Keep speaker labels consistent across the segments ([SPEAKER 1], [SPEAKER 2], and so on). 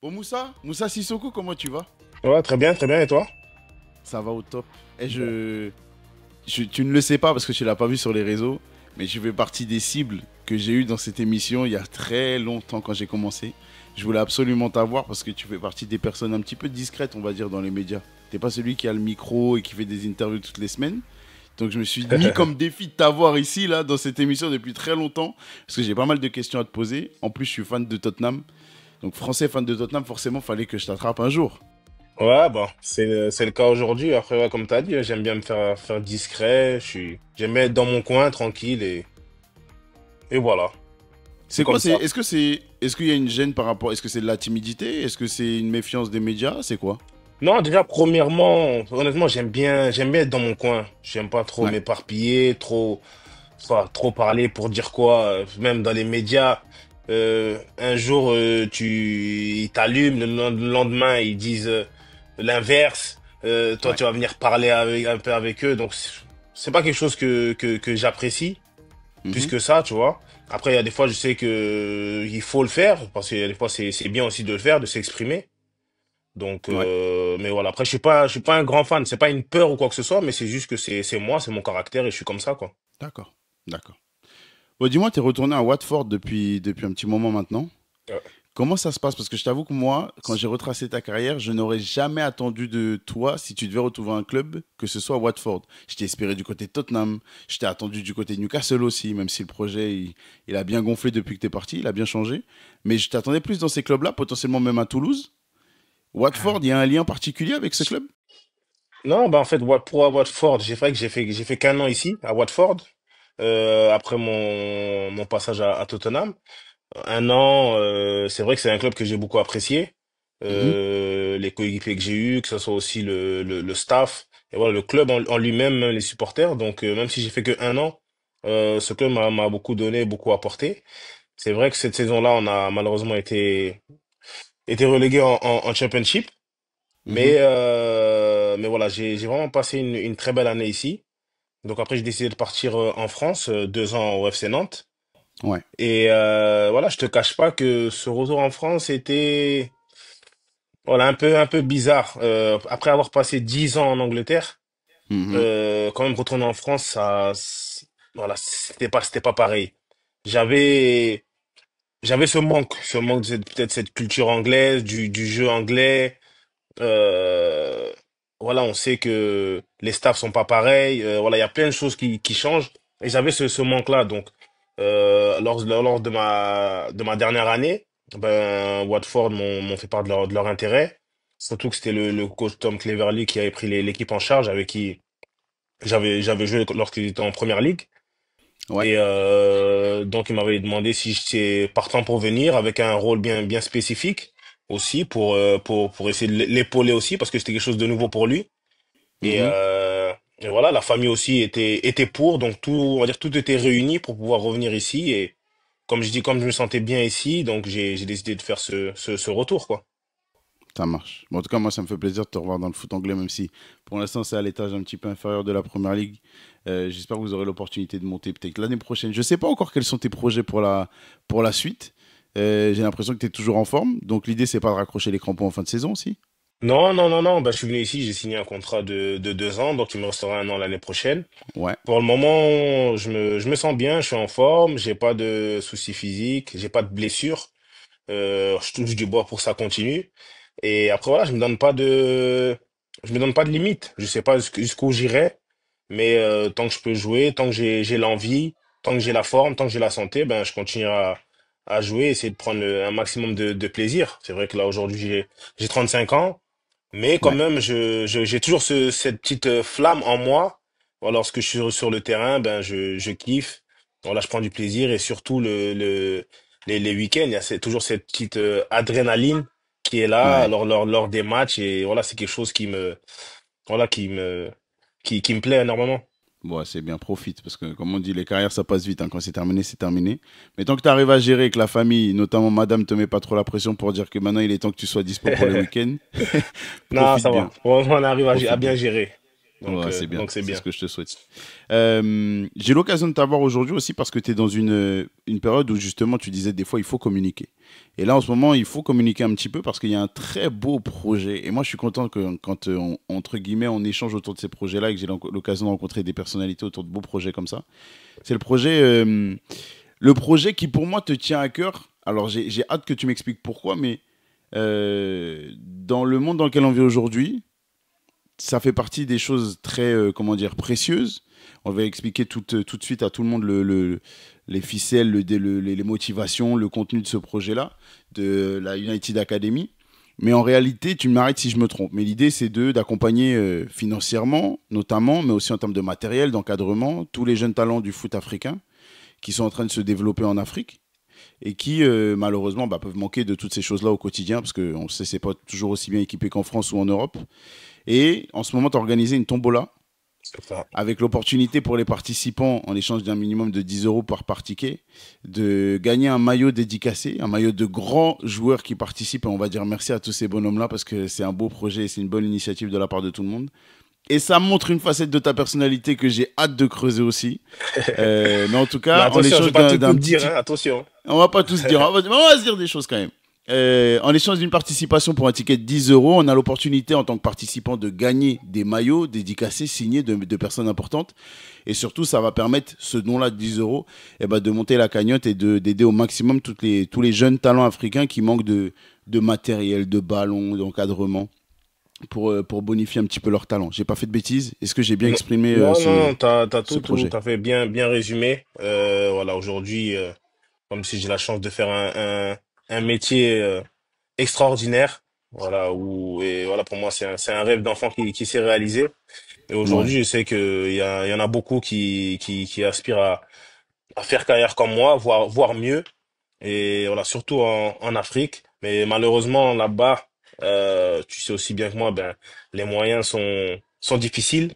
[SPEAKER 1] Bon Moussa Sissoko, comment tu vas?
[SPEAKER 2] Ouais, très bien, et toi?
[SPEAKER 1] Ça va au top. Et tu ne le sais pas parce que tu l'as pas vu sur les réseaux, mais je fais partie des cibles que j'ai eues dans cette émission il y a très longtemps quand j'ai commencé. Je voulais absolument t'avoir parce que tu fais partie des personnes un petit peu discrètes, on va dire, dans les médias. T'es pas celui qui a le micro et qui fait des interviews toutes les semaines. Donc je me suis mis comme défi de t'avoir ici, là, dans cette émission depuis très longtemps, parce que j'ai pas mal de questions à te poser. En plus, je suis fan de Tottenham. Donc français fan de Tottenham, forcément, fallait que je t'attrape un jour.
[SPEAKER 2] Ouais, bon, c'est le cas aujourd'hui. Après, ouais, comme t'as dit, j'aime bien me faire discret. J'aime bien être dans mon coin, tranquille, et voilà. C'est
[SPEAKER 1] C'est quoi,
[SPEAKER 2] comme ça.
[SPEAKER 1] est-ce qu'il y a une gêne par rapport, est-ce que c'est de la timidité? Est-ce que c'est une méfiance des médias? C'est quoi?
[SPEAKER 2] Non, déjà, premièrement, honnêtement, j'aime bien être dans mon coin. J'aime pas trop
[SPEAKER 1] Ouais,
[SPEAKER 2] m'éparpiller, trop parler pour dire quoi. Même dans les médias, un jour, ils t'allument, le lendemain, ils disent l'inverse. Toi,
[SPEAKER 1] ouais.
[SPEAKER 2] tu vas venir parler un peu avec eux. Donc, c'est pas quelque chose que j'apprécie plus
[SPEAKER 1] Mhm.
[SPEAKER 2] que ça, tu vois. Après, il y a des fois, je sais que il faut le faire parce qu'il y a des fois, c'est bien aussi de le faire, de s'exprimer. Donc,
[SPEAKER 1] Ouais,
[SPEAKER 2] mais voilà. Après, je suis pas un grand fan. C'est pas une peur ou quoi que ce soit, mais c'est juste que c'est moi, c'est mon caractère et je suis comme ça, quoi.
[SPEAKER 1] d'accord, d'accord. Bon, dis-moi, t'es retourné à Watford depuis un petit moment maintenant.
[SPEAKER 2] Euh,
[SPEAKER 1] Comment ça se passe? Parce que je t'avoue que moi, quand j'ai retracé ta carrière, je n'aurais jamais attendu de toi, si tu devais retrouver un club, que ce soit Watford. Je t'ai espéré du côté de Tottenham, je t'ai attendu du côté de Newcastle aussi, même si le projet, il a bien gonflé depuis que t'es parti, il a bien changé. Mais je t'attendais plus dans ces clubs-là, potentiellement même à Toulouse. Watford, il y a un lien particulier avec ce club?
[SPEAKER 2] Non, bah en fait, pour à Watford, j'ai fait qu'un an ici à Watford. Après mon passage à Tottenham, un an, c'est vrai que c'est un club que j'ai beaucoup apprécié.
[SPEAKER 1] Mhm.
[SPEAKER 2] Les coéquipiers que j'ai eus, que ce soit aussi le staff, et voilà, le club en lui-même, même les supporters. Donc, même si j'ai fait que un an, ce club m'a beaucoup donné, beaucoup apporté. C'est vrai que cette saison-là, on a malheureusement été relégué en Championship.
[SPEAKER 1] Mhm.
[SPEAKER 2] Mais voilà, j'ai vraiment passé une très belle année ici. Donc après, j'ai décidé de partir en France, 2 ans au FC Nantes.
[SPEAKER 1] Ouais.
[SPEAKER 2] Et voilà, je te cache pas que ce retour en France était voilà un peu bizarre. Après avoir passé 10 ans en Angleterre,
[SPEAKER 1] Mhm.
[SPEAKER 2] quand même retourner en France, voilà, c'était pas pareil. J'avais j'avais ce manque de peut-être cette culture anglaise, du jeu anglais. Euh, voilà, on sait que les staffs sont pas pareils. Voilà, il y a plein de choses qui changent. Et j'avais ce manque-là. Donc, lors de ma dernière année, ben, Watford m'ont fait part de leur intérêt. Surtout que c'était le coach Tom Cleverley qui avait pris l'équipe en charge, avec qui j'avais joué lorsqu'il était en première ligue.
[SPEAKER 1] Ouais.
[SPEAKER 2] Et donc, il m'avait demandé si j'étais partant pour venir avec un rôle bien spécifique aussi pour essayer de l'épauler aussi parce que c'était quelque chose de nouveau pour lui. Et,
[SPEAKER 1] Mhm.
[SPEAKER 2] euh, et voilà, la famille aussi était pour, donc tout, on va dire, tout était réuni pour pouvoir revenir ici. Et comme je dis, comme je me sentais bien ici, donc j'ai décidé de faire ce retour, quoi.
[SPEAKER 1] Ça marche. Bon, en tout cas, moi, ça me fait plaisir de te revoir dans le foot anglais, même si pour l'instant, c'est à l'étage un petit peu inférieur de la première ligue. J'espère que vous aurez l'opportunité de monter peut-être l'année prochaine. Je ne sais pas encore quels sont tes projets pour la suite. J'ai l'impression que tu es toujours en forme. Donc, l'idée, c'est pas de raccrocher les crampons en fin de saison aussi.
[SPEAKER 2] Non, non, non, non, bah, je suis venu ici, j'ai signé un contrat de 2 ans, donc il me restera un an l'année prochaine.
[SPEAKER 1] Ouais.
[SPEAKER 2] Pour le moment, je me sens bien, je suis en forme, j'ai pas de soucis physiques, j'ai pas de blessures. Je touche du bois pour que ça continue. Et après voilà, je me donne pas de limite. Je sais pas jusqu'où j'irai, mais tant que je peux jouer, tant que j'ai l'envie, tant que j'ai la forme, tant que j'ai la santé, ben je continue à jouer, essayer de prendre un maximum de plaisir. C'est vrai que là aujourd'hui j'ai 35 ans, mais quand
[SPEAKER 1] Ouais.
[SPEAKER 2] même j'ai toujours cette petite flamme en moi. Voilà, lorsque je suis sur le terrain, ben je kiffe. Voilà, je prends du plaisir et surtout les week-ends, il y a toujours cette petite adrénaline qui est là
[SPEAKER 1] Ouais.
[SPEAKER 2] lors des matchs et voilà, c'est quelque chose voilà, qui me plaît énormément.
[SPEAKER 1] Bon, ouais, c'est bien, profite. Parce que, comme on dit, les carrières, ça passe vite, hein. Quand c'est terminé, c'est terminé. Mais tant que tu arrives à gérer que la famille, notamment madame, te met pas trop la pression pour dire que maintenant, il est temps que tu sois dispo pour le week-end,
[SPEAKER 2] Non,
[SPEAKER 1] profite
[SPEAKER 2] ça
[SPEAKER 1] bien.
[SPEAKER 2] va. On arrive à
[SPEAKER 1] Profite
[SPEAKER 2] bien
[SPEAKER 1] bien.
[SPEAKER 2] gérer.
[SPEAKER 1] Ouais, c'est bien,
[SPEAKER 2] Donc c'est
[SPEAKER 1] c'est ce
[SPEAKER 2] bien.
[SPEAKER 1] que je te souhaite. J'ai l'occasion de t'avoir aujourd'hui aussi parce que tu es dans une période où justement tu disais des fois il faut communiquer. Et là en ce moment il faut communiquer un petit peu parce qu'il y a un très beau projet. Et moi je suis content que quand entre guillemets on échange autour de ces projets-là et que j'ai l'occasion de rencontrer des personnalités autour de beaux projets comme ça. C'est le projet qui pour moi te tient à cœur. Alors j'ai hâte que tu m'expliques pourquoi, mais dans le monde dans lequel on vit aujourd'hui, ça fait partie des choses très, comment dire, précieuses. On va expliquer tout de suite à tout le monde les ficelles, les motivations, le contenu de ce projet-là, de la United Academy. Mais en réalité, tu m'arrêtes si je me trompe. Mais l'idée, c'est d'accompagner financièrement, notamment, mais aussi en termes de matériel, d'encadrement, tous les jeunes talents du foot africain qui sont en train de se développer en Afrique et qui, malheureusement, bah, peuvent manquer de toutes ces choses-là au quotidien parce qu'on sait que c'est pas toujours aussi bien équipé qu'en France ou en Europe. Et en ce moment, tu as organisé une tombola
[SPEAKER 2] C'est ça.
[SPEAKER 1] avec l'opportunité pour les participants, en échange d'un minimum de 10 euros par ticket, de gagner un maillot dédicacé, un maillot de grands joueurs qui participent. Et on va dire merci à tous ces bonhommes-là parce que c'est un beau projet et c'est une bonne initiative de la part de tout le monde. Et ça montre une facette de ta personnalité que j'ai hâte de creuser aussi. Mais en tout
[SPEAKER 2] Mais
[SPEAKER 1] cas, en
[SPEAKER 2] attention, je
[SPEAKER 1] échange
[SPEAKER 2] vais pas tout
[SPEAKER 1] d'un
[SPEAKER 2] te dire,
[SPEAKER 1] petit,
[SPEAKER 2] hein, attention.
[SPEAKER 1] on va pas tous dire, on va se dire des choses quand même. En échange d'une participation pour un ticket de 10 euros, on a l'opportunité en tant que participant de gagner des maillots dédicacés signés de personnes importantes. Et surtout, ça va permettre ce don-là de 10 euros de monter la cagnotte et d'aider au maximum tous les jeunes talents africains qui manquent de matériel, de ballons, d'encadrement pour bonifier un petit peu leur talent. J'ai pas fait de bêtises. Est-ce que j'ai bien
[SPEAKER 2] Non,
[SPEAKER 1] exprimé
[SPEAKER 2] non, t'as
[SPEAKER 1] ce
[SPEAKER 2] tout
[SPEAKER 1] projet?
[SPEAKER 2] à fait bien résumé. Voilà, aujourd'hui, comme si j'ai la chance de faire un métier extraordinaire. Voilà, et voilà, pour moi, c'est un rêve d'enfant qui s'est réalisé. Et
[SPEAKER 1] Ouais.
[SPEAKER 2] aujourd'hui, je sais il y en a beaucoup qui aspirent à faire carrière comme moi, voire mieux. Et voilà, surtout en Afrique. Mais malheureusement, là-bas, tu sais aussi bien que moi, ben, les moyens sont difficiles.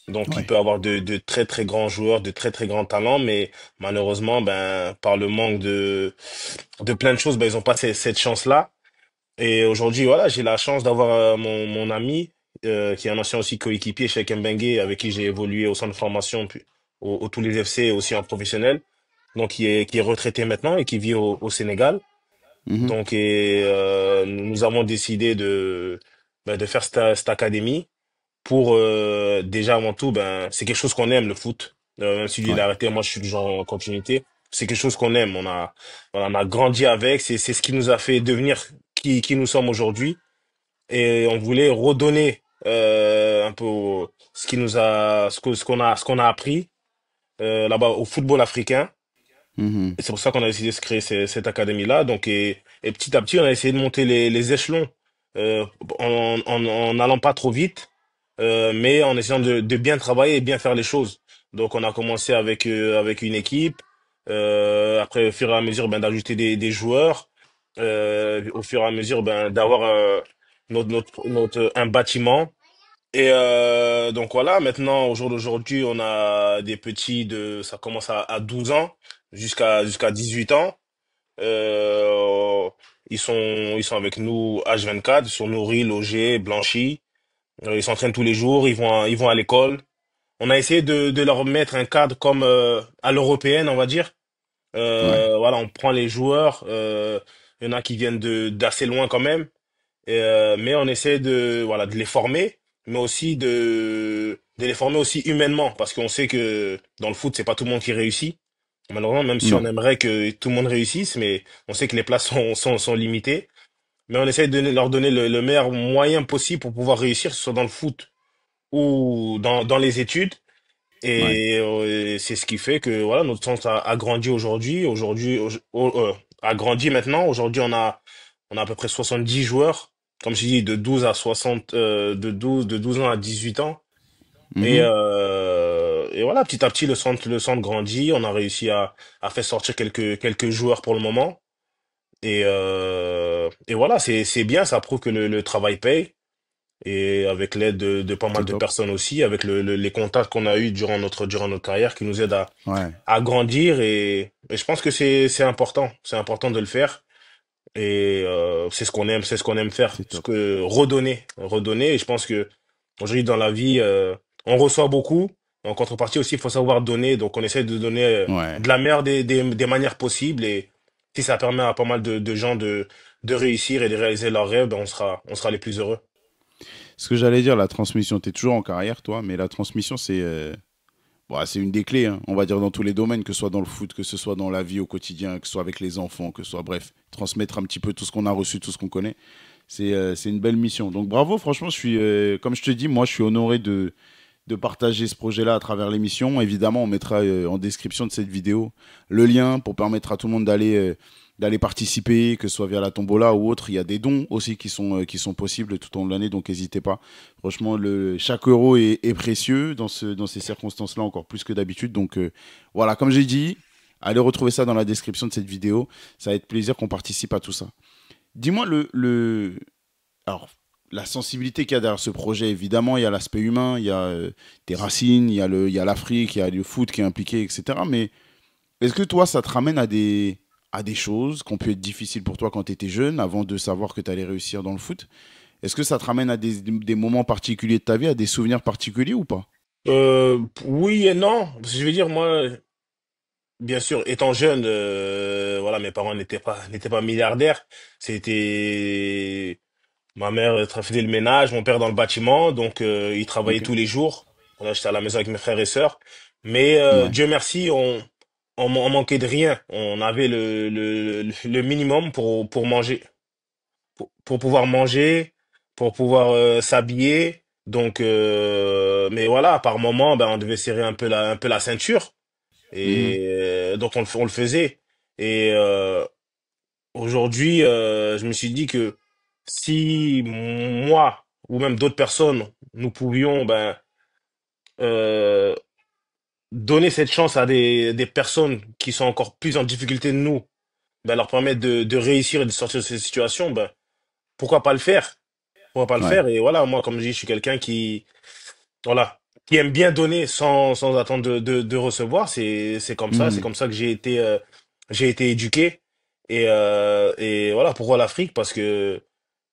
[SPEAKER 2] Donc, il
[SPEAKER 1] Ouais.
[SPEAKER 2] peut avoir de très très grands joueurs, de très très grands talents, mais malheureusement, ben, par le manque de plein de choses, ben, ils ont pas cette chance-là. Et aujourd'hui, voilà, j'ai la chance d'avoir mon ami, qui est un ancien aussi coéquipier chez Kembengue, avec qui j'ai évolué au centre de formation, puis au Toulouse FC et aussi en professionnel. Donc, qui est retraité maintenant et qui vit au Sénégal.
[SPEAKER 1] Mhm.
[SPEAKER 2] Donc, nous avons décidé de faire cette académie pour déjà avant tout, ben c'est quelque chose qu'on aime le foot. Même si lui il a
[SPEAKER 1] Ouais.
[SPEAKER 2] arrêté, moi je suis toujours en continuité. C'est quelque chose qu'on aime. On a grandi avec. C'est ce qui nous a fait devenir qui nous sommes aujourd'hui. Et on voulait redonner un peu ce qui nous a ce qu'on a appris là-bas au football africain.
[SPEAKER 1] Mhm.
[SPEAKER 2] Et c'est pour ça qu'on a décidé de se créer cette académie-là. Donc, et petit à petit, on a essayé de monter les échelons en n'allant pas trop vite, mais en essayant de bien travailler et bien faire les choses. Donc, on a commencé avec une équipe. Après, au fur et à mesure, ben, d'ajouter des joueurs. Au fur et à mesure, ben, d'avoir un bâtiment. Et donc voilà, maintenant, au jour d'aujourd'hui, on a des petits ça commence à 12 ans jusqu'à 18 ans. Euh, ils sont avec nous H24, ils sont nourris, logés, blanchis. Ils s'entraînent tous les jours, ils vont à l'école. On a essayé de leur mettre un cadre comme à l'européenne, on va dire.
[SPEAKER 1] Ouais.
[SPEAKER 2] Voilà, on prend les joueurs. Il y en a qui viennent d'assez loin quand même. Mais on essaie de les former, mais aussi de les former aussi humainement, parce qu'on sait que dans le foot, c'est pas tout le monde qui réussit. Malheureusement, même si on
[SPEAKER 1] Non.
[SPEAKER 2] aimerait que tout le monde réussisse, mais on sait que les places sont limitées. Mais on essaie de leur donner le meilleur moyen possible pour pouvoir réussir, que ce soit dans le foot ou dans les études.
[SPEAKER 1] Ouais.
[SPEAKER 2] Et c'est ce qui fait que voilà, notre centre a grandi aujourd'hui. A grandi maintenant. Aujourd'hui, on a à peu près 70 joueurs, comme je dis, de 12 à 60, de 12 ans à 18 ans.
[SPEAKER 1] Mhm.
[SPEAKER 2] Et voilà, petit à petit, le centre grandit. On a réussi à faire sortir quelques joueurs pour le moment. Et voilà, c'est bien, ça prouve que le travail paye. Et avec l'aide de pas mal
[SPEAKER 1] C'est
[SPEAKER 2] de
[SPEAKER 1] top.
[SPEAKER 2] personnes aussi, avec les contacts qu'on a eus durant notre carrière qui nous aident
[SPEAKER 1] Ouais.
[SPEAKER 2] à grandir. Et je pense que c'est important. C'est important de le faire. Et c'est ce qu'on aime faire,
[SPEAKER 1] C'est
[SPEAKER 2] ce
[SPEAKER 1] top.
[SPEAKER 2] que redonner. Et je pense que aujourd'hui dans la vie, on reçoit beaucoup. En contrepartie aussi, il faut savoir donner. Donc, on essaie de donner
[SPEAKER 1] Ouais.
[SPEAKER 2] de la meilleure des manières possibles. Et si ça permet à pas mal de gens de réussir et de réaliser leurs rêves, ben on sera les plus heureux.
[SPEAKER 1] Ce que j'allais dire, la transmission, tu es toujours en carrière, toi, mais la transmission, bon, c'est une des clés, hein, on va dire, dans tous les domaines, que ce soit dans le foot, que ce soit dans la vie au quotidien, que ce soit avec les enfants, que ce soit, bref, transmettre un petit peu tout ce qu'on a reçu, tout ce qu'on connaît. C'est une belle mission. Donc bravo, franchement, comme je te dis, moi, je suis honoré de partager ce projet-là à travers l'émission. Évidemment, on mettra en description de cette vidéo le lien pour permettre à tout le monde d'aller participer, que ce soit via la tombola ou autre. Il y a des dons aussi qui sont possibles tout au long de l'année, donc n'hésitez pas. Franchement, chaque euro est précieux dans ces circonstances-là, encore plus que d'habitude. Donc voilà, comme j'ai dit, allez retrouver ça dans la description de cette vidéo. Ça va être plaisir qu'on participe à tout ça. Dis-moi alors, la sensibilité qu'il y a derrière ce projet, évidemment, il y a l'aspect humain, il y a tes racines, il y a l'Afrique, il y a le foot qui est impliqué, etc. Mais est-ce que toi, ça te ramène à des choses qui ont pu être difficiles pour toi quand tu étais jeune, avant de savoir que tu allais réussir dans le foot? Est-ce que ça te ramène à des moments particuliers de ta vie, à des souvenirs particuliers ou pas?
[SPEAKER 2] Oui et non. Parce que je veux dire, moi, bien sûr, étant jeune, voilà, mes parents n'étaient pas milliardaires. C'était ma mère faisait le ménage, mon père dans le bâtiment, donc il travaillait
[SPEAKER 1] Ok.
[SPEAKER 2] tous les jours. Voilà, j'étais à la maison avec mes frères et sœurs. Mais
[SPEAKER 1] Ouais.
[SPEAKER 2] Dieu merci, on manquait de rien. On avait le minimum pour manger, pour pouvoir manger, pour pouvoir s'habiller. Donc, mais voilà, par moment, ben, on devait serrer un peu la ceinture.
[SPEAKER 1] Mhm.
[SPEAKER 2] Et donc on le faisait. Et aujourd'hui, je me suis dit que si moi ou même d'autres personnes, nous pouvions ben, euh, donner cette chance à des personnes qui sont encore plus en difficulté de nous, ben, leur permettre de réussir et de sortir de ces situations, ben, pourquoi pas le faire? Pourquoi pas le
[SPEAKER 1] Ouais.
[SPEAKER 2] faire? Et voilà, moi, comme je dis, je suis quelqu'un voilà, qui aime bien donner sans attendre de recevoir. C'est
[SPEAKER 1] Mhm.
[SPEAKER 2] comme ça que j'ai été éduqué. Et voilà, pourquoi l'Afrique? Parce que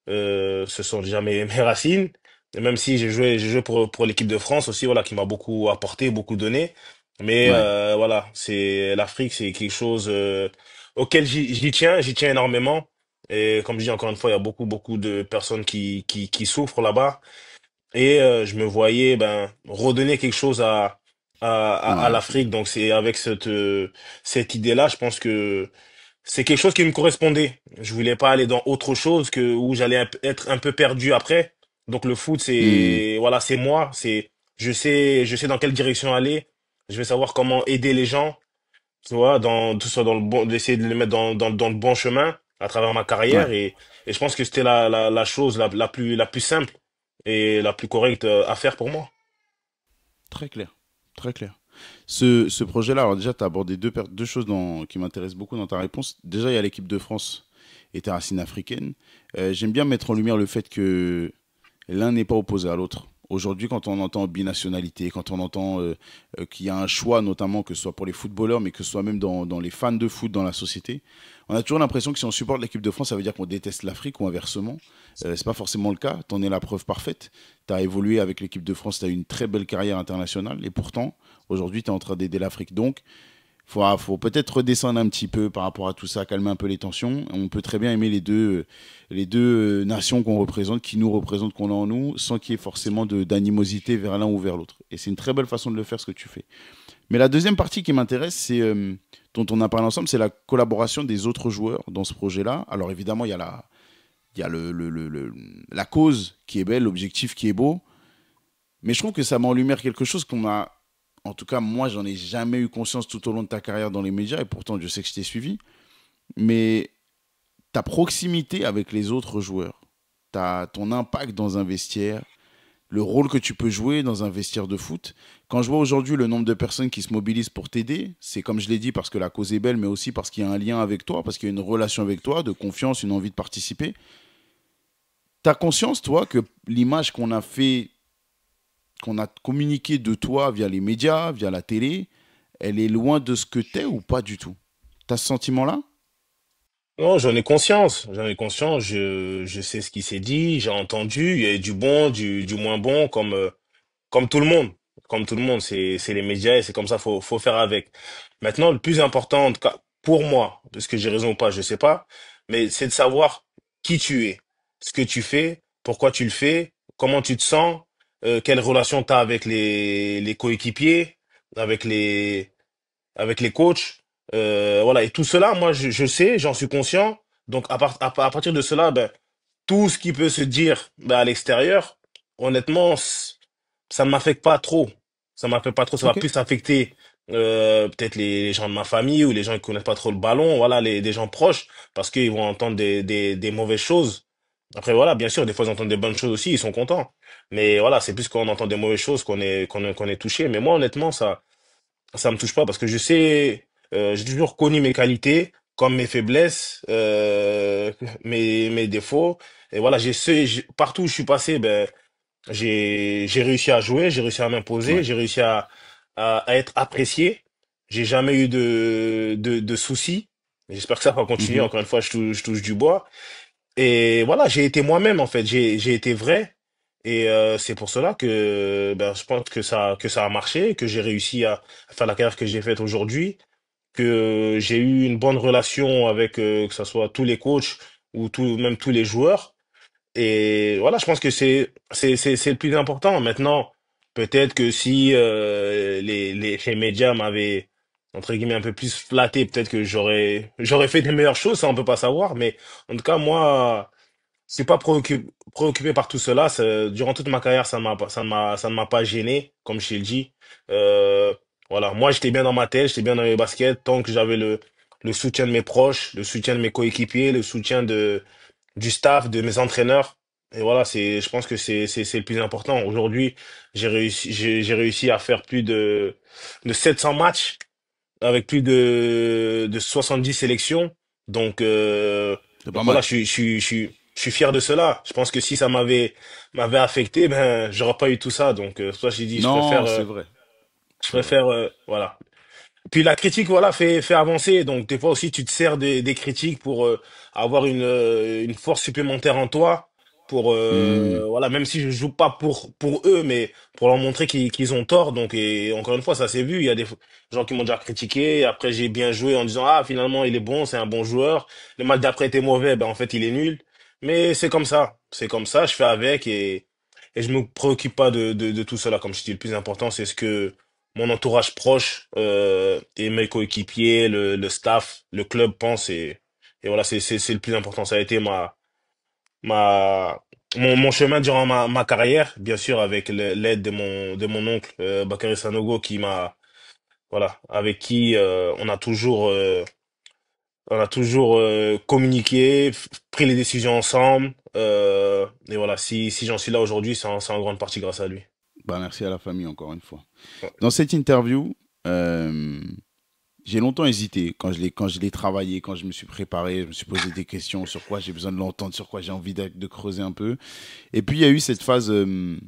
[SPEAKER 2] ce sont déjà mes racines. Et même si j'ai joué pour l'équipe de France aussi, voilà, qui m'a beaucoup apporté, beaucoup donné. Mais
[SPEAKER 1] Ouais.
[SPEAKER 2] voilà, c'est l'Afrique, c'est quelque chose auquel j'y tiens énormément. Et comme je dis encore une fois, il y a beaucoup de personnes qui souffrent là-bas. Et je me voyais ben redonner quelque chose à
[SPEAKER 1] Ouais.
[SPEAKER 2] l'Afrique. Donc c'est avec cette idée-là, je pense que c'est quelque chose qui me correspondait. Je voulais pas aller dans autre chose que où j'allais être un peu perdu après. Donc le foot,
[SPEAKER 1] Mhm.
[SPEAKER 2] c'est voilà, c'est moi, c'est je sais dans quelle direction aller. Je vais savoir comment aider les gens, tu vois, dans tout ça dans le bon, d'essayer de les mettre dans le bon chemin à travers ma carrière.
[SPEAKER 1] Ouais.
[SPEAKER 2] Et je pense que c'était la chose la plus simple et la plus correcte à faire pour moi.
[SPEAKER 1] Très clair. Très clair. Ce projet-là, alors déjà, tu as abordé deux choses qui m'intéressent beaucoup dans ta réponse. Déjà, il y a l'équipe de France et tes racines africaines. J'aime bien mettre en lumière le fait que l'un n'est pas opposé à l'autre. Aujourd'hui, quand on entend binationalité, quand on entend qu'il y a un choix, notamment que ce soit pour les footballeurs, mais que ce soit même dans les fans de foot dans la société, on a toujours l'impression que si on supporte l'équipe de France, ça veut dire qu'on déteste l'Afrique ou inversement. C'est pas forcément le cas. T'en es la preuve parfaite. Tu as évolué avec l'équipe de France, tu as eu une très belle carrière internationale et pourtant, aujourd'hui, tu es en train d'aider l'Afrique. Donc, faut peut-être redescendre un petit peu par rapport à tout ça, calmer un peu les tensions. On peut très bien aimer les deux nations qu'on représente, qui nous représentent, qu'on a en nous, sans qu'il y ait forcément d'animosité vers l'un ou vers l'autre. Et c'est une très belle façon de le faire, ce que tu fais. Mais la deuxième partie qui m'intéresse, dont on a parlé ensemble, c'est la collaboration des autres joueurs dans ce projet-là. Alors évidemment, il y a la cause qui est belle, l'objectif qui est beau, mais je trouve que ça met en lumière quelque chose qu'on a, en tout cas moi j'en ai jamais eu conscience tout au long de ta carrière dans les médias, et pourtant je sais que je t'ai suivi, mais ta proximité avec les autres joueurs, ton impact dans un vestiaire, le rôle que tu peux jouer dans un vestiaire de foot. Quand je vois aujourd'hui le nombre de personnes qui se mobilisent pour t'aider, c'est comme je l'ai dit parce que la cause est belle, mais aussi parce qu'il y a un lien avec toi, parce qu'il y a une relation avec toi, de confiance, une envie de participer. T'as conscience, toi, que l'image qu'on a communiqué de toi via les médias, via la télé, elle est loin de ce que t'es ou pas du tout? T'as ce sentiment-là?
[SPEAKER 2] Non, j'en ai conscience, je sais ce qui s'est dit, j'ai entendu, il y a du bon, du moins bon, comme tout le monde. comme tout le monde, c'est les médias et c'est comme ça, faut faire avec. Maintenant, le plus important, en tout cas, pour moi, parce que j'ai raison ou pas, je sais pas, mais c'est de savoir qui tu es, ce que tu fais, pourquoi tu le fais, comment tu te sens, quelle relation tu as avec les coéquipiers, avec avec les coachs, voilà. Et tout cela, moi, je sais, j'en suis conscient. Donc, à partir de cela, ben, tout ce qui peut se dire ben, à l'extérieur, honnêtement, ça ne m'affecte pas trop. Ça m'affecte pas trop. Ça va
[SPEAKER 1] Ok.
[SPEAKER 2] plus affecter peut-être les gens de ma famille ou les gens qui connaissent pas trop le ballon, voilà, des gens proches, parce qu'ils vont entendre des mauvaises choses. Après, voilà, bien sûr, des fois, ils entendent des bonnes choses aussi, ils sont contents. Mais voilà, c'est plus quand on entend des mauvaises choses qu'on est touché. Mais moi, honnêtement, ça me touche pas parce que je sais, j'ai toujours connu mes qualités comme mes faiblesses, mes défauts. Et voilà, partout où je suis passé, ben, j'ai réussi à jouer, j'ai réussi à m'imposer,
[SPEAKER 1] Ouais.
[SPEAKER 2] j'ai réussi à être apprécié. J'ai jamais eu de soucis. J'espère que ça va continuer.
[SPEAKER 1] Mhm.
[SPEAKER 2] Encore une fois, je touche du bois. Et voilà, j'ai été moi-même en fait. J'ai été vrai. Et c'est pour cela que ben, je pense que ça a marché, que j'ai réussi à faire la carrière que j'ai faite aujourd'hui, que j'ai eu une bonne relation avec que ce soit tous les coachs ou même tous les joueurs. Et voilà, je pense que c'est le plus important. Maintenant, peut-être que si les médias m'avaient entre guillemets un peu plus flatté, peut-être que j'aurais fait des meilleures choses, ça on peut pas savoir. Mais en tout cas, moi, je suis pas préoccupé par tout cela. Durant toute ma carrière, ça ne m'a pas gêné, comme je t'ai dit. Euh, voilà, moi j'étais bien dans ma tête, j'étais bien dans mes baskets, tant que j'avais le soutien de mes proches, le soutien de mes coéquipiers, le soutien du staff, de mes entraîneurs. Et voilà, je pense que c'est le plus important. Aujourd'hui, j'ai réussi à faire plus de 700 matchs avec plus de 70 sélections. Donc,
[SPEAKER 1] C'est pas
[SPEAKER 2] donc voilà,
[SPEAKER 1] mal.
[SPEAKER 2] je suis fier de cela. Je pense que si ça m'avait affecté, ben, j'aurais pas eu tout ça. Donc, soit j'ai dit,
[SPEAKER 1] Non, c'est vrai.
[SPEAKER 2] je
[SPEAKER 1] C'est vrai.
[SPEAKER 2] préfère, voilà. Puis la critique, voilà, fait avancer. Donc des fois aussi, tu te sers des critiques pour avoir une force supplémentaire en toi. Pour
[SPEAKER 1] Hmm.
[SPEAKER 2] voilà, même si je joue pas pour eux, mais pour leur montrer qu'ils ont tort. Donc et encore une fois, ça s'est vu. Il y a des gens qui m'ont déjà critiqué. Après, j'ai bien joué en disant ah finalement il est bon, c'est un bon joueur. Le match d'après était mauvais, ben en fait il est nul. Mais c'est comme ça. Je fais avec et je me préoccupe pas de tout cela. Comme je dis, le plus important c'est ce que mon entourage proche et mes coéquipiers, le staff, le club pense et voilà, c'est le plus important. Ça a été ma mon chemin durant ma carrière, bien sûr avec l'aide de mon oncle Bakary Sanogo qui m'a voilà, avec qui on a toujours communiqué, pris les décisions ensemble et voilà, si j'en suis là aujourd'hui, c'est en grande partie grâce à lui.
[SPEAKER 1] Bah, merci à la famille encore une fois.
[SPEAKER 2] Ouais.
[SPEAKER 1] Dans cette interview, j'ai longtemps hésité quand je l'ai travaillé, quand je me suis préparé, je me suis posé des questions sur quoi j'ai besoin de l'entendre, sur quoi j'ai envie de creuser un peu. Et puis il y a eu cette phase, il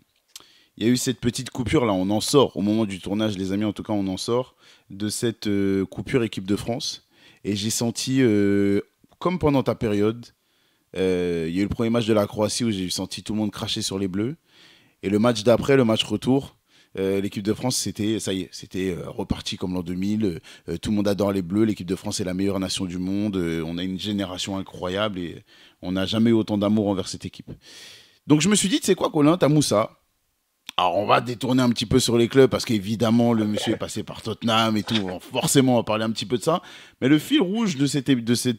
[SPEAKER 1] y a eu cette petite coupure là, on en sort au moment du tournage, les amis, en tout cas, on en sort de cette coupure équipe de France. Et j'ai senti, comme pendant ta période, il y a eu le premier match de la Croatie où j'ai senti tout le monde cracher sur les Bleus. Et le match d'après, le match retour, l'équipe de France, c'était, ça y est, c'était reparti comme l'an 2000. Tout le monde adore les Bleus. L'équipe de France est la meilleure nation du monde. On a une génération incroyable et on n'a jamais eu autant d'amour envers cette équipe. Donc je me suis dit, tu sais quoi, Colin, t'as Moussa. Alors on va détourner un petit peu sur les clubs parce qu'évidemment le monsieur est passé par Tottenham et tout. Forcément on va parler un petit peu de ça. Mais le fil rouge de cette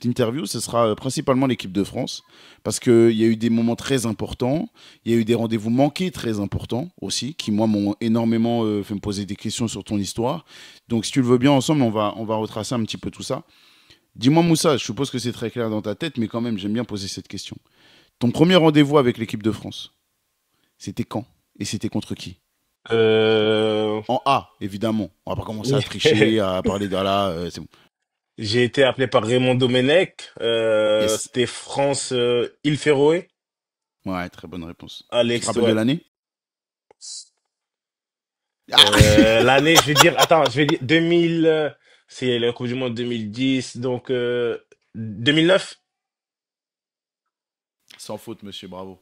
[SPEAKER 1] interview, ce sera principalement l'équipe de France. Parce qu'il y a eu des moments très importants. Il y a eu des rendez-vous manqués très importants aussi, qui moi m'ont énormément fait me poser des questions sur ton histoire. Donc si tu le veux bien ensemble, on va retracer un petit peu tout ça. Dis-moi Moussa, je suppose que c'est très clair dans ta tête, mais quand même j'aime bien poser cette question. Ton premier rendez-vous avec l'équipe de France, c'était quand? Et c'était contre qui?
[SPEAKER 2] Euh,
[SPEAKER 1] En A, évidemment. On va pas commencer à tricher, à parler de là. C'est bon.
[SPEAKER 2] J'ai été appelé par Raymond Domenech.
[SPEAKER 1] Yes.
[SPEAKER 2] C'était France Île Féroé.
[SPEAKER 1] Ouais, très bonne réponse. Tu te
[SPEAKER 2] Alex,
[SPEAKER 1] rappelles de
[SPEAKER 2] ouais.
[SPEAKER 1] l'année? Ah.
[SPEAKER 2] L'année, je vais dire, attends, je vais dire 2000. C'est la Coupe du Monde 2010, donc 2009.
[SPEAKER 1] Sans faute, monsieur, bravo.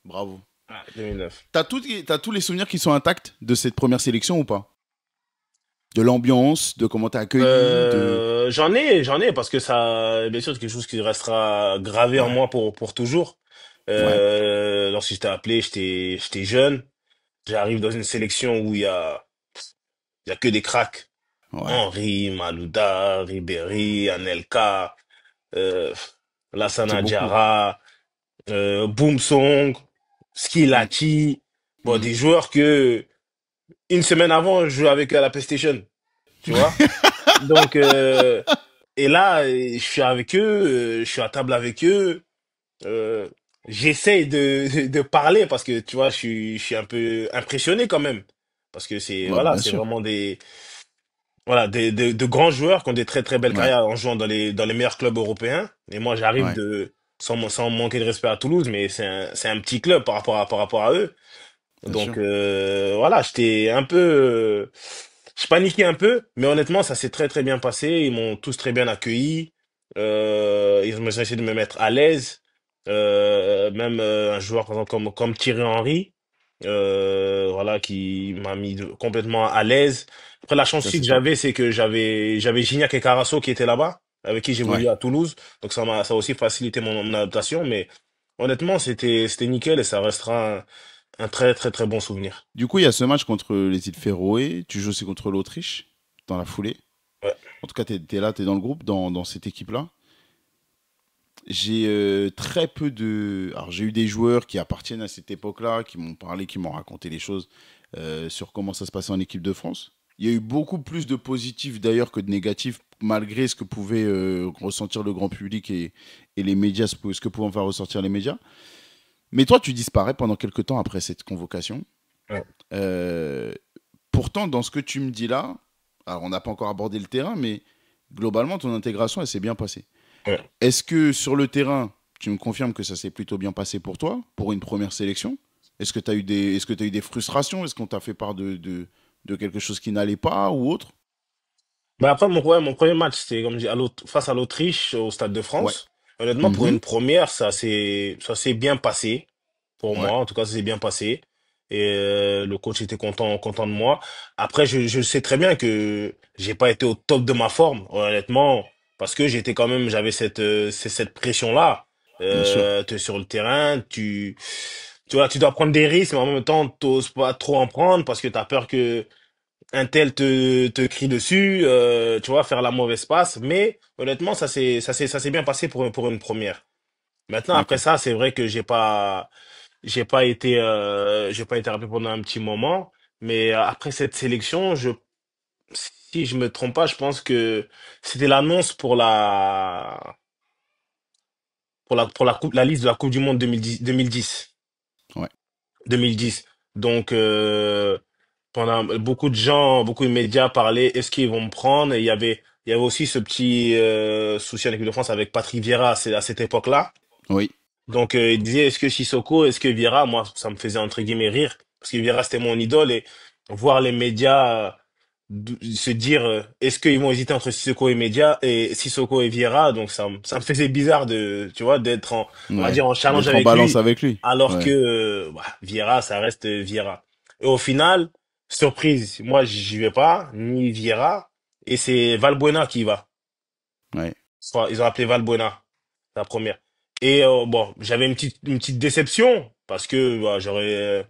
[SPEAKER 1] Bravo.
[SPEAKER 2] Ah, 2009.
[SPEAKER 1] T'as tous les souvenirs qui sont intacts de cette première sélection ou pas? De l'ambiance, de comment t'es accueilli, de...
[SPEAKER 2] J'en ai, parce que ça, bien sûr, c'est quelque chose qui restera gravé en
[SPEAKER 1] Ouais,
[SPEAKER 2] moi pour toujours.
[SPEAKER 1] ouais,
[SPEAKER 2] Lorsque j'étais appelé, j'étais jeune. J'arrive dans une sélection où il y a que des cracks.
[SPEAKER 1] ouais.
[SPEAKER 2] Henry, Malouda, Ribéry, Anelka, euh,
[SPEAKER 1] C'est
[SPEAKER 2] Lassana
[SPEAKER 1] beaucoup.
[SPEAKER 2] Diarra, Boom Song,
[SPEAKER 1] Mm,
[SPEAKER 2] Skilacci. Bon,
[SPEAKER 1] mm.
[SPEAKER 2] des joueurs que, une semaine avant, je jouais avec eux à la PlayStation. Tu vois? Donc, et là, je suis avec eux, je suis à table avec eux. Euh, J'essaye de parler parce que tu vois, je suis un peu impressionné quand même. Parce que
[SPEAKER 1] Ouais,
[SPEAKER 2] voilà,
[SPEAKER 1] bien
[SPEAKER 2] c'est
[SPEAKER 1] sûr.
[SPEAKER 2] vraiment de grands joueurs qui ont des très très belles
[SPEAKER 1] Ouais,
[SPEAKER 2] carrières en jouant dans les meilleurs clubs européens. Et moi, j'arrive
[SPEAKER 1] ouais,
[SPEAKER 2] sans manquer de respect à Toulouse, mais c'est un petit club par rapport à eux.
[SPEAKER 1] bien sûr.
[SPEAKER 2] Donc, voilà, j'étais un peu, je paniquais un peu, mais honnêtement, ça s'est très très bien passé. Ils m'ont tous très bien accueilli. Ils ont essayé de me mettre à l'aise. Même un joueur par exemple comme Thierry Henry, voilà, qui m'a mis complètement à l'aise. Après, la chance
[SPEAKER 1] Ça,
[SPEAKER 2] aussi que
[SPEAKER 1] c'est top.
[SPEAKER 2] j'avais, c'est que j'avais Gignac et Carasso qui étaient là-bas, avec qui
[SPEAKER 1] Ouais.
[SPEAKER 2] j'évoluais à Toulouse. Donc ça a aussi facilité mon adaptation. Mais honnêtement, c'était nickel et ça restera un très très très bon souvenir.
[SPEAKER 1] Du coup, il y a ce match contre les îles Féroé. Tu joues aussi contre l'Autriche dans la foulée.
[SPEAKER 2] Ouais.
[SPEAKER 1] En tout cas, t'es là, t'es dans le groupe, dans cette équipe-là. J'ai très peu de. Alors, j'ai eu des joueurs qui appartiennent à cette époque-là, qui m'ont parlé, qui m'ont raconté les choses sur comment ça se passait en équipe de France. Il y a eu beaucoup plus de positifs d'ailleurs que de négatifs, malgré ce que pouvait ressentir le grand public et les médias, ce que pouvaient en faire ressortir les médias. Mais toi, tu disparais pendant quelques temps après cette convocation.
[SPEAKER 2] Ouais.
[SPEAKER 1] Euh, Pourtant, dans ce que tu me dis là, alors on n'a pas encore abordé le terrain, mais globalement, ton intégration, elle s'est bien passée.
[SPEAKER 2] Ouais.
[SPEAKER 1] Est-ce que sur le terrain, tu me confirmes que ça s'est plutôt bien passé pour toi, pour une première sélection? Est-ce que tu as eu des frustrations? Est-ce qu'on t'a fait part de quelque chose qui n'allait pas ou autre?
[SPEAKER 2] Bah après, mon premier match, c'était comme je dis, face à l'Autriche au Stade de
[SPEAKER 1] Ouais.
[SPEAKER 2] France. Honnêtement, pour
[SPEAKER 1] Mhm.
[SPEAKER 2] une première, ça s'est bien passé. Pour
[SPEAKER 1] Ouais,
[SPEAKER 2] moi, en tout cas, ça s'est bien passé. Et le coach était content de moi. Après, je sais très bien que j'ai pas été au top de ma forme, honnêtement, parce que j'avais cette pression-là.
[SPEAKER 1] bien sûr.
[SPEAKER 2] T'es sur le terrain, tu vois, tu dois prendre des risques, mais en même temps, t'oses pas trop en prendre parce que t'as peur que un tel te crie dessus, tu vois, faire la mauvaise passe. Mais honnêtement, ça s'est bien passé pour une première. Maintenant,
[SPEAKER 1] Ok.
[SPEAKER 2] après ça, c'est vrai que j'ai pas été rappelé pendant un petit moment. Mais après cette sélection, si je me trompe pas, je pense que c'était l'annonce pour la liste de la Coupe du Monde 2010.
[SPEAKER 1] Ouais.
[SPEAKER 2] 2010. Donc, pendant beaucoup de médias parlaient, est-ce qu'ils vont me prendre? Et il y avait aussi ce petit souci en équipe de France avec Patrick Vieira à cette époque-là.
[SPEAKER 1] Oui.
[SPEAKER 2] Donc, il disait, est-ce que Sissoko, est-ce que Vieira? Moi, ça me faisait entre guillemets rire parce que Vieira c'était mon idole et voir les médias se dire, est-ce qu'ils vont hésiter entre Sissoko et Vieira? Donc, ça me faisait bizarre tu vois, on va
[SPEAKER 1] Ouais.
[SPEAKER 2] dire, en challenge
[SPEAKER 1] D'être en
[SPEAKER 2] avec
[SPEAKER 1] balance
[SPEAKER 2] lui,
[SPEAKER 1] avec lui.
[SPEAKER 2] alors que
[SPEAKER 1] Ouais.
[SPEAKER 2] Vieira, ça reste Vieira. Et au final, surprise, moi, j'y vais pas, ni Vieira, et c'est Valbuena qui y va.
[SPEAKER 1] Ouais.
[SPEAKER 2] Ils ont appelé Valbuena, la première. Et bon, j'avais une petite déception parce que bah, j'aurais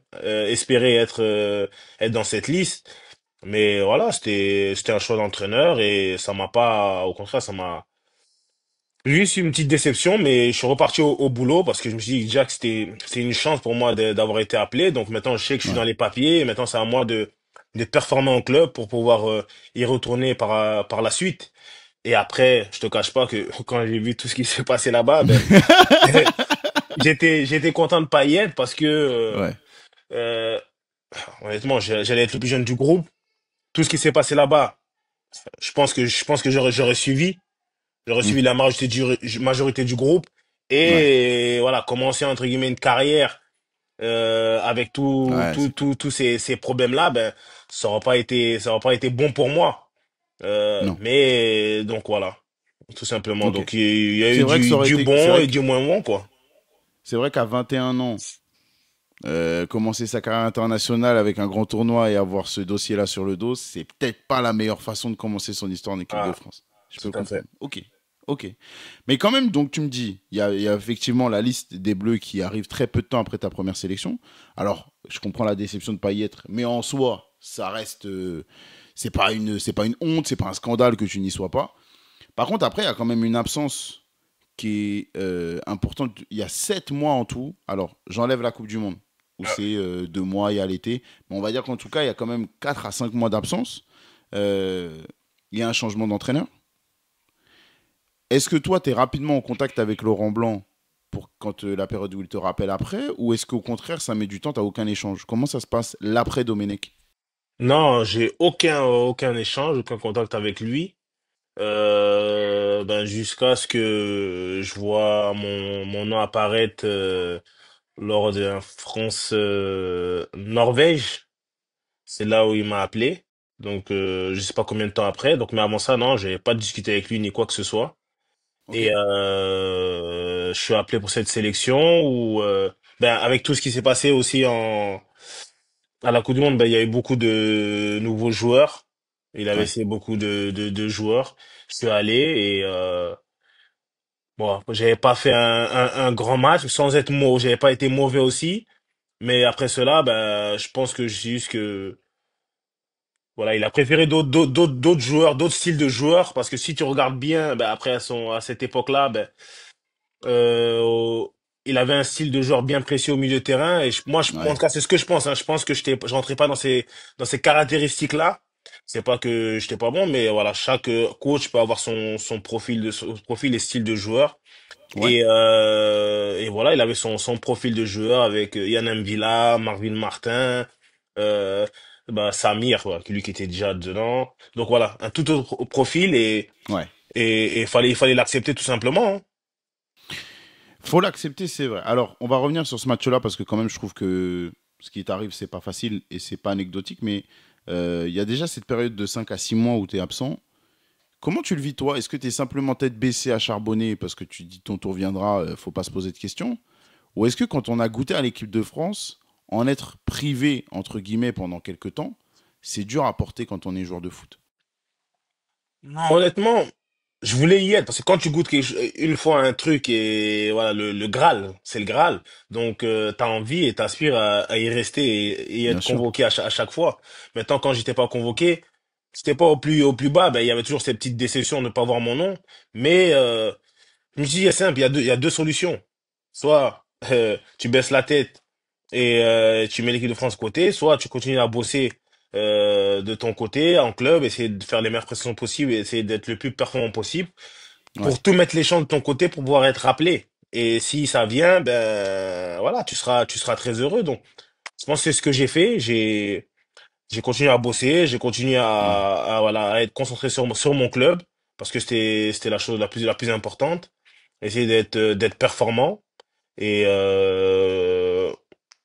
[SPEAKER 2] espéré être dans cette liste. Mais voilà, c'était un choix d'entraîneur et ça m'a pas, au contraire, ça m'a juste une petite déception, mais je suis reparti au boulot parce que je me suis dit déjà que c'est une chance pour moi d'avoir été appelé. Donc maintenant, je sais que je suis dans
[SPEAKER 1] Ouais.
[SPEAKER 2] les papiers. Et maintenant, c'est à moi de performer en club pour pouvoir y retourner par la suite. Et après, je te cache pas que quand j'ai vu tout ce qui s'est passé là-bas, ben, j'étais content de pas y être parce que,
[SPEAKER 1] Ouais.
[SPEAKER 2] euh, honnêtement, j'allais être le plus jeune du groupe. Tout ce qui s'est passé là-bas, je pense que j'aurais
[SPEAKER 1] Mm.
[SPEAKER 2] suivi la majorité du groupe
[SPEAKER 1] Ouais.
[SPEAKER 2] et voilà, commencer entre guillemets une carrière avec
[SPEAKER 1] Ouais, c'est clair.
[SPEAKER 2] tous ces problèmes-là, ben, ça aurait pas été bon pour moi.
[SPEAKER 1] Non.
[SPEAKER 2] Mais donc voilà, tout simplement.
[SPEAKER 1] Ok.
[SPEAKER 2] Donc il y a
[SPEAKER 1] C'est
[SPEAKER 2] eu
[SPEAKER 1] vrai que ça aurait
[SPEAKER 2] du
[SPEAKER 1] été. C'est
[SPEAKER 2] bon
[SPEAKER 1] vrai
[SPEAKER 2] et
[SPEAKER 1] que
[SPEAKER 2] du moins bon, quoi.
[SPEAKER 1] c'est vrai qu'à 21 ans, Commencer sa carrière internationale avec un grand tournoi et avoir ce dossier-là sur le dos, c'est peut-être pas la meilleure façon de commencer son histoire en équipe de
[SPEAKER 2] Ah,
[SPEAKER 1] France. Je peux
[SPEAKER 2] tout à fait.
[SPEAKER 1] comprendre. Ok. Ok. Mais quand même, donc tu me dis, il y a effectivement la liste des Bleus qui arrive très peu de temps après ta première sélection. Alors, je comprends la déception de ne pas y être, mais en soi, ça reste. C'est pas une honte, c'est pas un scandale que tu n'y sois pas. Par contre, après, il y a quand même une absence qui est importante. Il y a 7 mois en tout. Alors, j'enlève la Coupe du Monde, où
[SPEAKER 2] Ah.
[SPEAKER 1] c'est 2 mois, il y a l'été. Mais on va dire qu'en tout cas, il y a quand même 4 à 5 mois d'absence. Euh, il y a un changement d'entraîneur. Est-ce que toi, tu es rapidement en contact avec Laurent Blanc pour quand la période où il te rappelle après, ou est-ce qu'au contraire, ça met du temps, tu n'as aucun échange? Comment ça se passe l'après Domenech?
[SPEAKER 2] Non, j'ai aucun échange, aucun contact avec lui. Ben jusqu'à ce que je vois mon nom apparaître lors d'un France Norvège. C'est là où il m'a appelé. Donc je sais pas combien de temps après. Donc mais avant ça, non, j'ai pas discuté avec lui ni quoi que ce soit.
[SPEAKER 1] Ok.
[SPEAKER 2] Et je suis appelé pour cette sélection où ben avec tout ce qui s'est passé aussi en à la Coupe du Monde, ben il y a eu beaucoup de nouveaux joueurs. Il avait
[SPEAKER 1] Ouais.
[SPEAKER 2] essayé beaucoup de joueurs. Je suis allé et bon, j'avais pas fait un grand match sans être mauvais, j'avais pas été mauvais aussi. Mais après cela, ben je pense que c'est juste que voilà, il a préféré d'autres joueurs, d'autres styles de joueurs, parce que si tu regardes bien, ben après à cette époque-là, ben euh, il avait un style de joueur bien précis au milieu de terrain. Et en
[SPEAKER 1] Ouais.
[SPEAKER 2] tout cas, c'est ce que je pense. Hein. Je pense que je rentrais pas dans ces caractéristiques-là. C'est pas que j'étais pas bon, mais voilà, chaque coach peut avoir son profil et style de joueur.
[SPEAKER 1] Ouais.
[SPEAKER 2] Et voilà, il avait son profil de joueur avec Yann M'Vila, Marvin Martin, euh, bah, Samir, voilà, lui qui était déjà dedans. Donc voilà, un tout autre profil
[SPEAKER 1] Ouais.
[SPEAKER 2] et il fallait l'accepter tout simplement. Hein.
[SPEAKER 1] Faut l'accepter, c'est vrai. Alors, on va revenir sur ce match-là parce que quand même, je trouve que ce qui t'arrive, c'est pas facile et c'est pas anecdotique, mais il y a déjà cette période de 5 à 6 mois où tu es absent. Comment tu le vis, toi? Est-ce que tu es simplement tête baissée à charbonner parce que tu dis ton tour viendra, faut pas se poser de questions? Ou est-ce que quand on a goûté à l'équipe de France, en être privé, entre guillemets, pendant quelques temps, c'est dur à porter quand on est joueur de foot?
[SPEAKER 2] Non. Honnêtement, je voulais y être parce que quand tu goûtes une fois un truc et voilà le Graal, c'est le Graal. Donc t'as envie et t'aspires à y rester et
[SPEAKER 1] Bien
[SPEAKER 2] être
[SPEAKER 1] sûr.
[SPEAKER 2] convoqué à chaque fois. Maintenant quand j'étais pas convoqué, c'était pas au plus bas, ben il y avait toujours cette petite déception de ne pas voir mon nom. Mais je me suis dit, c'est simple, il y a deux solutions. Soit tu baisses la tête et tu mets l'équipe de France de côté, soit tu continues à bosser de ton côté en club, essayer de faire les meilleures prestations possibles et essayer d'être le plus performant possible
[SPEAKER 1] Ouais.
[SPEAKER 2] pour tout mettre les chances de ton côté pour pouvoir être rappelé. Et si ça vient, ben voilà, tu seras très heureux. Donc, je pense que c'est ce que j'ai fait. J'ai continué à bosser, j'ai continué
[SPEAKER 1] Ouais.
[SPEAKER 2] voilà, à être concentré sur mon club parce que c'était la chose la plus importante. Essayer d'être performant et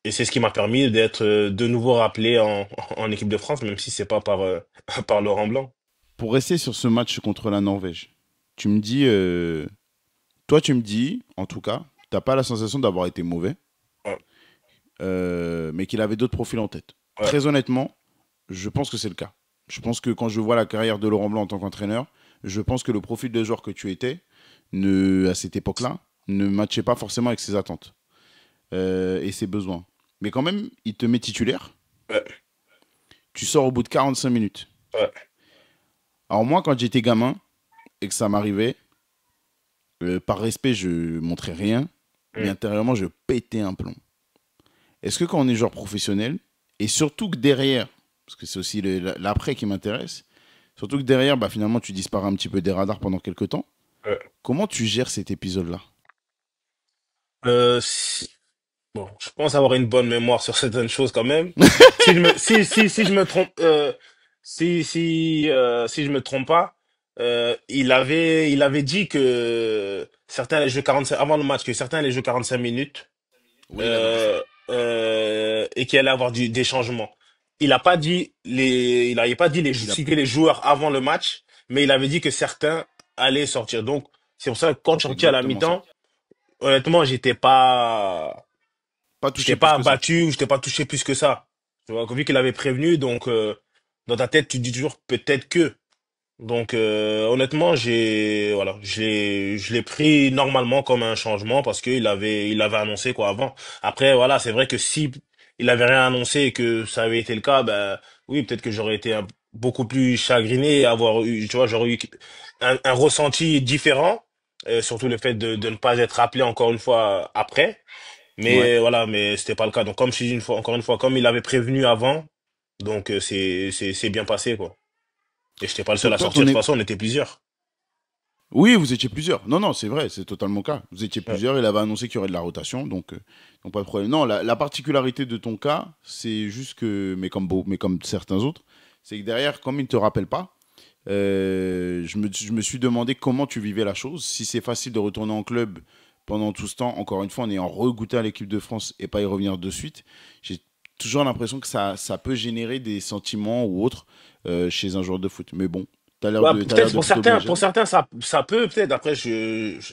[SPEAKER 2] et c'est ce qui m'a permis d'être de nouveau rappelé en équipe de France, même si c'est pas par par Laurent Blanc.
[SPEAKER 1] Pour rester sur ce match contre la Norvège, tu me dis, toi, tu me dis, en tout cas, t'as pas la sensation d'avoir été mauvais,
[SPEAKER 2] Ouais,
[SPEAKER 1] mais qu'il avait d'autres profils en tête.
[SPEAKER 2] ouais.
[SPEAKER 1] Très honnêtement, je pense que c'est le cas. Je pense que quand je vois la carrière de Laurent Blanc en tant qu'entraîneur, je pense que le profil de joueur que tu étais, à cette époque-là, ne matchait pas forcément avec ses attentes et ses besoins. Mais quand même, il te met titulaire.
[SPEAKER 2] Ouais,
[SPEAKER 1] Tu sors au bout de 45 minutes.
[SPEAKER 2] ouais.
[SPEAKER 1] Alors moi, quand j'étais gamin et que ça m'arrivait, par respect, je montrais rien, mais
[SPEAKER 2] Mm.
[SPEAKER 1] intérieurement, je pétais un plomb. Est-ce que quand on est joueur professionnel, et surtout que derrière, parce que c'est aussi l'après qui m'intéresse, surtout que derrière, bah, finalement, tu disparais un petit peu des radars pendant quelques temps,
[SPEAKER 2] Ouais.
[SPEAKER 1] comment tu gères cet épisode-là?
[SPEAKER 2] Si- bon, je pense avoir une bonne mémoire sur certaines choses quand même. Si je me trompe, si je me trompe pas, il avait dit que certains allaient jouer 45 avant le match, que certains allaient jouer 45 minutes,
[SPEAKER 1] Oui, il avait dit ça.
[SPEAKER 2] euh, et qu'il allait avoir des changements. Il avait pas dit
[SPEAKER 1] Il a...
[SPEAKER 2] citer les joueurs avant le match, mais il avait dit que certains allaient sortir. Donc, c'est pour ça que quand je suis
[SPEAKER 1] C'est
[SPEAKER 2] sorti à la
[SPEAKER 1] exactement ça.
[SPEAKER 2] mi-temps, honnêtement, j'étais pas,
[SPEAKER 1] Pas
[SPEAKER 2] Je
[SPEAKER 1] touché
[SPEAKER 2] t'ai
[SPEAKER 1] plus
[SPEAKER 2] pas
[SPEAKER 1] que ça.
[SPEAKER 2] battu ou je t'ai pas touché plus que ça. Tu vois, vu qu'il avait prévenu, donc dans ta tête, tu te dis toujours peut-être que. Donc honnêtement, je l'ai pris normalement comme un changement parce il avait annoncé quoi avant. Après voilà, c'est vrai que si il avait rien annoncé et que ça avait été le cas, ben oui, peut-être que j'aurais été beaucoup plus chagriné et avoir eu, tu vois, j'aurais eu un ressenti différent, surtout le fait de ne pas être appelé encore une fois après.
[SPEAKER 1] Ouais.
[SPEAKER 2] Mais voilà, mais c'était pas le cas. Donc comme je dis encore une fois, comme il avait prévenu avant, donc c'est bien passé quoi. Et j'étais pas le seul
[SPEAKER 1] Toi,
[SPEAKER 2] à
[SPEAKER 1] toi,
[SPEAKER 2] sortir,
[SPEAKER 1] ton,
[SPEAKER 2] de toute
[SPEAKER 1] é-
[SPEAKER 2] façon, on était plusieurs.
[SPEAKER 1] Oui, vous étiez plusieurs. Non, non, c'est vrai, c'est totalement le cas. Vous étiez
[SPEAKER 2] Ouais.
[SPEAKER 1] plusieurs, il avait annoncé qu'il y aurait de la rotation, donc pas de problème. Non, la particularité de ton cas, c'est juste que, mais comme certains autres, c'est que derrière, comme il ne te rappelle pas, je me suis demandé comment tu vivais la chose. Si c'est facile de retourner en club pendant tout ce temps, encore une fois, en ayant regoûté à l'équipe de France et pas y revenir de suite, j'ai toujours l'impression que ça peut générer des sentiments ou autres chez un joueur de foot. Mais bon,
[SPEAKER 2] Bah,
[SPEAKER 1] t'as l'air
[SPEAKER 2] peut-être
[SPEAKER 1] de plutôt bien
[SPEAKER 2] pour
[SPEAKER 1] gérer.
[SPEAKER 2] certains, ça peut, peut-être. Après,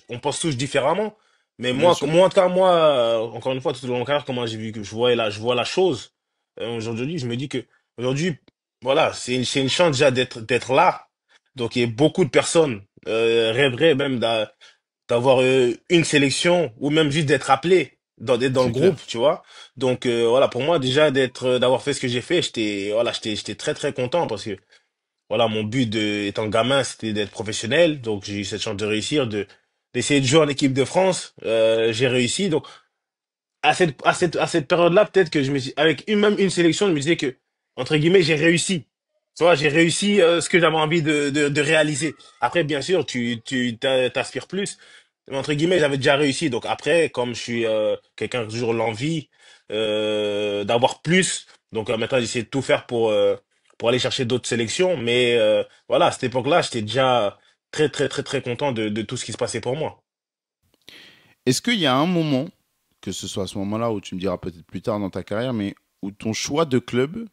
[SPEAKER 2] on pense tous différemment. Mais
[SPEAKER 1] Bien sûr.
[SPEAKER 2] moi, en tout cas, moi, encore une fois, tout au long de mon carrière, comment j'ai vu que je vois la chose. Aujourd'hui, je me dis que, aujourd'hui, voilà, c'est une chance déjà d'être là. Donc, il y a beaucoup de personnes, rêveraient même d'avoir une sélection ou même juste d'être appelé d'être dans le
[SPEAKER 1] C'est clair.
[SPEAKER 2] groupe, tu vois. Donc voilà, pour moi déjà d'avoir fait ce que j'ai fait, j'étais très très content parce que voilà, mon but étant gamin, c'était d'être professionnel, donc j'ai eu cette chance de réussir d'essayer de jouer en équipe de France, j'ai réussi. Donc à cette période-là, peut-être que je me suis avec même une sélection, je me disais que entre guillemets, j'ai réussi. Tu vois, j'ai réussi ce que j'avais envie de réaliser. Après, bien sûr, t'aspires plus. Mais entre guillemets, j'avais déjà réussi. Donc après, comme je suis quelqu'un qui a toujours l'envie d'avoir plus, donc maintenant j'essaie de tout faire pour aller chercher d'autres sélections. Mais voilà, à cette époque-là, j'étais déjà très très très très content de tout ce qui se passait pour moi.
[SPEAKER 1] Est-ce qu'il y a un moment, que ce soit à ce moment-là ou tu me diras peut-être plus tard dans ta carrière, mais où ton choix de club,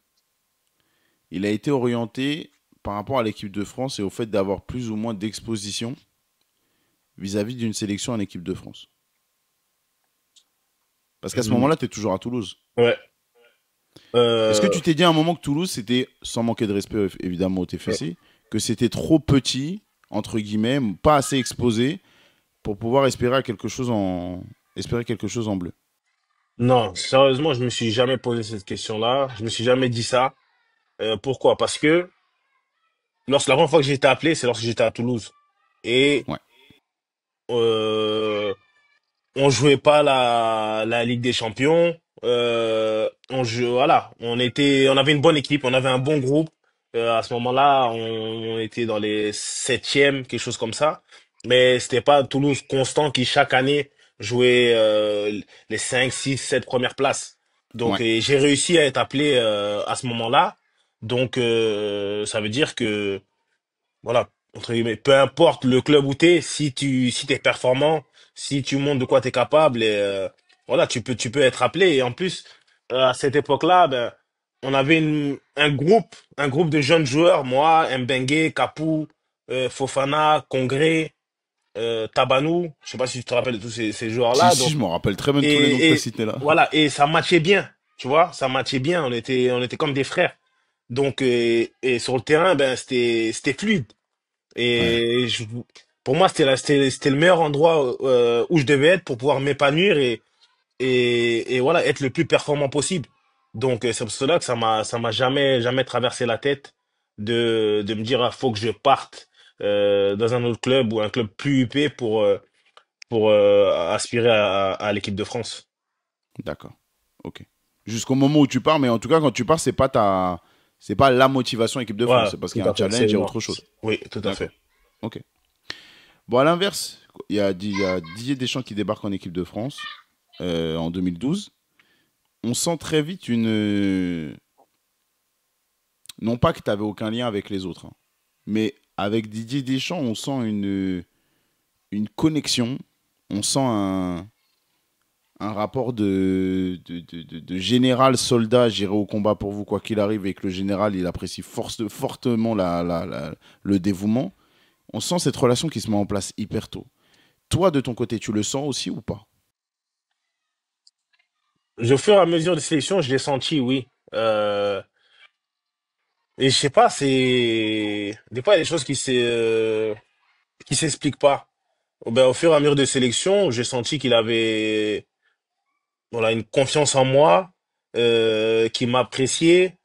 [SPEAKER 1] il a été orienté par rapport à l'équipe de France et au fait d'avoir plus ou moins d'exposition vis-à-vis d'une sélection en équipe de France? Parce qu'à ce
[SPEAKER 2] Mm.
[SPEAKER 1] moment-là, tu es toujours à Toulouse.
[SPEAKER 2] Ouais.
[SPEAKER 1] Est-ce que
[SPEAKER 2] Euh,
[SPEAKER 1] tu t'es dit à un moment que Toulouse, c'était, sans manquer de respect évidemment au TFC, que c'était trop petit, entre guillemets, pas assez exposé pour pouvoir espérer quelque chose en bleu?
[SPEAKER 2] Non, sérieusement, je me suis jamais posé cette question-là. Je me suis jamais dit ça. Pourquoi? Parce que la première fois que j'ai été appelé, c'est lorsque j'étais à Toulouse. Et
[SPEAKER 1] Ouais,
[SPEAKER 2] euh, on jouait pas la Ligue des Champions. Voilà, on avait une bonne équipe, on avait un bon groupe. À ce moment-là, on était dans les septièmes, quelque chose comme ça. Mais c'était pas Toulouse constant qui chaque année jouait les 5, 6, 7 premières places. Donc
[SPEAKER 1] ouais,
[SPEAKER 2] j'ai réussi à être appelé à ce moment-là. Donc ça veut dire que voilà, entre guillemets, peu importe le club où t'es, si t'es performant, si tu montres de quoi t'es capable, et voilà, tu peux être appelé. Et en plus, à cette époque-là, ben, on avait un groupe de jeunes joueurs, moi, Mbengue, Kapou, Fofana, Congré, Tabanou. Je sais pas si tu te rappelles de tous ces
[SPEAKER 1] si,
[SPEAKER 2] joueurs-là.
[SPEAKER 1] si,
[SPEAKER 2] Donc,
[SPEAKER 1] je me rappelle très bien de tous les noms que tu as
[SPEAKER 2] et
[SPEAKER 1] cités là.
[SPEAKER 2] voilà, et ça matchait bien, tu vois, ça matchait bien. On était comme des frères. Donc, et sur le terrain, ben, c'était fluide.
[SPEAKER 1] Ouais,
[SPEAKER 2] Et pour moi, c'était le meilleur endroit où je devais être pour pouvoir m'épanouir et voilà, être le plus performant possible. Donc, c'est pour cela que ça m'a jamais traversé la tête de me dire, ah, faut que je parte dans un autre club ou un club plus huppé pour aspirer à l'équipe de France.
[SPEAKER 1] d'accord. Ok. Jusqu'au moment où tu pars, mais en tout cas, quand tu pars, c'est pas la motivation équipe de France,
[SPEAKER 2] Voilà,
[SPEAKER 1] c'est parce
[SPEAKER 2] tout
[SPEAKER 1] qu'il y a
[SPEAKER 2] à
[SPEAKER 1] un
[SPEAKER 2] fait.
[SPEAKER 1] challenge et
[SPEAKER 2] Non.
[SPEAKER 1] autre chose.
[SPEAKER 2] Oui, tout à
[SPEAKER 1] D'accord.
[SPEAKER 2] fait.
[SPEAKER 1] Ok. Bon, à l'inverse, il y a Didier Deschamps qui débarque en équipe de France en 2012. On sent très vite non pas que tu n'avais aucun lien avec les autres, hein, mais avec Didier Deschamps, on sent une connexion, on sent un rapport de général soldat, j'irai au combat pour vous quoi qu'il arrive, et que le général il apprécie fortement le dévouement. On sent cette relation qui se met en place hyper tôt. Toi, de ton côté, tu le sens aussi ou pas?
[SPEAKER 2] Au fur et à mesure des sélections, je l'ai senti, oui. Et je sais pas, c'est des fois il y a des choses qui s'expliquent pas. Ben, au fur et à mesure des sélections, j'ai senti qu'il avait voilà une confiance en moi, qu'il m'appréciait,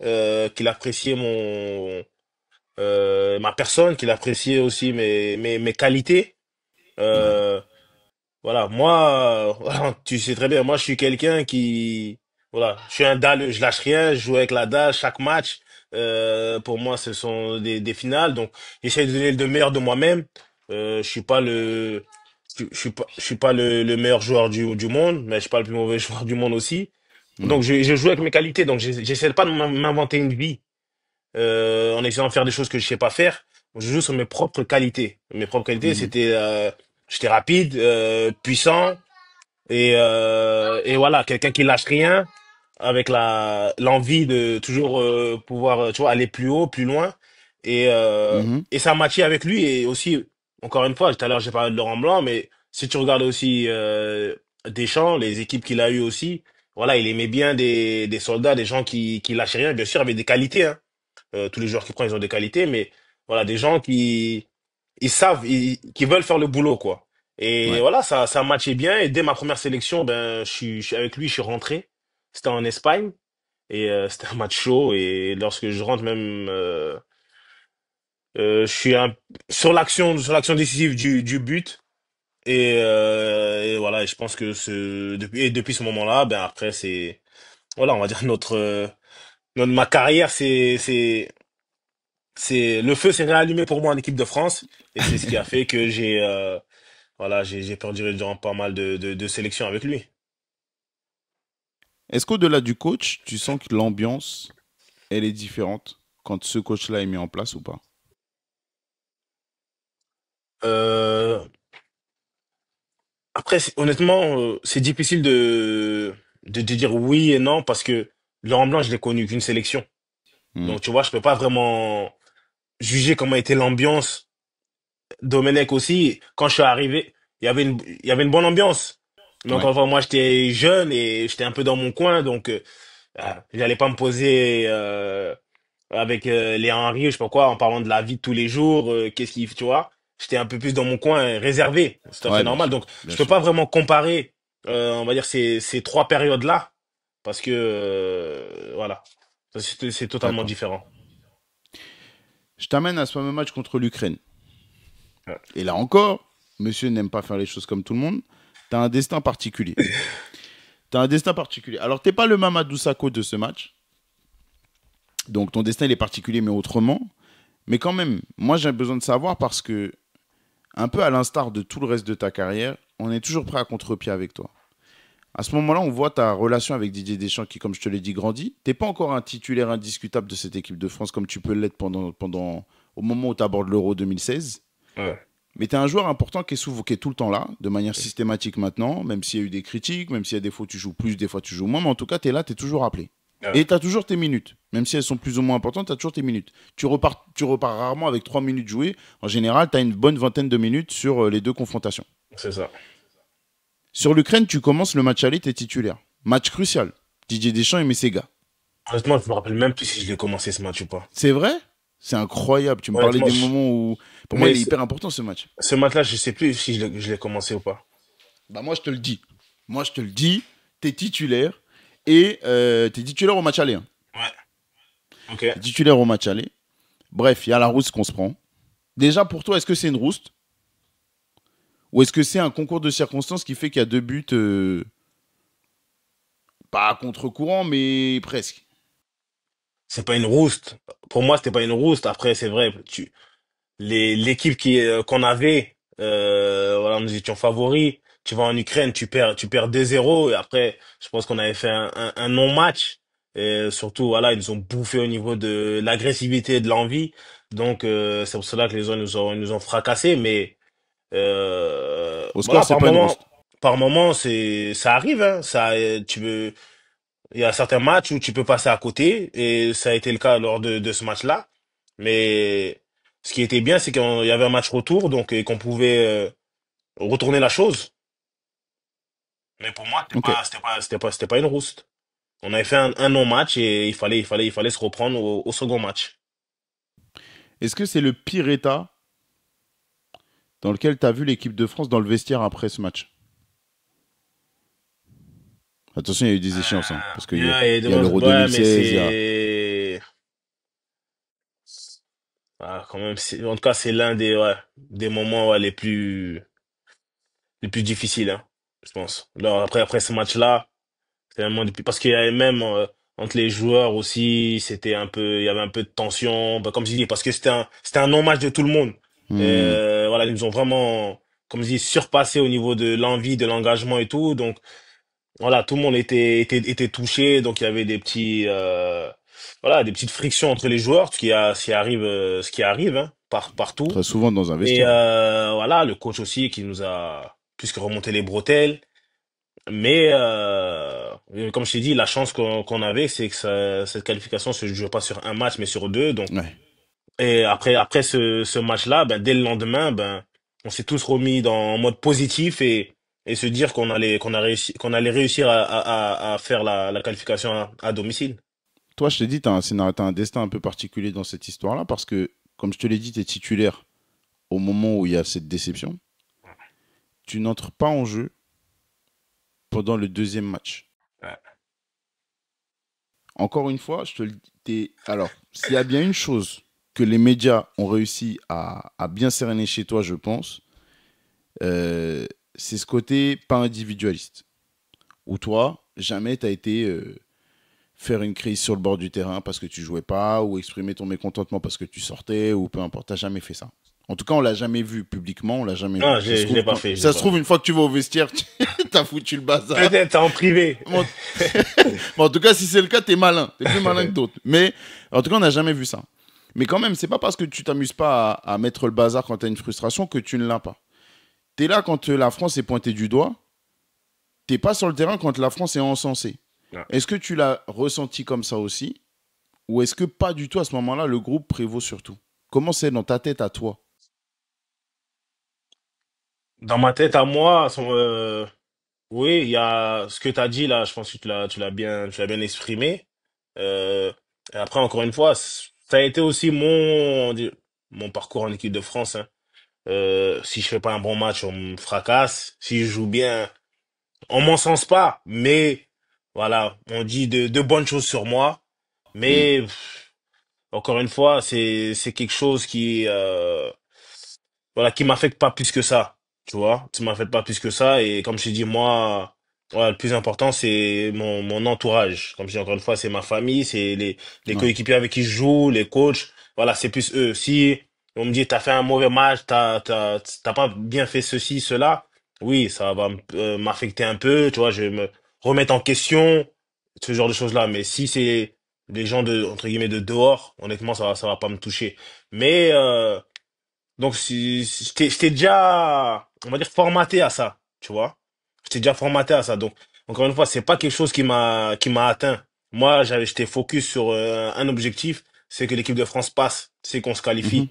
[SPEAKER 2] qu'il appréciait ma personne, qu'il appréciait aussi mes qualités.
[SPEAKER 1] Ouais.
[SPEAKER 2] Euh, Voilà, moi, voilà, tu sais très bien, moi je suis quelqu'un qui, voilà, je suis un dalle, je lâche rien, je joue avec la dalle chaque match. Pour moi, ce sont des finales, donc j'essaie de donner le meilleur de moi-même. Je suis pas je suis pas le meilleur joueur du monde, mais je suis pas le plus mauvais joueur du monde aussi.
[SPEAKER 1] Ouais.
[SPEAKER 2] Donc je joue avec mes qualités, donc j'essaie pas de m'inventer une vie en essayant de faire des choses que je sais pas faire. Je joue sur mes propres qualités. Mes propres qualités,
[SPEAKER 1] Mhm.
[SPEAKER 2] c'était, j'étais rapide, puissant et voilà, quelqu'un qui lâche rien, avec l'envie de toujours pouvoir, tu vois, aller plus haut, plus loin.
[SPEAKER 1] Mhm.
[SPEAKER 2] Et ça matchait avec lui et aussi, encore une fois, tout à l'heure j'ai parlé de Laurent Blanc, mais si tu regardes aussi Deschamps, les équipes qu'il a eues aussi, voilà, il aimait bien des soldats, des gens qui lâchaient rien, bien sûr, avec des qualités, hein. Tous les joueurs qu'il prend, ils ont des qualités, mais voilà, des gens ils savent, qui veulent faire le boulot, quoi. Et
[SPEAKER 1] Ouais.
[SPEAKER 2] voilà, ça matchait bien. Et dès ma première sélection, ben, je suis avec lui, je suis rentré. C'était en Espagne et c'était un match chaud. Et lorsque je rentre, même, je suis sur l'action décisive du but. Et voilà, et je pense que depuis ce moment-là, ben après c'est, voilà, on va dire ma carrière, c'est le feu s'est réallumé pour moi en équipe de France et c'est ce qui a fait que j'ai perduré durant pas mal de sélections avec lui.
[SPEAKER 1] Est-ce qu'au-delà du coach, tu sens que l'ambiance, elle est différente quand ce coach-là est mis en place ou pas?
[SPEAKER 2] Euh, Après, honnêtement, c'est difficile de dire oui et non parce que Laurent Blanc, je l'ai connu qu'une sélection.
[SPEAKER 1] Mhm.
[SPEAKER 2] Donc, tu vois, je peux pas vraiment juger comment était l'ambiance. Domenech aussi, quand je suis arrivé, il y avait une bonne ambiance. Mais
[SPEAKER 1] Ouais.
[SPEAKER 2] encore une fois, moi, j'étais jeune et j'étais un peu dans mon coin, donc j'allais pas me poser avec les Henry, je sais pas quoi, en parlant de la vie de tous les jours, qu'est-ce qu'il, tu vois. J'étais un peu plus dans mon coin réservé, c'est tout à fait
[SPEAKER 1] Ouais, bien
[SPEAKER 2] normal.
[SPEAKER 1] sûr.
[SPEAKER 2] Donc,
[SPEAKER 1] Bien
[SPEAKER 2] je peux
[SPEAKER 1] sûr.
[SPEAKER 2] pas vraiment comparer, on va dire ces trois périodes-là, parce que voilà, c'est totalement
[SPEAKER 1] D'accord.
[SPEAKER 2] différent.
[SPEAKER 1] Je t'amène à ce fameux match contre l'Ukraine.
[SPEAKER 2] Ouais.
[SPEAKER 1] Et là encore, monsieur n'aime pas faire les choses comme tout le monde. T'as un destin particulier. T'as un destin particulier. Alors, t'es pas le Mamadou Sakho de ce match. Donc, ton destin, il est particulier, mais autrement. Mais quand même, moi, j'ai besoin de savoir parce que, un peu à l'instar de tout le reste de ta carrière, on est toujours prêt à contre-pied avec toi. À ce moment-là, on voit ta relation avec Didier Deschamps qui, comme je te l'ai dit, grandit. T'es pas encore un titulaire indiscutable de cette équipe de France comme tu peux l'être au moment où tu abordes l'Euro 2016.
[SPEAKER 2] Ouais.
[SPEAKER 1] Mais tu es un joueur important qui est tout le temps là, de manière systématique maintenant, même s'il y a eu des critiques, même s'il y a des fois tu joues plus, des fois tu joues moins, mais en tout cas, tu es là, tu es toujours appelé.
[SPEAKER 2] Ouais.
[SPEAKER 1] Et tu as toujours tes minutes. Même si elles sont plus ou moins importantes, tu as toujours tes minutes. Tu repars rarement avec 3 minutes jouées. En général, tu as une bonne vingtaine de minutes sur les deux confrontations.
[SPEAKER 2] C'est ça.
[SPEAKER 1] Sur l'Ukraine, tu commences le match aller, tu es titulaire. Match crucial. Didier Deschamps et ses gars.
[SPEAKER 2] Honnêtement, je me rappelle même plus si je l'ai commencé ce match ou pas.
[SPEAKER 1] C'est vrai? C'est incroyable. Tu me parlais
[SPEAKER 2] Honnêtement,
[SPEAKER 1] des moments où. Pour moi,
[SPEAKER 2] mais
[SPEAKER 1] il est hyper important ce match.
[SPEAKER 2] ce match-là, je sais plus si je l'ai commencé ou pas.
[SPEAKER 1] Bah, moi, je te le dis. Moi, je te le dis. T'es titulaire. Et t'es titulaire au match aller, hein.
[SPEAKER 2] Ouais. Ok.
[SPEAKER 1] T'es titulaire au match aller. Bref, il y a la rousse qu'on se prend. Déjà, pour toi, est-ce que c'est une rouste? Ou est-ce que c'est un concours de circonstances qui fait qu'il y a deux buts, pas à contre-courant, mais presque?
[SPEAKER 2] C'est pas une rouste. Pour moi, c'était pas une rouste. Après, c'est vrai, l'équipe qu'on avait, voilà, nous étions favoris. Tu vas en Ukraine, tu perds 2-0 et après, je pense qu'on avait fait un non-match. Et surtout, voilà, ils nous ont bouffé au niveau de l'agressivité et de l'envie. Donc, c'est pour cela que les gens ils nous ont fracassés. Mais
[SPEAKER 1] Au score,
[SPEAKER 2] voilà,
[SPEAKER 1] c'est pas une rouste.
[SPEAKER 2] par moment, ça arrive. Hein, il y a certains matchs où tu peux passer à côté et ça a été le cas lors de ce match-là. Mais ce qui était bien, c'est qu'il y avait un match retour, donc et qu'on pouvait retourner la chose. Mais pour moi,
[SPEAKER 1] Ok.
[SPEAKER 2] c'était pas une rouste. On avait fait un non-match et il fallait se reprendre au second match.
[SPEAKER 1] Est-ce que c'est le pire état dans lequel tu as vu l'équipe de France dans le vestiaire après ce match? Attention, il y a eu des échéances, hein, parce qu'il y a,
[SPEAKER 2] Bien, et
[SPEAKER 1] il y a l'Euro
[SPEAKER 2] ouais, mais
[SPEAKER 1] 2016, il y a...
[SPEAKER 2] c'est, ah, quand même, en tout cas, c'est l'un des, ouais, des moments, ouais, les plus difficiles, hein, je pense. Alors, après ce match-là, c'est un moment depuis, parce qu'il y avait même, entre les joueurs aussi, il y avait un peu de tension, bah, comme je dis, parce que c'était un non-match de tout le monde.
[SPEAKER 1] Hmm,
[SPEAKER 2] Voilà, ils nous ont vraiment, comme je dis, surpassé au niveau de l'envie, de l'engagement et tout, donc, voilà, tout le monde était touché, donc il y avait des voilà, des petites frictions entre les joueurs, ce qui arrive, hein, partout.
[SPEAKER 1] très souvent dans un
[SPEAKER 2] Et
[SPEAKER 1] vestiaire.
[SPEAKER 2] voilà, le coach aussi qui nous a plus que remonté les bretelles. Mais comme je t'ai dit, la chance qu'on avait, c'est que cette qualification se joue pas sur un match, mais sur deux. Donc,
[SPEAKER 1] Ouais.
[SPEAKER 2] et après ce match-là, ben dès le lendemain, ben on s'est tous remis en mode positif et se dire qu'on allait réussir à faire la qualification à domicile.
[SPEAKER 1] Toi, je t'ai dit, t'as un destin un peu particulier dans cette histoire-là, parce que, comme je te l'ai dit, tu es titulaire au moment où il y a cette déception. Tu n'entres pas en jeu pendant le deuxième match.
[SPEAKER 2] Ouais.
[SPEAKER 1] Encore une fois, je te le dis. Alors, s'il y a bien une chose que les médias ont réussi à bien cerner chez toi, je pense, euh, c'est ce côté pas individualiste. Où toi, jamais tu as été faire une crise sur le bord du terrain parce que tu jouais pas, ou exprimer ton mécontentement parce que tu sortais, ou peu importe, t'as jamais fait ça. En tout cas, on l'a jamais vu publiquement, on l'a jamais vu.
[SPEAKER 2] Non, je l'ai pas fait, je l'ai
[SPEAKER 1] Ça se
[SPEAKER 2] pas
[SPEAKER 1] trouve,
[SPEAKER 2] fait.
[SPEAKER 1] une fois que tu vas au vestiaire, t'as foutu le bazar.
[SPEAKER 2] Peut-être en privé.
[SPEAKER 1] Bon, bon, en tout cas, si c'est le cas, t'es malin. T'es plus malin que d'autres. Mais en tout cas, on n'a jamais vu ça. Mais quand même, c'est pas parce que tu t'amuses pas à mettre le bazar quand t'as une frustration que tu ne l'as pas. T'es là quand la France est pointée du doigt. T'es pas sur le terrain quand la France est encensée.
[SPEAKER 2] Ouais.
[SPEAKER 1] Est-ce que tu l'as ressenti comme ça aussi? Ou est-ce que pas du tout à ce moment-là, le groupe prévaut surtout? Comment c'est dans ta tête à toi?
[SPEAKER 2] Dans ma tête à moi, oui, il y a ce que tu as dit là, je pense que tu l'as bien exprimé. Et après, encore une fois, ça a été aussi mon parcours en équipe de France, hein. Si je fais pas un bon match, on me fracasse. Si je joue bien, on m'encense pas. Mais voilà, on dit de bonnes choses sur moi.
[SPEAKER 1] Hmm.
[SPEAKER 2] Mais encore une fois, c'est quelque chose voilà, qui m'affecte pas plus que ça, tu vois, qui m'affecte pas plus que ça, et comme je t'ai dit, moi, voilà, le plus important, c'est mon entourage. Comme je dis encore une fois, c'est ma famille, c'est les
[SPEAKER 1] Ouais.
[SPEAKER 2] coéquipiers avec qui je joue, les coachs, voilà, c'est plus eux. Si on me dit, t'as fait un mauvais match, t'as pas bien fait ceci, cela, oui, ça va m'affecter un peu, tu vois, je vais me remettre en question, ce genre de choses-là, mais si c'est des gens entre guillemets, de dehors, honnêtement, ça va pas me toucher. Mais, donc, si j'étais déjà, on va dire, formaté à ça, tu vois. J'étais déjà formaté à ça. Donc, encore une fois, c'est pas quelque chose qui m'a atteint. Moi, j'étais focus sur un objectif, c'est que l'équipe de France passe, c'est qu'on se
[SPEAKER 1] Mhm.
[SPEAKER 2] qualifie.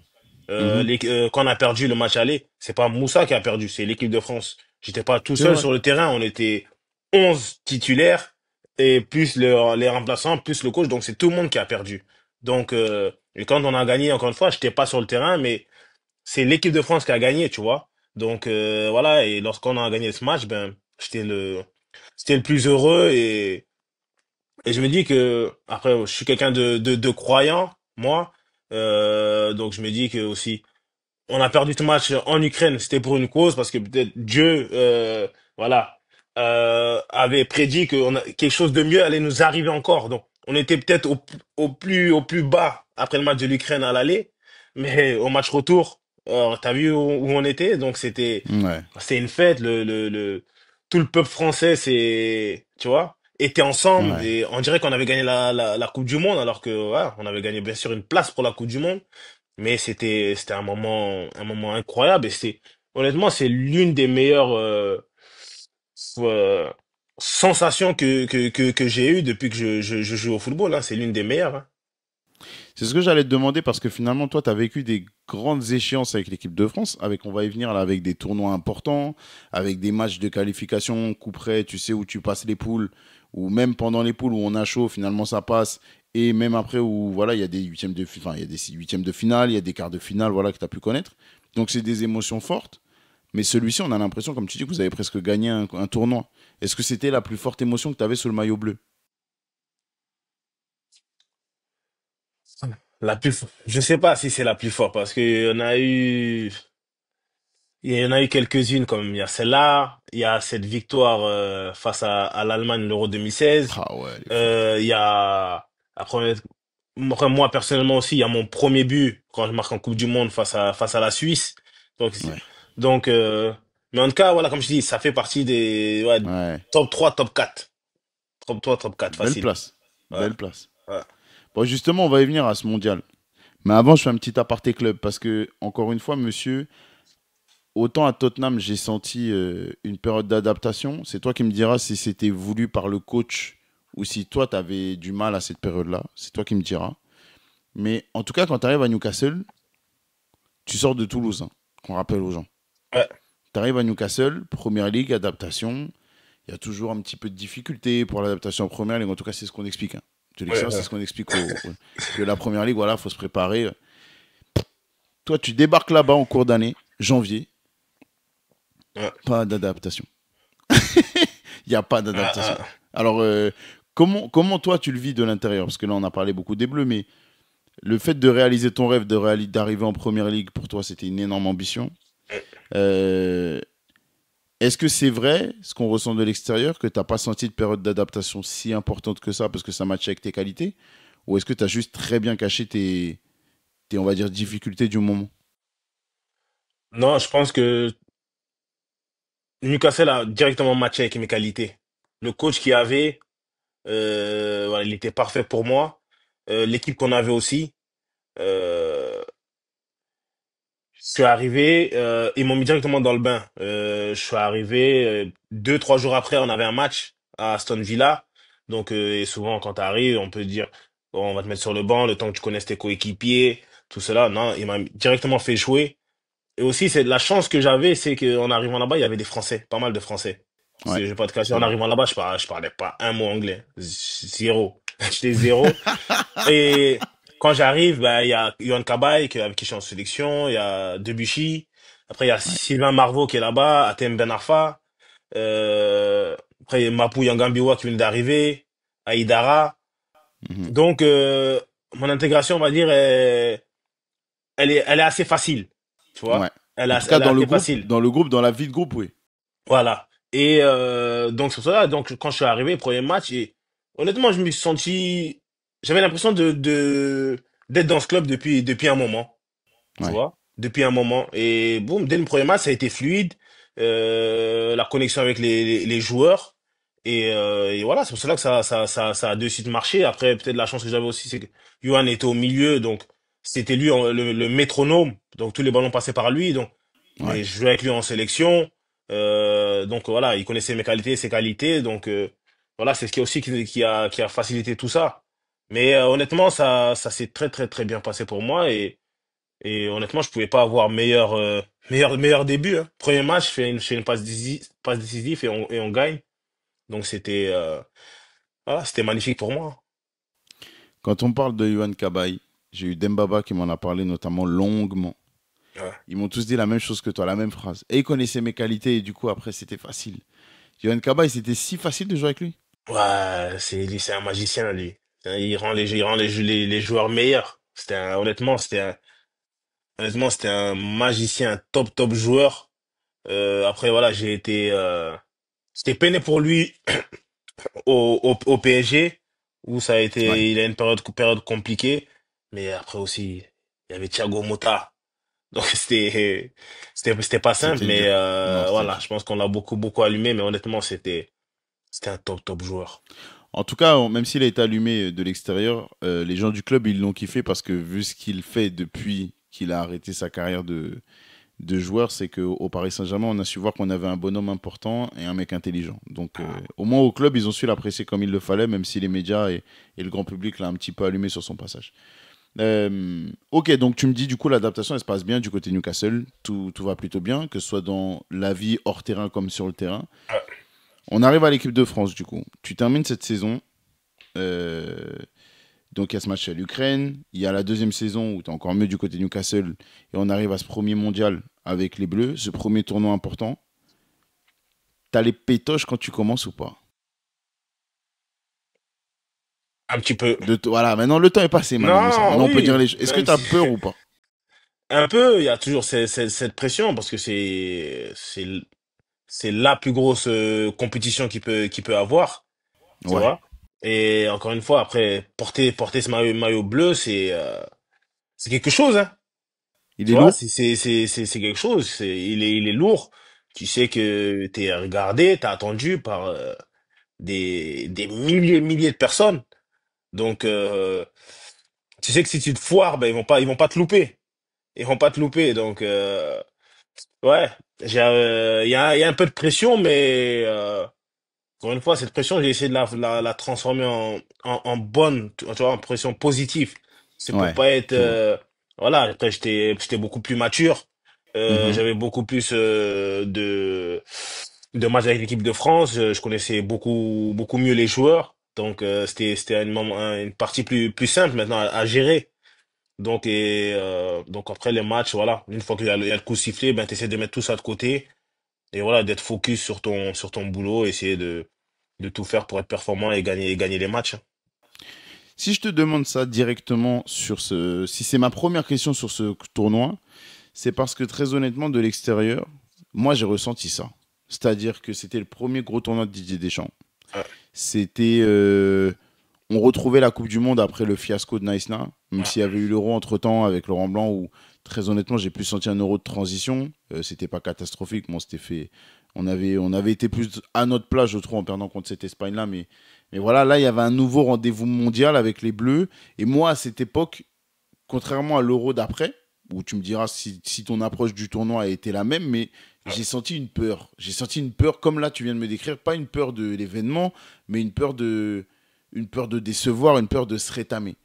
[SPEAKER 1] Mhm.
[SPEAKER 2] Quand on a perdu le match aller, c'est pas Moussa qui a perdu, c'est l'équipe de France. J'étais pas tout
[SPEAKER 1] C'est
[SPEAKER 2] seul
[SPEAKER 1] vrai.
[SPEAKER 2] sur le terrain, on était 11 titulaires et plus les remplaçants, plus le coach, donc c'est tout le monde qui a perdu. Donc, et quand on a gagné, encore une fois, j'étais pas sur le terrain, mais c'est l'équipe de France qui a gagné, tu vois. Donc voilà, et lorsqu'on a gagné ce match, ben j'étais le plus heureux et je me dis que après je suis quelqu'un de croyant, moi. Donc je me dis que aussi on a perdu ce match en Ukraine, c'était pour une cause parce que peut-être Dieu voilà avait prédit que quelque chose de mieux allait nous arriver encore. Donc on était peut-être au plus bas après le match de l'Ukraine à l'aller, mais au match retour, t'as vu où on était, donc
[SPEAKER 1] Ouais.
[SPEAKER 2] c'était une fête. Tout le peuple français, tu vois, était ensemble
[SPEAKER 1] Ouais.
[SPEAKER 2] et on dirait qu'on avait gagné la Coupe du Monde alors que ouais, on avait gagné bien sûr une place pour la Coupe du Monde. Mais c'était un moment incroyable et honnêtement, c'est l'une des meilleures euh, sensations que j'ai eues depuis que je joue au football, hein. C'est l'une des meilleures, hein.
[SPEAKER 1] C'est ce que j'allais te demander parce que finalement, toi, tu as vécu des grandes échéances avec l'équipe de France. Avec, on va y venir là, avec des tournois importants, avec des matchs de qualification, coup près, tu sais, où tu passes les poules, ou même pendant les poules où on a chaud, finalement ça passe. Et même après, où voilà, il y a des huitièmes de, enfin, il y a des huitièmes de finale, il y a des quarts de finale, voilà, que tu as pu connaître. Donc, c'est des émotions fortes. Mais celui-ci, on a l'impression, comme tu dis, que vous avez presque gagné un tournoi. Est-ce que c'était la plus forte émotion que tu avais sur le maillot bleu?
[SPEAKER 2] Je sais pas si c'est la plus forte parce il y en a eu quelques-unes comme il y a celle-là, il y a cette victoire face à l'Allemagne l'Euro 2016.
[SPEAKER 1] Ah ouais, elle est forte.
[SPEAKER 2] Il y a après, après, moi personnellement aussi, il y a mon premier but quand je marque en Coupe du Monde face à la Suisse. Donc
[SPEAKER 1] Ouais,
[SPEAKER 2] donc mais en tout cas voilà comme je dis, ça fait partie des ouais,
[SPEAKER 1] ouais.
[SPEAKER 2] top 3 top 4 top 3 top 4
[SPEAKER 1] Belle
[SPEAKER 2] facile.
[SPEAKER 1] place.
[SPEAKER 2] Ouais.
[SPEAKER 1] Belle place.
[SPEAKER 2] Ouais.
[SPEAKER 1] Bon, justement, on va y venir à ce mondial. Mais avant, je fais un petit aparté club parce que, encore une fois, monsieur, autant à Tottenham, j'ai senti une période d'adaptation. C'est toi qui me diras si c'était voulu par le coach ou si toi, tu avais du mal à cette période-là. C'est toi qui me diras. Mais en tout cas, quand tu arrives à Newcastle, tu sors de Toulouse, hein, qu'on rappelle aux gens.
[SPEAKER 2] Ouais.
[SPEAKER 1] Tu arrives à Newcastle, Première Ligue, adaptation. Il y a toujours un petit peu de difficulté pour l'adaptation en Première Ligue. En tout cas, c'est ce qu'on explique, hein. De
[SPEAKER 2] Ouais,
[SPEAKER 1] l'extérieur, c'est
[SPEAKER 2] ouais.
[SPEAKER 1] ce qu'on explique que la Première Ligue, voilà, faut se préparer. Toi, tu débarques là-bas en cours d'année, janvier,
[SPEAKER 2] Ouais.
[SPEAKER 1] pas d'adaptation. Il n'y a pas
[SPEAKER 2] Ah,
[SPEAKER 1] d'adaptation.
[SPEAKER 2] ah.
[SPEAKER 1] Alors, comment toi, tu le vis de l'intérieur? Parce que là, on a parlé beaucoup des Bleus, mais le fait de réaliser ton rêve d'arriver en Première Ligue, pour toi, c'était une énorme ambition. Euh, Est-ce que c'est vrai, ce qu'on ressent de l'extérieur, que tu n'as pas senti de période d'adaptation si importante que ça, parce que ça matchait avec tes qualités? Ou est-ce que tu as juste très bien caché on va dire, difficultés du moment?
[SPEAKER 2] Non, je pense que Newcastle a directement matché avec mes qualités. Le coach qui avait, voilà, il était parfait pour moi. L'équipe qu'on avait aussi. Euh, je suis arrivé, ils m'ont mis directement dans le bain. Je suis arrivé 2, 3 jours après, on avait un match à Aston Villa. Donc, et souvent quand tu arrives, on peut dire, bon, on va te mettre sur le banc, le temps que tu connaisses tes coéquipiers, tout cela. Non, il m'a directement fait jouer. Et aussi, c'est la chance que j'avais, c'est qu'en arrivant là-bas, il y avait des Français, pas mal de Français.
[SPEAKER 1] Ouais,
[SPEAKER 2] Je vais pas te cacher,
[SPEAKER 1] c'est
[SPEAKER 2] en
[SPEAKER 1] vrai.
[SPEAKER 2] arrivant là-bas, je parlais pas un mot anglais. Zéro. J'étais zéro. Et quand j'arrive, bah, il y a Yohan Cabaye, avec qui je suis en sélection, il y a Debuchy. Après, il y a
[SPEAKER 1] Ouais.
[SPEAKER 2] Sylvain Marveau qui est là-bas, Atem Ben Arfa. Après, il y a Mapou Yangambiwa qui vient d'arriver, Aïdara.
[SPEAKER 1] Mhm.
[SPEAKER 2] Donc, mon intégration, on va dire, elle est assez facile. Tu
[SPEAKER 1] Ouais.
[SPEAKER 2] vois?
[SPEAKER 1] En tout cas,
[SPEAKER 2] Elle est assez facile.
[SPEAKER 1] dans le groupe, dans la vie de groupe, oui.
[SPEAKER 2] Voilà. Et donc, c'est pour cela, donc, quand je suis arrivé, premier match, et honnêtement, je me suis senti, j'avais l'impression d'être dans ce club depuis un moment. Tu
[SPEAKER 1] Ouais.
[SPEAKER 2] vois, depuis un moment. Et boum, dès le premier match, ça a été fluide, la connexion avec les joueurs. Et voilà, c'est pour cela que ça a de suite marché. Après, peut-être la chance que j'avais aussi, c'est que Yohan était au milieu, donc c'était lui le métronome. Donc tous les ballons passaient par lui. Donc
[SPEAKER 1] Ouais.
[SPEAKER 2] je jouais avec lui en sélection. Donc voilà, il connaissait mes qualités, ses qualités. Donc voilà, c'est ce qui aussi qui a facilité tout ça. Mais honnêtement, ça s'est très très très bien passé pour moi. Et honnêtement, je pouvais pas avoir meilleur début, hein. Premier match, je fais une passe décisive et on gagne. Donc voilà, c'était magnifique pour moi.
[SPEAKER 1] Quand on parle de Yohan Cabaye, j'ai eu Dembaba qui m'en a parlé notamment longuement.
[SPEAKER 2] Ouais,
[SPEAKER 1] Ils m'ont tous dit la même chose que toi, la même phrase. Et ils connaissaient mes qualités et du coup, après, c'était facile. Yohan Cabaye, c'était si facile de jouer avec lui.
[SPEAKER 2] ouais, c'est un magicien lui. Il rend les joueurs meilleurs. Honnêtement, c'était un magicien, un top joueur. Après voilà, j'étais peiné pour lui au PSG, où
[SPEAKER 1] Ouais.
[SPEAKER 2] il a une période compliquée, mais après aussi, il y avait Thiago Motta. Donc c'était pas simple,
[SPEAKER 1] C'était
[SPEAKER 2] mais
[SPEAKER 1] dur. Non, c'était
[SPEAKER 2] voilà,
[SPEAKER 1] dur.
[SPEAKER 2] je pense qu'on l'a beaucoup allumé, mais honnêtement, c'était un top joueur.
[SPEAKER 1] En tout cas, même s'il a été allumé de l'extérieur, les gens du club, ils l'ont kiffé parce que vu ce qu'il fait depuis qu'il a arrêté sa carrière de joueur, c'est qu'au Paris Saint-Germain, on a su voir qu'on avait un bonhomme important et un mec intelligent. Donc, au moins au club, ils ont su l'apprécier comme il le fallait, même si les médias et le grand public l'ont un petit peu allumé sur son passage. Ok, donc tu me dis du coup l'adaptation elle se passe bien du côté Newcastle, tout va plutôt bien, que ce soit dans la vie hors terrain comme sur le terrain. On arrive à l'équipe de France du coup. Tu termines cette saison, euh, donc il y a ce match à l'Ukraine, il y a la deuxième saison où tu es encore mieux du côté Newcastle et on arrive à ce premier mondial avec les Bleus, ce premier tournoi important. T'as les pétoches quand tu commences ou pas?
[SPEAKER 2] Un petit peu.
[SPEAKER 1] Voilà, maintenant le temps est passé maintenant, Moussa.
[SPEAKER 2] Non,
[SPEAKER 1] Maintenant on peut dire
[SPEAKER 2] oui,
[SPEAKER 1] les choses. Est-ce que
[SPEAKER 2] même
[SPEAKER 1] t'as
[SPEAKER 2] si
[SPEAKER 1] peur ou pas?
[SPEAKER 2] un peu, il y a toujours cette pression parce que c'est la plus grosse compétition qu'il peut avoir, tu
[SPEAKER 1] Ouais.
[SPEAKER 2] vois. Et encore une fois, après porter ce maillot bleu, c'est quelque chose, hein.
[SPEAKER 1] Il
[SPEAKER 2] Tu
[SPEAKER 1] est
[SPEAKER 2] vois,
[SPEAKER 1] lourd?
[SPEAKER 2] c'est quelque chose. Il est lourd. Tu sais que t'es regardé, t'es attendu par des milliers de personnes. Donc, tu sais que si tu te foires, ben ils vont pas te louper. Ils vont pas te louper. Donc, ouais, il y a un peu de pression, mais encore une fois, cette pression, j'ai essayé de la transformer en bonne, tu vois, en pression positive. C'est pour
[SPEAKER 1] Ouais,
[SPEAKER 2] pas être,
[SPEAKER 1] je vois.
[SPEAKER 2] voilà, après, j'étais beaucoup plus mature.
[SPEAKER 1] Mhm.
[SPEAKER 2] J'avais beaucoup plus de matchs avec l'équipe de France. Je connaissais beaucoup mieux les joueurs. Donc, c'était une partie plus simple maintenant à gérer. Donc après les matchs, voilà, une fois qu'il y a le coup sifflé, ben, t'essaies de mettre tout ça de côté et voilà, d'être focus sur ton boulot, essayer de tout faire pour être performant et gagner les matchs.
[SPEAKER 1] Si je te demande ça directement si c'est ma première question sur ce tournoi, c'est parce que très honnêtement, de l'extérieur, moi j'ai ressenti ça. C'est-à-dire que c'était le premier gros tournoi de Didier Deschamps.
[SPEAKER 2] Ouais,
[SPEAKER 1] C'était, on retrouvait la Coupe du Monde après le fiasco de Naïsna, même
[SPEAKER 2] ouais,
[SPEAKER 1] s'il y avait eu l'Euro entre temps avec Laurent Blanc, où très honnêtement j'ai pu sentir un Euro de transition. C'était pas catastrophique, bon, c'était fait. On avait été plus à notre place, je trouve, en perdant contre cette Espagne-là, mais voilà, là il y avait un nouveau rendez-vous mondial avec les Bleus. Et moi à cette époque, contrairement à l'Euro d'après, où tu me diras si ton approche du tournoi a été la même, mais
[SPEAKER 2] ouais.
[SPEAKER 1] j'ai senti une peur. J'ai senti une peur, comme là tu viens de me décrire, pas une peur de l'événement, mais une peur de décevoir, une peur de se rétamer.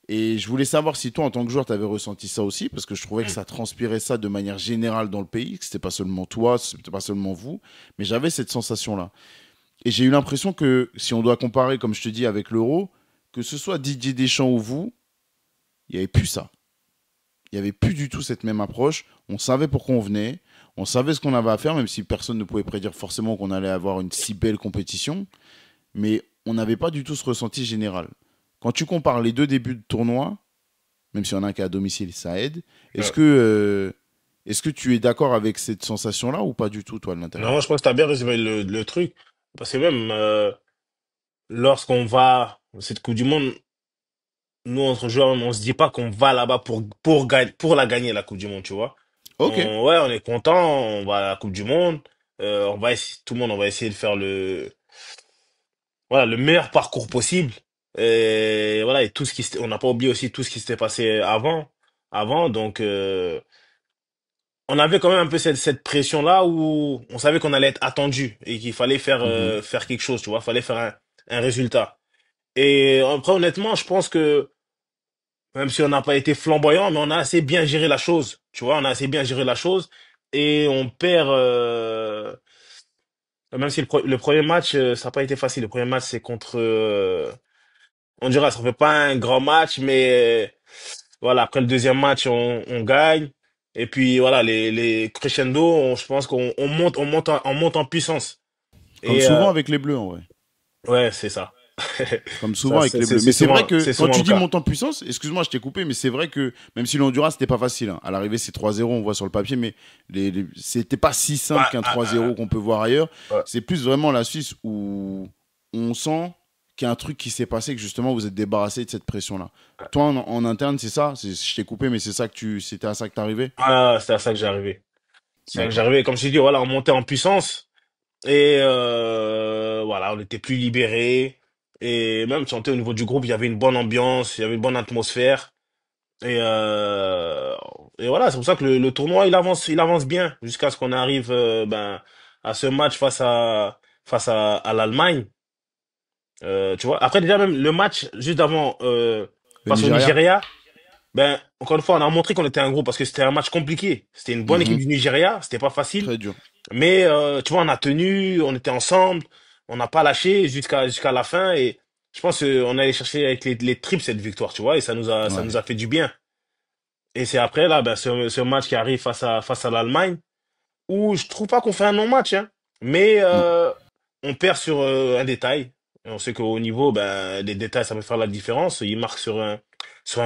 [SPEAKER 1] Et je voulais savoir si toi, en tant que joueur, tu avais ressenti ça aussi, parce que je trouvais que ça transpirait ça de manière générale dans le pays, que c'était pas seulement toi, c'était pas seulement vous, mais j'avais cette sensation-là. Et j'ai eu l'impression que, si on doit comparer, comme je te dis, avec l'Euro, que ce soit Didier Deschamps ou vous, il n'y avait plus ça. Il n'y avait plus du tout cette même approche. On savait pourquoi on venait. On savait ce qu'on avait à faire, même si personne ne pouvait prédire forcément qu'on allait avoir une si belle compétition. Mais on n'avait pas du tout ce ressenti général. Quand tu compares les deux débuts de tournoi, même si on a un cas à domicile, ça aide. Est-ce
[SPEAKER 2] Ouais.
[SPEAKER 1] que, euh, est-ce que tu es d'accord avec cette sensation-là ou pas du tout, toi, de
[SPEAKER 2] Non,
[SPEAKER 1] l'intérieur?
[SPEAKER 2] je crois que tu as bien résumé le truc. Parce que même lorsqu'on va à cette Coupe du Monde, nous, entre joueurs, on se dit pas qu'on va là-bas pour la gagner, la Coupe du Monde, tu vois.
[SPEAKER 1] Ok.
[SPEAKER 2] Ouais, on est content, on va à la Coupe du Monde. Tout le monde, on va essayer de faire le meilleur parcours possible. Et voilà, et on n'a pas oublié aussi tout ce qui s'était passé avant. Donc, on avait quand même un peu cette pression-là où on savait qu'on allait être attendu et qu'il fallait faire,
[SPEAKER 1] Mhm.
[SPEAKER 2] faire quelque chose, tu vois. Il fallait faire un résultat. Et après, honnêtement, je pense que même si on n'a pas été flamboyant, mais on a assez bien géré la chose, tu vois. On a assez bien géré la chose et on perd. Même si le premier match, ça n'a pas été facile. Le premier match, c'est contre on dira, ça fait pas un grand match, mais voilà, après le deuxième match, on gagne. Et puis voilà, les crescendo, je pense qu'on monte en puissance.
[SPEAKER 1] Comme
[SPEAKER 2] Et
[SPEAKER 1] souvent avec les Bleus, en vrai.
[SPEAKER 2] ouais, c'est ça.
[SPEAKER 1] Comme souvent
[SPEAKER 2] Ça,
[SPEAKER 1] avec
[SPEAKER 2] c'est
[SPEAKER 1] les
[SPEAKER 2] c'est-
[SPEAKER 1] Bleus.
[SPEAKER 2] c'est
[SPEAKER 1] Mais c'est vrai
[SPEAKER 2] souvent,
[SPEAKER 1] que
[SPEAKER 2] c'est
[SPEAKER 1] quand
[SPEAKER 2] souvent
[SPEAKER 1] tu
[SPEAKER 2] le
[SPEAKER 1] dis
[SPEAKER 2] cas.
[SPEAKER 1] monte en puissance, excuse-moi, je t'ai coupé, mais c'est vrai que même si le Honduras, c'était pas facile. Hein. À l'arrivée, c'est 3-0, on voit sur le papier, mais c'était pas si simple
[SPEAKER 2] Ah,
[SPEAKER 1] qu'un
[SPEAKER 2] ah,
[SPEAKER 1] 3-0
[SPEAKER 2] ah,
[SPEAKER 1] qu'on peut voir ailleurs.
[SPEAKER 2] ah. Ouais.
[SPEAKER 1] C'est plus vraiment la Suisse où on sent qu'il y a un truc qui s'est passé, que justement vous êtes débarrassé de cette pression-là. Toi, en interne, c'est ça. Je t'ai coupé, mais c'était à ça que t'arrivais.
[SPEAKER 2] Ah, c'est à ça que j'arrivais. C'est à ça que
[SPEAKER 1] D'accord.
[SPEAKER 2] j'arrivais. Comme je t'ai dit, voilà, on montait en puissance. Et voilà, on était plus libérés. Et même, tu sentais au niveau du groupe, il y avait une bonne ambiance, il y avait une bonne atmosphère. Et, euh, et voilà, c'est pour ça que le tournoi, il avance bien jusqu'à ce qu'on arrive à ce match face à l'Allemagne. Tu vois, après déjà même le match juste avant
[SPEAKER 1] Le
[SPEAKER 2] face au
[SPEAKER 1] Nigeria.
[SPEAKER 2] Nigeria, Ben, encore une fois, on a montré qu'on était un groupe parce que c'était un match compliqué. C'était une bonne équipe
[SPEAKER 1] Mhm.
[SPEAKER 2] du Nigeria, c'était pas facile.
[SPEAKER 1] Très dur.
[SPEAKER 2] Mais tu vois, on a tenu, on était ensemble, on n'a pas lâché jusqu'à la fin et je pense qu'on allait chercher avec les tripes cette victoire, tu vois, et ça
[SPEAKER 1] Ouais.
[SPEAKER 2] nous a fait du bien. Et c'est après là, ben, ce match qui arrive face à l'Allemagne où je trouve pas qu'on fait un non-match, hein, mais
[SPEAKER 1] Non.
[SPEAKER 2] on perd sur un détail. Et on sait qu'au niveau, ben, les détails, ça peut faire la différence. Il marque sur un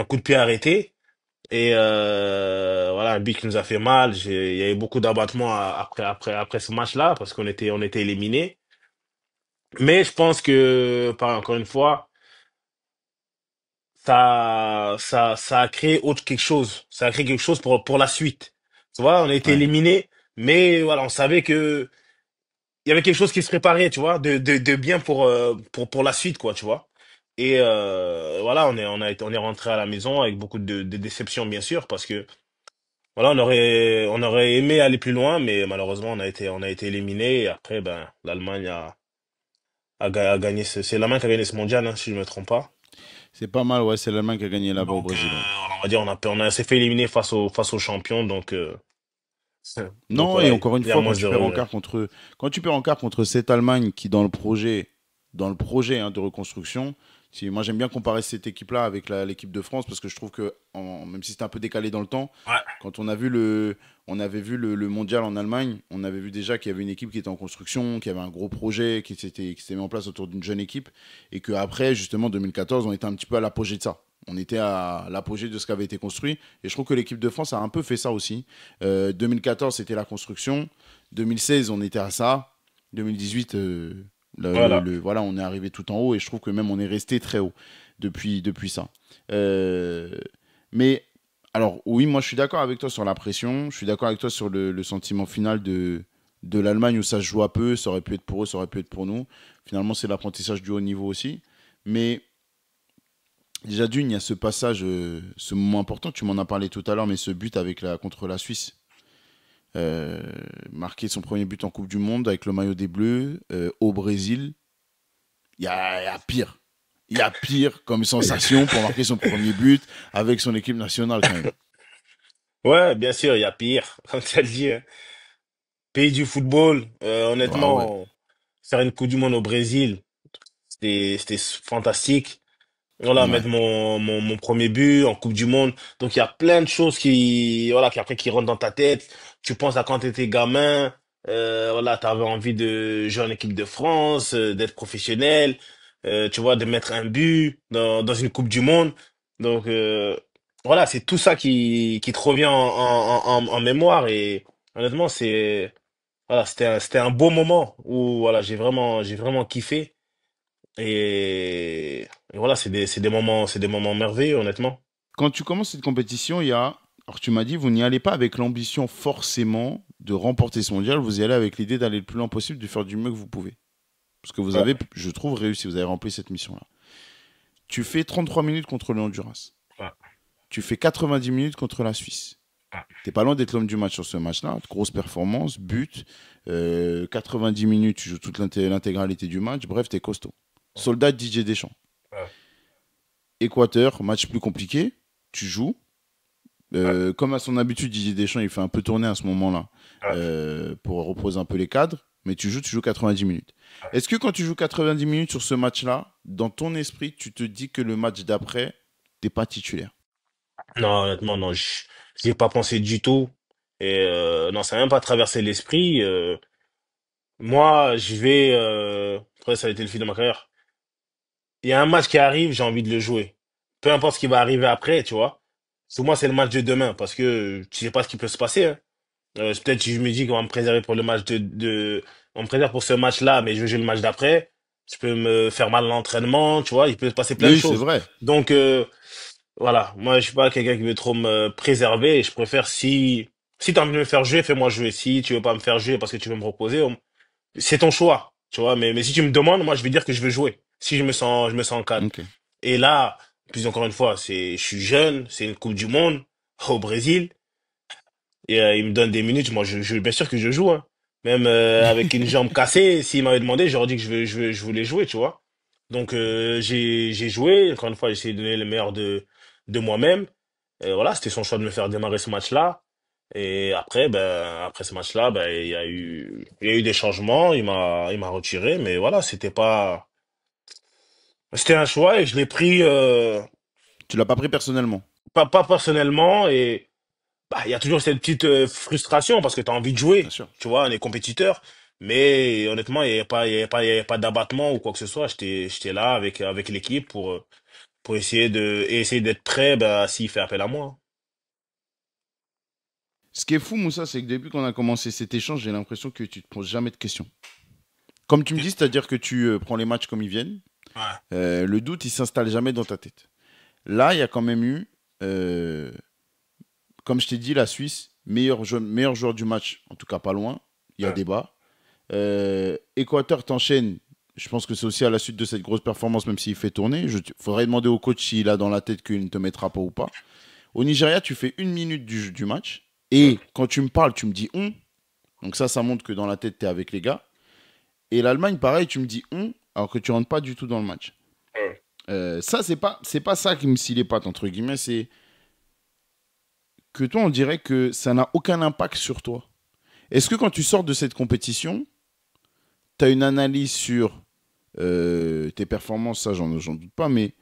[SPEAKER 2] coup de pied arrêté. Et voilà, un but qui nous a fait mal. Il y avait beaucoup d'abattements après ce match-là parce on était éliminés. Mais je pense que, encore une fois, ça a créé autre quelque chose. Ça a créé quelque chose pour la suite. Tu vois, on a été
[SPEAKER 1] Ouais.
[SPEAKER 2] éliminés, mais voilà, on savait que il y avait quelque chose qui se préparait, tu vois, de bien pour la suite, quoi, tu vois. Et voilà, on est rentré à la maison avec beaucoup de déception, bien sûr, parce que voilà, on aurait aimé aller plus loin, mais malheureusement, on a été éliminé. Et après, ben, l'Allemagne a gagné. C'est l'Allemagne qui a gagné ce mondial, hein, si je me trompe pas.
[SPEAKER 1] C'est pas mal, ouais, c'est l'Allemagne qui a gagné là-bas au
[SPEAKER 2] Donc,
[SPEAKER 1] Brésil, ouais.
[SPEAKER 2] on va dire, on s'est fait éliminer face aux champions, donc, donc
[SPEAKER 1] Non, et
[SPEAKER 2] voilà,
[SPEAKER 1] encore une
[SPEAKER 2] il y a
[SPEAKER 1] fois,
[SPEAKER 2] moins de regrets.
[SPEAKER 1] quand tu perds en quart contre cette Allemagne qui, dans le projet hein, de reconstruction, moi j'aime bien comparer cette équipe-là avec l'équipe de France parce que je trouve que, même si c'était un peu décalé dans le temps,
[SPEAKER 2] Ouais,
[SPEAKER 1] quand on avait vu le mondial en Allemagne, on avait vu déjà qu'il y avait une équipe qui était en construction, qui avait un gros projet, qui s'était mis en place autour d'une jeune équipe, et qu'après, justement, 2014, on était un petit peu à l'apogée de ça. On était à l'apogée de ce qui avait été construit. Et je trouve que l'équipe de France a un peu fait ça aussi. 2014, c'était la construction. 2016, on était à ça. 2018,
[SPEAKER 2] voilà.
[SPEAKER 1] voilà, on est arrivé tout en haut. Et je trouve que même on est resté très haut depuis ça. Euh, mais alors, oui, moi je suis d'accord avec toi sur la pression. Je suis d'accord avec toi sur le sentiment final de l'Allemagne où ça se joue à peu. Ça aurait pu être pour eux, ça aurait pu être pour nous. Finalement, c'est l'apprentissage du haut niveau aussi. Mais déjà d'une, il y a ce passage, ce moment important, tu m'en as parlé tout à l'heure, mais ce but contre la Suisse. Euh, Marquer son premier but en Coupe du Monde avec le maillot des Bleus au Brésil, il y a pire. Il y a pire comme sensation pour marquer son premier but avec son équipe nationale quand même.
[SPEAKER 2] Ouais, bien sûr, il y a pire, comme tu as dit, hein. Pays du football,
[SPEAKER 1] Ah ouais,
[SPEAKER 2] honnêtement, faire une Coupe du Monde au Brésil, c'était fantastique. Voilà,
[SPEAKER 1] ouais,
[SPEAKER 2] mettre mon premier but en Coupe du Monde. Donc il y a plein de choses voilà, qui rentrent dans ta tête. Tu penses à quand tu étais gamin, voilà, tu avais envie de jouer en équipe de France, d'être professionnel, tu vois, de mettre un but dans une Coupe du Monde. Donc voilà, c'est tout ça qui te revient en mémoire et honnêtement, voilà, c'était un beau moment où voilà, j'ai vraiment kiffé. Et voilà, c'est des moments merveilleux, honnêtement.
[SPEAKER 1] quand tu commences cette compétition, il y a. Alors, tu m'as dit, vous n'y allez pas avec l'ambition forcément de remporter ce mondial, vous y allez avec l'idée d'aller le plus loin possible, de faire du mieux que vous pouvez. Parce que vous
[SPEAKER 2] Ouais,
[SPEAKER 1] avez, je trouve, réussi, vous avez rempli cette mission-là. Tu fais 33 minutes contre le Honduras.
[SPEAKER 2] ouais,
[SPEAKER 1] Tu fais 90 minutes contre la Suisse.
[SPEAKER 2] ouais.
[SPEAKER 1] T'es pas loin d'être l'homme du match sur ce match-là. Grosse performance, but. 90 minutes, tu joues toute l'intégralité du match. Bref, t'es costaud. Soldat de Didier Deschamps.
[SPEAKER 2] Ouais,
[SPEAKER 1] Équateur, match plus compliqué. Tu joues.
[SPEAKER 2] ouais,
[SPEAKER 1] Comme à son habitude, Didier Deschamps, il fait un peu tourner à ce moment-là
[SPEAKER 2] ouais.
[SPEAKER 1] pour reposer un peu les cadres. Mais tu joues 90 minutes. Est-ce que quand tu joues 90 minutes sur ce match-là, dans ton esprit, tu te dis que le match d'après, t'es pas titulaire?
[SPEAKER 2] Non, honnêtement, non, j'y ai pas pensé du tout. Et non, ça n'a même pas traversé l'esprit. Moi, après, ça a été le fil de ma carrière. Il y a un match qui arrive, j'ai envie de le jouer. Peu importe ce qui va arriver après, tu vois. Pour moi, c'est le match de demain, parce que tu sais pas ce qui peut se passer, hein. Peut-être que je me dis qu'on va me préserver pour le match on me préserve pour ce match-là, mais je vais jouer le match d'après. Je peux me faire mal à l'entraînement, tu vois, il peut se passer plein de
[SPEAKER 1] Oui, c'est
[SPEAKER 2] choses.
[SPEAKER 1] vrai.
[SPEAKER 2] Donc, voilà, moi, je suis pas quelqu'un qui veut trop me préserver, et je préfère si t'as envie de me faire jouer, fais-moi jouer. Si tu veux pas me faire jouer parce que tu veux me reposer, c'est ton choix, tu vois, mais si tu me demandes, moi, je vais dire que je veux jouer. Si je me sens en cadre.
[SPEAKER 1] Ok.
[SPEAKER 2] Et là, plus encore une fois, je suis jeune, c'est une Coupe du Monde au Brésil. Et il me donne des minutes, moi bien sûr que je joue, hein. Même avec une jambe cassée, s'il m'avait demandé, j'aurais dit que je voulais jouer, tu vois. Donc j'ai joué, encore une fois, j'ai essayé de donner le meilleur de moi-même. Et voilà, c'était son choix de me faire démarrer ce match-là. Et après, après ce match-là, il y a eu des changements. Il m'a retiré. Mais voilà, c'était un choix et je l'ai pris,
[SPEAKER 1] Tu l'as pas pris personnellement.
[SPEAKER 2] pas personnellement. Et il y a toujours cette petite frustration parce que tu as envie de
[SPEAKER 1] Bien
[SPEAKER 2] jouer.
[SPEAKER 1] sûr.
[SPEAKER 2] Tu vois, on est compétiteur. Mais honnêtement, il y avait pas d'abattement ou quoi que ce soit. J'étais là avec l'équipe pour essayer d'être prêt, s'il fait appel à moi.
[SPEAKER 1] Ce qui est fou, Moussa, c'est que depuis qu'on a commencé cet échange, j'ai l'impression que tu te poses jamais de questions. Comme tu me dis, c'est-à-dire que tu prends les matchs comme ils viennent.
[SPEAKER 2] Ouais.
[SPEAKER 1] Le doute, il s'installe jamais dans ta tête. Là, il y a quand même eu, comme je t'ai dit, la Suisse, meilleur joueur du match, en tout cas pas loin. Il y a
[SPEAKER 2] Ouais.
[SPEAKER 1] débat. Équateur t'enchaîne. Je pense que c'est aussi à la suite de cette grosse performance, même s'il fait tourner. Il faudrait demander au coach s'il a dans la tête qu'il ne te mettra pas ou pas. Au Nigeria, tu fais une minute du match. Et quand tu me parles, tu me dis on. Donc ça montre que dans la tête, tu es avec les gars. Et l'Allemagne, pareil, tu me dis on, alors que tu rentres pas du tout dans le match.
[SPEAKER 2] Ouais.
[SPEAKER 1] Ça, c'est pas ça qui me scie les pattes, entre guillemets. C'est que toi, on dirait que ça n'a aucun impact sur toi. Est-ce que quand tu sors de cette compétition, tu as une analyse sur tes performances, ça, j'en doute pas, mais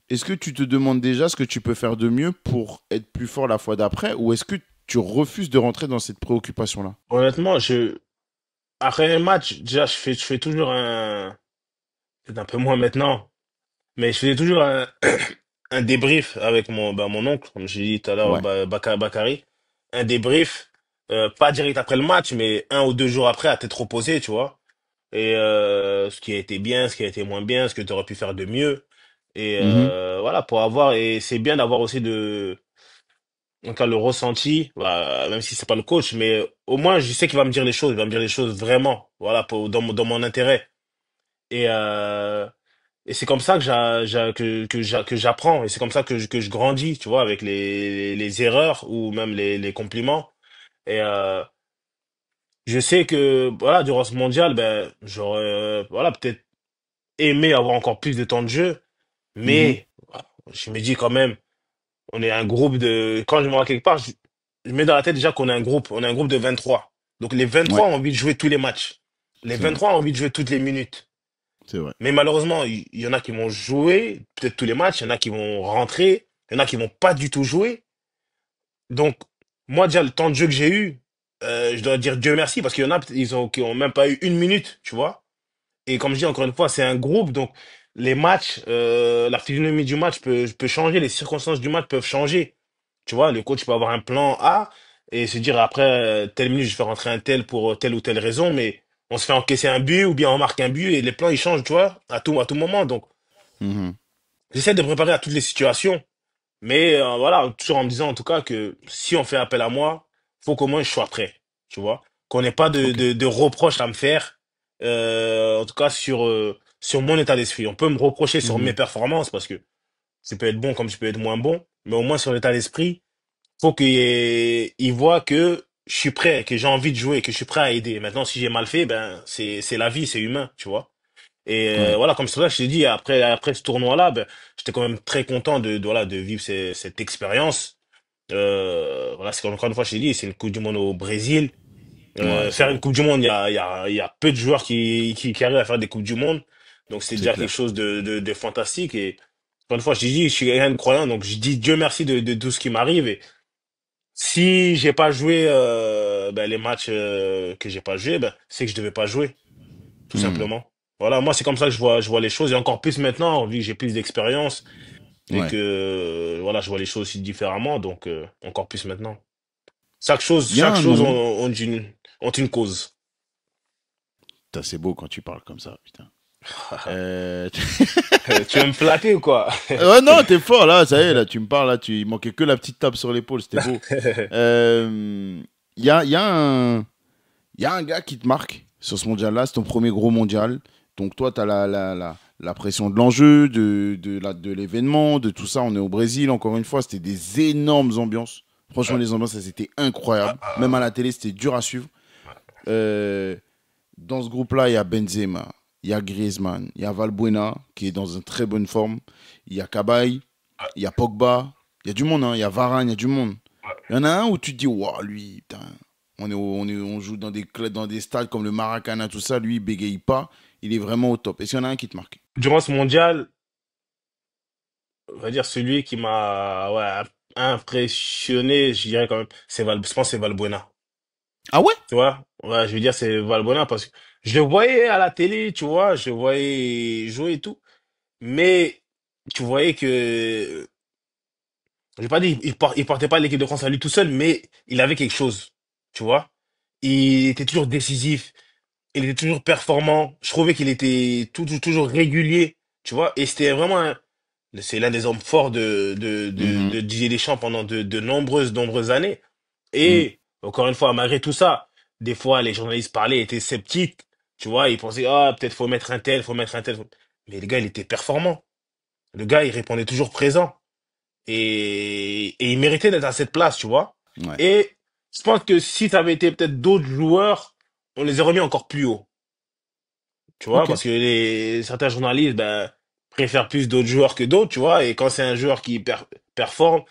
[SPEAKER 1] est-ce que tu te demandes déjà ce que tu peux faire de mieux pour être plus fort la fois d'après, ou est-ce que tu refuses de rentrer dans cette préoccupation-là?
[SPEAKER 2] Honnêtement, après un match, déjà, je fais toujours peut-être un peu moins maintenant, mais je faisais toujours un débrief avec mon oncle, comme j'ai dit tout à l'heure,
[SPEAKER 1] Ouais.
[SPEAKER 2] Bakary. Un débrief, pas direct après le match, mais 1 ou 2 jours après, à tête reposée, tu vois. Et ce qui a été bien, ce qui a été moins bien, ce que tu aurais pu faire de mieux. Et
[SPEAKER 1] Mhm.
[SPEAKER 2] voilà, et c'est bien d'avoir aussi en tout cas, le ressenti, même si c'est pas le coach, mais au moins, je sais qu'il va me dire les choses, il va me dire les choses vraiment, voilà, dans mon intérêt. Et, euh, et c'est comme ça que j'apprends, et c'est comme ça que je grandis, tu vois, avec les erreurs ou même les compliments. Et je sais que, voilà, durant ce mondial, j'aurais, voilà, peut-être aimé avoir encore plus de temps de jeu,
[SPEAKER 1] Mhm.
[SPEAKER 2] mais je me dis quand même, on est un groupe quand je me vois quelque part, je mets dans la tête déjà qu'on est un groupe. On est un groupe de 23. Donc les
[SPEAKER 1] Ouais,
[SPEAKER 2] 23 ont envie de jouer tous les matchs. Les
[SPEAKER 1] c'est vrai.
[SPEAKER 2] 23 ont envie de jouer toutes les minutes.
[SPEAKER 1] C'est vrai.
[SPEAKER 2] Mais malheureusement, il y en a qui vont jouer peut-être tous les matchs, il y en a qui vont rentrer, il y en a qui vont pas du tout jouer. Donc moi déjà le temps de jeu que j'ai eu, je dois dire Dieu merci parce qu'il y en a qui ont même pas eu 1 minute, tu vois. Et comme je dis encore une fois, c'est un groupe, donc les matchs, la physionomie du match peut changer, les circonstances du match peuvent changer. Tu vois, le coach peut avoir un plan A et se dire après telle minute je vais rentrer un tel pour telle ou telle raison, mais on se fait encaisser un but ou bien on marque un but et les plans ils changent, tu vois, à tout moment. Donc
[SPEAKER 1] Mhm.
[SPEAKER 2] j'essaie de me préparer à toutes les situations, mais voilà, toujours en me disant en tout cas que si on fait appel à moi, faut qu'au moins je sois prêt, tu vois, qu'on n'ait pas
[SPEAKER 1] Ok.
[SPEAKER 2] de reproches à me faire, en tout cas sur mon état d'esprit. On peut me reprocher sur mes
[SPEAKER 1] Mhm.
[SPEAKER 2] performances parce que je peux être bon comme je peux être moins bon, mais au moins sur l'état d'esprit faut qu'il voit que je suis prêt, que j'ai envie de jouer, que je suis prêt à aider. Maintenant, si j'ai mal fait, c'est la vie, c'est humain, tu vois. Et
[SPEAKER 1] Ouais.
[SPEAKER 2] voilà, comme c'est ça, je t'ai dit, après ce tournoi-là, j'étais quand même très content voilà, de vivre cette expérience. Voilà, c'est encore une fois, je t'ai dit, c'est une Coupe du Monde au Brésil.
[SPEAKER 1] Ouais, c'est
[SPEAKER 2] Faire une
[SPEAKER 1] beau.
[SPEAKER 2] Coupe du Monde, il y a peu de joueurs qui arrivent à faire des Coupes du Monde. Donc c'est
[SPEAKER 1] C'est
[SPEAKER 2] déjà quelque
[SPEAKER 1] clair.
[SPEAKER 2] chose de fantastique. Et encore une fois, je t'ai dit, je suis quelqu'un de croyant, donc je dis Dieu merci de tout ce qui m'arrive. Et si j'ai pas joué les matchs que j'ai pas joué, c'est que je devais pas jouer, tout
[SPEAKER 1] Mhm.
[SPEAKER 2] simplement. Voilà, moi c'est comme ça que je vois les choses et encore plus maintenant, vu que j'ai plus d'expérience et
[SPEAKER 1] Ouais.
[SPEAKER 2] que voilà, je vois les choses aussi différemment, donc encore plus maintenant.
[SPEAKER 1] Il y a
[SPEAKER 2] Chaque
[SPEAKER 1] un
[SPEAKER 2] chose
[SPEAKER 1] nom.
[SPEAKER 2] ont une cause.
[SPEAKER 1] Putain, c'est beau quand tu parles comme ça, putain. Euh...
[SPEAKER 2] Tu veux me flatter ou quoi?
[SPEAKER 1] ouais, non, t'es fort là, ça y est, là, tu me parles, là, il manquait que la petite tape sur l'épaule, c'était beau. Il y a un gars qui te marque sur ce mondial-là, c'est ton premier gros mondial. Donc toi, tu as la pression de l'enjeu, de l'événement, de tout ça. On est au Brésil, encore une fois, c'était des énormes ambiances. Franchement, les ambiances, c'était incroyable. Même à la télé, c'était dur à suivre. Euh, Dans ce groupe-là, il y a Benzema, il y a Griezmann, il y a Valbuena, qui est dans une très bonne forme. Il y a Cabaye, il y a Pogba. Il y a du monde, hein. Il y a Varane, il y a du monde.
[SPEAKER 2] Ouais.
[SPEAKER 1] Il y en a un où tu te dis, waouh, lui, putain, on joue dans des stades comme le Maracana, tout ça. Lui, il bégaye pas. Il est vraiment au top. Est-ce qu'il y en a un qui te marque?
[SPEAKER 2] Durant ce mondial, on va dire celui qui m'a ouais, impressionné, je dirais quand même, je pense que c'est Valbuena.
[SPEAKER 1] Ah ouais?
[SPEAKER 2] Tu vois? Ouais, je veux dire, c'est Valbuena parce que je le voyais à la télé, tu vois, je le voyais jouer et tout. Mais tu voyais que, je vais pas dire, il portait pas l'équipe de France à lui tout seul, mais il avait quelque chose. Tu vois? Il était toujours décisif, il était toujours performant. Je trouvais qu'il était toujours régulier, tu vois? Et c'était vraiment c'est l'un des hommes forts
[SPEAKER 1] Mhm,
[SPEAKER 2] de Didier Deschamps pendant de nombreuses années.
[SPEAKER 1] mhm.
[SPEAKER 2] Et, encore une fois, malgré tout ça, des fois, les journalistes parlaient, étaient sceptiques, tu vois, ils pensaient, ah, peut-être faut mettre un tel, faut mettre un tel. Mais le gars, il était performant. Le gars, il répondait toujours présent. Et il méritait d'être à cette place, tu vois.
[SPEAKER 1] Ouais.
[SPEAKER 2] Et je pense que si ça avait été peut-être d'autres joueurs, on les aurait mis encore plus haut. Tu vois,
[SPEAKER 1] Ok.
[SPEAKER 2] parce que certains journalistes, ben, préfèrent plus d'autres joueurs que d'autres, tu vois. Et quand c'est un joueur qui performe,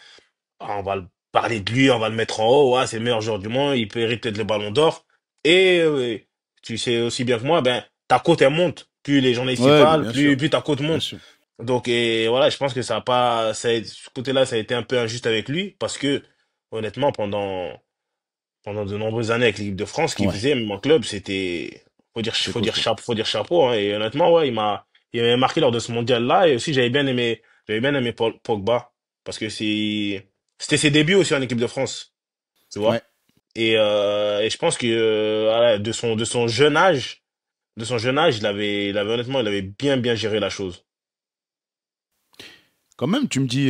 [SPEAKER 2] ah, on va le parler de lui, on va le mettre en haut. Ouais, c'est le meilleur joueur du monde, il mérite peut-être le ballon d'or. Et tu sais aussi bien que moi, ben, ta cote, elle monte. Plus les journalistes y
[SPEAKER 1] Ouais, mais
[SPEAKER 2] parlent,
[SPEAKER 1] bien sûr.
[SPEAKER 2] plus ta cote
[SPEAKER 1] Bien
[SPEAKER 2] monte.
[SPEAKER 1] sûr.
[SPEAKER 2] Donc, et voilà, je pense que ça a pas, ce côté-là, ça a été un peu injuste avec lui, parce que, honnêtement, pendant de nombreuses années avec l'équipe de France, ce qu'il
[SPEAKER 1] Ouais,
[SPEAKER 2] faisait, même en club, c'était,
[SPEAKER 1] c'est costaud.
[SPEAKER 2] faut dire chapeau, hein. Et honnêtement, ouais, il m'a marqué lors de ce mondial-là. Et aussi, j'avais bien aimé Pogba. Parce que c'était ses débuts aussi en équipe de France. Tu
[SPEAKER 1] Ouais.
[SPEAKER 2] vois? Et je pense que, voilà, de son jeune âge, honnêtement, il avait bien géré la chose.
[SPEAKER 1] Quand même, tu me dis,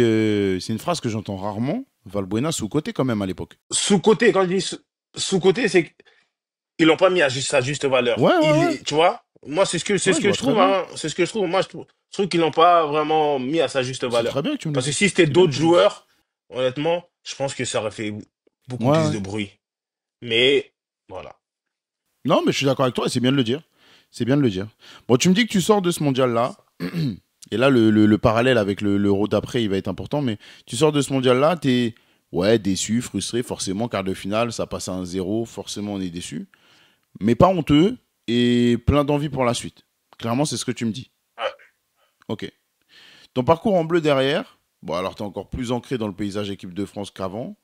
[SPEAKER 1] c'est une phrase que j'entends rarement. Valbuena sous-côté quand même à l'époque.
[SPEAKER 2] Sous-côté, quand je dis sous-côté, c'est ils l'ont pas mis à juste sa juste valeur.
[SPEAKER 1] Ouais, ouais, ouais.
[SPEAKER 2] Tu vois, moi c'est
[SPEAKER 1] Ouais,
[SPEAKER 2] ce
[SPEAKER 1] je
[SPEAKER 2] que
[SPEAKER 1] vois
[SPEAKER 2] je
[SPEAKER 1] très
[SPEAKER 2] trouve,
[SPEAKER 1] bien.
[SPEAKER 2] hein, c'est ce que je trouve. Moi je trouve qu'ils l'ont pas vraiment mis à sa juste
[SPEAKER 1] C'est
[SPEAKER 2] valeur.
[SPEAKER 1] très bien que tu me le
[SPEAKER 2] Parce que
[SPEAKER 1] dis.
[SPEAKER 2] si c'était
[SPEAKER 1] C'est bien que
[SPEAKER 2] d'autres
[SPEAKER 1] tu me le dis.
[SPEAKER 2] joueurs, honnêtement, je pense que ça aurait fait beaucoup
[SPEAKER 1] Ouais,
[SPEAKER 2] plus
[SPEAKER 1] ouais.
[SPEAKER 2] de bruit. Mais voilà.
[SPEAKER 1] Non, mais je suis d'accord avec toi et c'est bien de le dire. C'est bien de le dire. Bon, tu me dis que tu sors de ce mondial-là. Et là, le parallèle avec l'euro d'après, il va être important. Mais tu sors de ce mondial-là, t'es ouais, déçu, frustré, forcément. Quart de finale, ça passe à 1-0. Forcément, on est déçu. Mais pas honteux et plein d'envie pour la suite. Clairement, c'est ce que tu me dis.
[SPEAKER 2] Ouais.
[SPEAKER 1] Ok. Ton parcours en bleu derrière, bon, alors tu es encore plus ancré dans le paysage équipe de France qu'avant.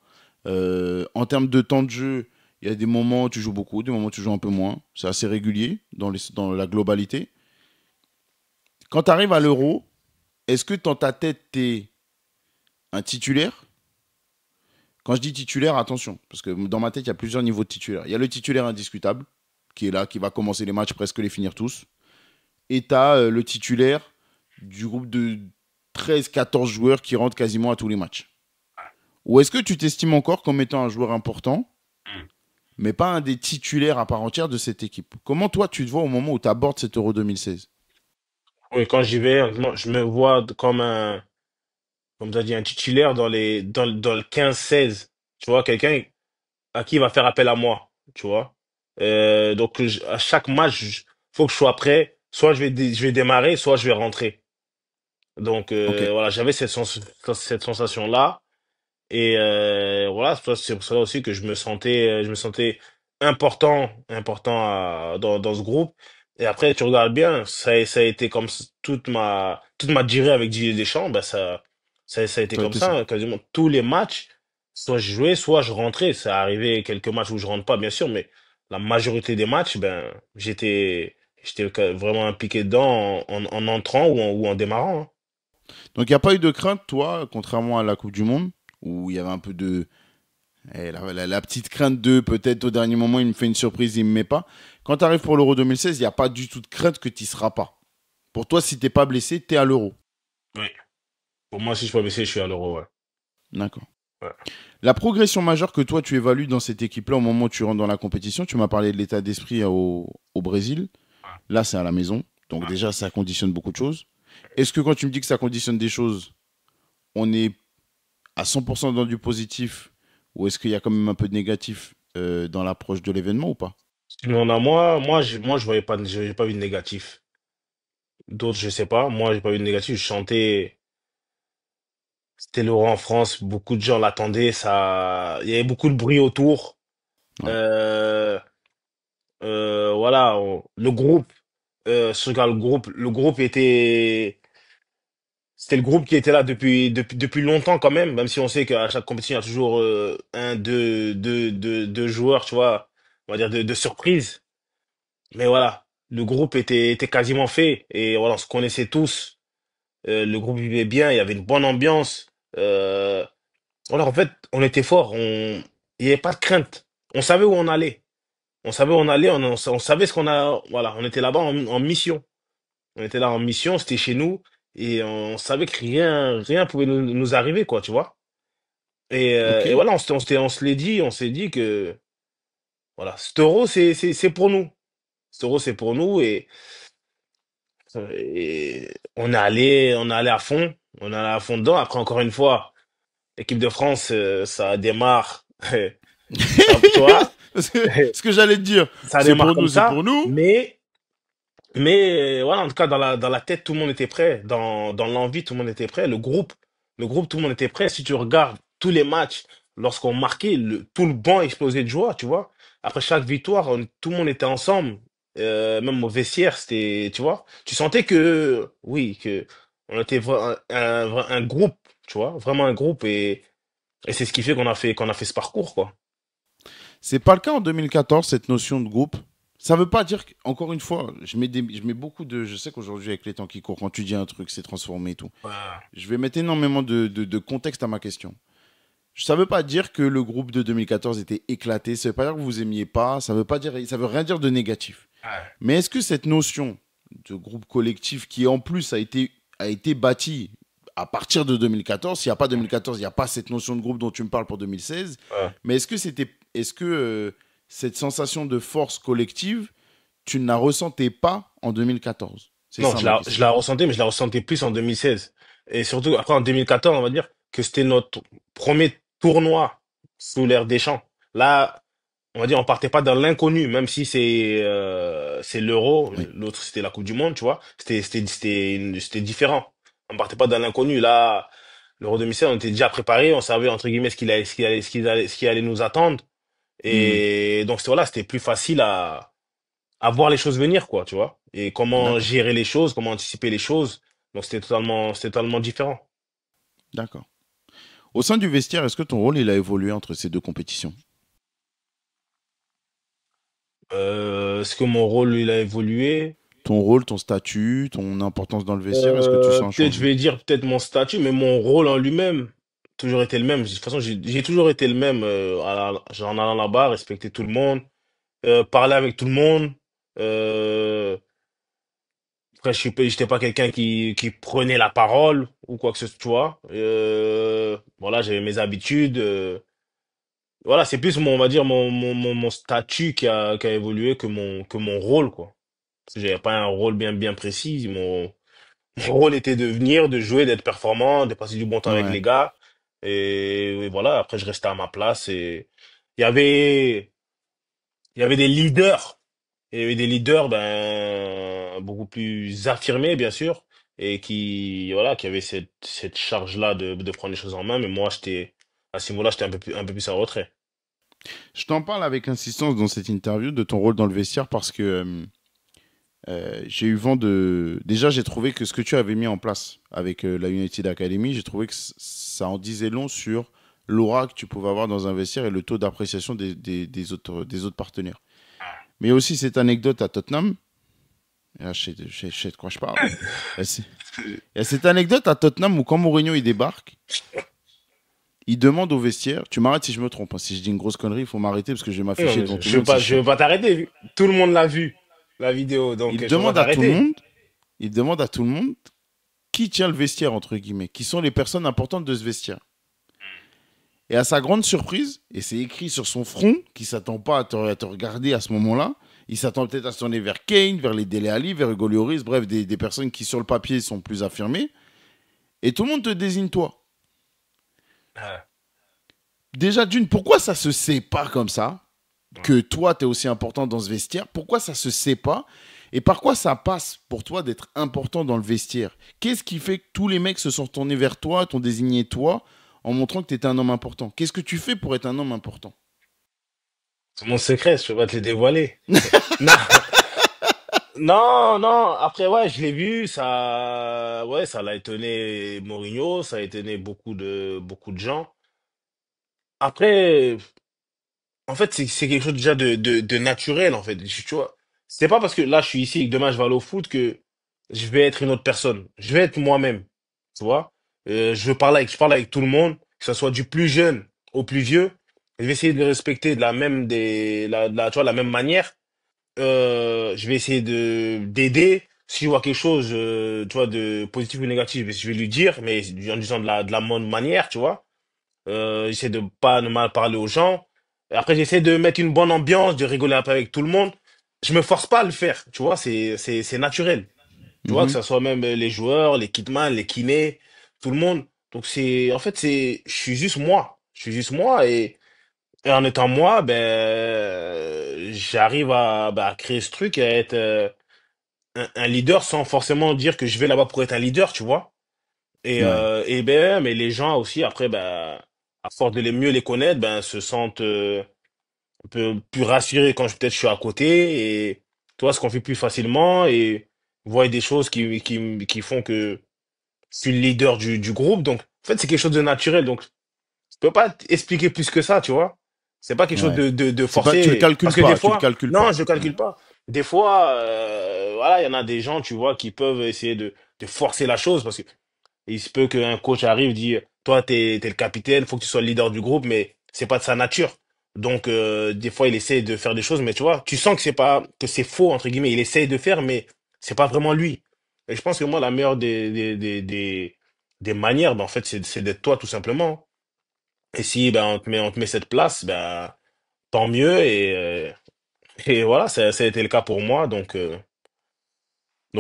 [SPEAKER 1] En termes de temps de jeu, il y a des moments où tu joues beaucoup, des moments où tu joues un peu moins. C'est assez régulier dans la globalité. Quand tu arrives à l'euro, est-ce que dans ta tête, tu es un titulaire? Quand je dis titulaire, attention, parce que dans ma tête, il y a plusieurs niveaux de titulaire. Il y a le titulaire indiscutable, qui est là, qui va commencer les matchs, presque les finir tous. Et tu as le titulaire du groupe de 13-14 joueurs qui rentrent quasiment à tous les matchs. Ou est-ce que tu t'estimes encore comme étant un joueur important, mais pas un des titulaires à part entière de cette équipe? Comment toi tu te vois au moment où tu abordes cet Euro 2016?
[SPEAKER 2] Oui, quand j'y vais, honnêtement, je me vois comme comme tu as dit, un titulaire dans le 15-16. Tu vois, quelqu'un à qui il va faire appel à moi, tu vois. Donc à chaque match, faut que je sois prêt. Soit je vais démarrer, soit je vais rentrer. Donc
[SPEAKER 1] Ok,
[SPEAKER 2] voilà, j'avais cette sensation-là. Et voilà, c'est pour ça aussi que je me sentais important dans ce groupe. Et après, tu regardes bien, ça a été comme toute ma durée avec Didier Deschamps, ben ça a été
[SPEAKER 1] ça a
[SPEAKER 2] comme
[SPEAKER 1] été
[SPEAKER 2] ça,
[SPEAKER 1] ça.
[SPEAKER 2] hein, quasiment tous les matchs. Soit je jouais, soit je rentrais. Ça arrivait quelques matchs où je rentre pas, bien sûr, mais la majorité des matchs, ben, j'étais vraiment impliqué dedans en entrant ou en démarrant, hein.
[SPEAKER 1] Donc il n'y a pas eu de crainte, toi, contrairement à la Coupe du Monde, où il y avait un peu de... la petite crainte de peut-être au dernier moment, il me fait une surprise, il ne me met pas. Quand tu arrives pour l'Euro 2016, il n'y a pas du tout de crainte que tu n'y seras pas. Pour toi, si t'es pas blessé, tu es à l'Euro.
[SPEAKER 2] Oui. Pour moi, si je peux baisser, je suis à l'euro, ouais.
[SPEAKER 1] D'accord.
[SPEAKER 2] Ouais.
[SPEAKER 1] La progression majeure que toi tu évalues dans cette équipe-là au moment où tu rentres dans la compétition, tu m'as parlé de l'état d'esprit au Brésil. Là, c'est à la maison. Donc déjà, ça conditionne beaucoup de choses. Est-ce que quand tu me dis que ça conditionne des choses, on est à 100% dans du positif ou est-ce qu'il y a quand même un peu de négatif dans l'approche de l'événement ou pas?
[SPEAKER 2] Sinon, moi, j'ai pas vu de négatif. D'autres, je sais pas. Moi, j'ai pas vu de négatif. C'était l'Euro en France, beaucoup de gens l'attendaient, ça, il y avait beaucoup de bruit autour.
[SPEAKER 1] Ouais.
[SPEAKER 2] Euh, voilà, le groupe, si je regarde le groupe c'était le groupe qui était là depuis longtemps quand même si on sait qu'à chaque compétition, il y a toujours deux joueurs, tu vois, on va dire de surprise. Mais voilà, le groupe était quasiment fait et voilà, on se connaissait tous. Le groupe vivait bien, il y avait une bonne ambiance. Voilà, en fait, on était fort, il n'y avait pas de crainte. On savait où on allait. On savait où on allait, on savait ce qu'on a. Voilà, on était là-bas en mission. On était là en mission, c'était chez nous et on savait que rien pouvait nous arriver, quoi, tu vois.
[SPEAKER 1] Ok.
[SPEAKER 2] Et voilà, on se l'est dit, on s'est dit que voilà, cet euro, c'est pour nous. Cet euro, c'est pour nous et on est allé à fond, on est allé à fond dedans. Après, encore une fois, l'équipe de France, ça démarre, tu vois,
[SPEAKER 1] Ce que j'allais te dire,
[SPEAKER 2] ça
[SPEAKER 1] c'est
[SPEAKER 2] démarre
[SPEAKER 1] pour
[SPEAKER 2] comme
[SPEAKER 1] nous, c'est
[SPEAKER 2] ça,
[SPEAKER 1] pour nous.
[SPEAKER 2] mais voilà, en tout cas, dans la tête, tout le monde était prêt. Dans l'envie, tout le monde était prêt. Le groupe, tout le monde était prêt. Si tu regardes tous les matchs, lorsqu'on marquait, tout le banc explosait de joie, tu vois. Après chaque victoire, tout le monde était ensemble. Même au vestiaire, c'était, tu vois. Tu sentais que, oui, que on était un groupe, tu vois, vraiment un groupe. Et c'est ce qui fait qu'on a fait ce parcours, quoi.
[SPEAKER 1] C'est pas le cas en 2014, cette notion de groupe. Ça veut pas dire encore une fois, je mets beaucoup de. Je sais qu'aujourd'hui, avec les temps qui courent, quand tu dis un truc, c'est transformé et tout.
[SPEAKER 2] Ouais.
[SPEAKER 1] Je vais mettre énormément de contexte à ma question. Ça veut pas dire que le groupe de 2014 était éclaté. Ça veut pas dire que vous aimiez pas. Ça veut rien dire de négatif.
[SPEAKER 2] Ouais.
[SPEAKER 1] Mais est-ce que cette notion de groupe collectif qui en plus a été bâtie à partir de 2014, s'il n'y a pas 2014, il n'y a pas cette notion de groupe dont tu me parles pour 2016,
[SPEAKER 2] Ouais.
[SPEAKER 1] mais est-ce que cette sensation de force collective, tu ne la ressentais pas en 2014? C'est
[SPEAKER 2] Non,
[SPEAKER 1] ça ma
[SPEAKER 2] je
[SPEAKER 1] question.
[SPEAKER 2] la ressentais, mais je la ressentais plus en 2016. Et surtout, après, en 2014, on va dire que c'était notre premier tournoi sous l'ère Deschamps. Là, on va dire, on partait pas dans l'inconnu, même si c'est l'Euro,
[SPEAKER 1] Oui.
[SPEAKER 2] l'autre c'était la Coupe du Monde, tu vois. C'était différent. On partait pas dans l'inconnu. Là, l'Euro 2016, on était déjà préparé, on savait entre guillemets ce qui allait nous attendre.
[SPEAKER 1] Hmm.
[SPEAKER 2] Et donc voilà, c'était plus facile à voir les choses venir, quoi, tu vois. Et comment
[SPEAKER 1] D'accord.
[SPEAKER 2] gérer les choses, comment anticiper les choses. Donc c'était totalement différent.
[SPEAKER 1] D'accord. Au sein du vestiaire, est-ce que ton rôle il a évolué entre ces deux compétitions?
[SPEAKER 2] Est-ce que mon rôle il a évolué?
[SPEAKER 1] Ton rôle, ton statut, ton importance dans le vestiaire, est-ce que tu sens un
[SPEAKER 2] Peut-être je
[SPEAKER 1] changement?
[SPEAKER 2] vais dire peut-être mon statut, mais mon rôle en lui-même toujours été le même. De toute façon, j'ai toujours été le même. En allant là-bas, respecter tout le monde, parler avec tout le monde. Euh, Après, j'étais pas quelqu'un qui prenait la parole ou quoi que ce soit. Voilà, j'avais mes habitudes. Voilà, c'est plus on va dire mon statut qui a évolué que mon rôle, quoi. Parce que j'avais pas un rôle bien précis. Mon rôle était de venir, de jouer, d'être performant, de passer du bon temps avec
[SPEAKER 1] Ouais.
[SPEAKER 2] les gars. Et voilà, après je restais à ma place et il y avait, il y avait des leaders. Il y avait des leaders, ben, beaucoup plus affirmés, bien sûr, et voilà, qui avaient cette charge-là de prendre les choses en main. Mais moi, à ce niveau-là, j'étais un peu plus en retrait.
[SPEAKER 1] Je t'en parle avec insistance dans cette interview de ton rôle dans le vestiaire parce que j'ai eu vent de. Déjà, j'ai trouvé que ce que tu avais mis en place avec la United Academy, j'ai trouvé que ça en disait long sur l'aura que tu pouvais avoir dans un vestiaire et le taux d'appréciation des autres partenaires. Mais aussi cette anecdote à Tottenham, et là, je sais de quoi je parle. Il y a cette anecdote à Tottenham où quand Mourinho il débarque, il demande au vestiaire, tu m'arrêtes si je me trompe, hein, si je dis une grosse connerie, il faut m'arrêter parce que je vais
[SPEAKER 2] Non,
[SPEAKER 1] m'afficher
[SPEAKER 2] mais
[SPEAKER 1] devant tout le monde, c'est
[SPEAKER 2] je
[SPEAKER 1] chiant.
[SPEAKER 2] veux pas t'arrêter. Tout le monde l'a vu, la vidéo, donc
[SPEAKER 1] Il
[SPEAKER 2] je peux pas
[SPEAKER 1] demande à tout le
[SPEAKER 2] t'arrêter.
[SPEAKER 1] monde, il demande à tout le monde qui tient le vestiaire, entre guillemets, qui sont les personnes importantes de ce vestiaire. Et à sa grande surprise, et c'est écrit sur son front, qui ne s'attend pas à te regarder à ce moment-là, il s'attend peut-être à se tourner vers Kane, vers les Dele Alli, vers Hugo Lloris, bref, des personnes qui sur le papier sont plus affirmées. Et tout le monde te désigne toi.
[SPEAKER 2] Ah,
[SPEAKER 1] Déjà, d'une, pourquoi ça se sait pas comme ça que toi, tu es aussi important dans ce vestiaire? Pourquoi ça se sait pas? Et par quoi ça passe pour toi d'être important dans le vestiaire? Qu'est-ce qui fait que tous les mecs se sont tournés vers toi, t'ont désigné toi, en montrant que tu étais un homme important? Qu'est-ce que tu fais pour être un homme important?
[SPEAKER 2] C'est mon secret, je peux pas te le dévoiler. Non, non, non. Après, ouais, je l'ai vu, ouais, ça l'a étonné Mourinho, ça a étonné beaucoup de gens. Après, en fait, c'est quelque chose déjà de naturel, en fait. Tu vois, c'est pas parce que là, je suis ici et que demain, je vais aller au foot que je vais être une autre personne. Je vais être moi-même. Tu vois? Je parle avec tout le monde, que ce soit du plus jeune au plus vieux. Je vais essayer de les respecter de la même, tu vois, la même manière. Je vais essayer d'aider. Si je vois quelque chose, tu vois, de positif ou négatif, je vais lui dire, mais en disant de la bonne manière, tu vois. J'essaie de pas ne mal parler aux gens. Et après, j'essaie de mettre une bonne ambiance, de rigoler un peu avec tout le monde. Je me force pas à le faire, tu vois, c'est naturel. Tu vois, que
[SPEAKER 1] Mhm.
[SPEAKER 2] ça soit même les joueurs, les kitman, les kinés, tout le monde. Donc en fait, je suis juste moi. Je suis juste moi et en étant moi, ben, j'arrive à créer ce truc et à être un leader sans forcément dire que je vais là-bas pour être un leader, tu vois.
[SPEAKER 1] Ouais,
[SPEAKER 2] Et ben, mais les gens aussi, après, ben, à force de les mieux les connaître, ben, se sentent un peu plus rassurés quand peut-être je suis à côté et toi, se confient plus facilement et voient des choses qui font que je suis le leader du groupe. Donc, en fait, c'est quelque chose de naturel. Donc, je peux pas expliquer plus que ça, tu vois. C'est pas quelque chose
[SPEAKER 1] ouais.
[SPEAKER 2] de
[SPEAKER 1] C'est pas, tu le
[SPEAKER 2] forcé. Parce
[SPEAKER 1] calcules
[SPEAKER 2] que des
[SPEAKER 1] pas, tu le
[SPEAKER 2] fois,
[SPEAKER 1] calcules
[SPEAKER 2] non,
[SPEAKER 1] pas.
[SPEAKER 2] je
[SPEAKER 1] Ouais.
[SPEAKER 2] calcule pas. Des fois, voilà, il y en a des gens, tu vois, qui peuvent essayer de forcer la chose parce que il se peut qu'un coach arrive, dit, toi, t'es le capitaine, faut que tu sois le leader du groupe, mais c'est pas de sa nature. Donc, des fois, il essaie de faire des choses, mais tu vois, tu sens que c'est pas, que c'est faux, entre guillemets. Il essaie de faire, mais c'est pas vraiment lui. Et je pense que moi, la meilleure des manières, ben, en fait, c'est d'être toi, tout simplement. Et si, ben, on te met cette place, ben, tant mieux. Et voilà, ça a été le cas pour moi. Donc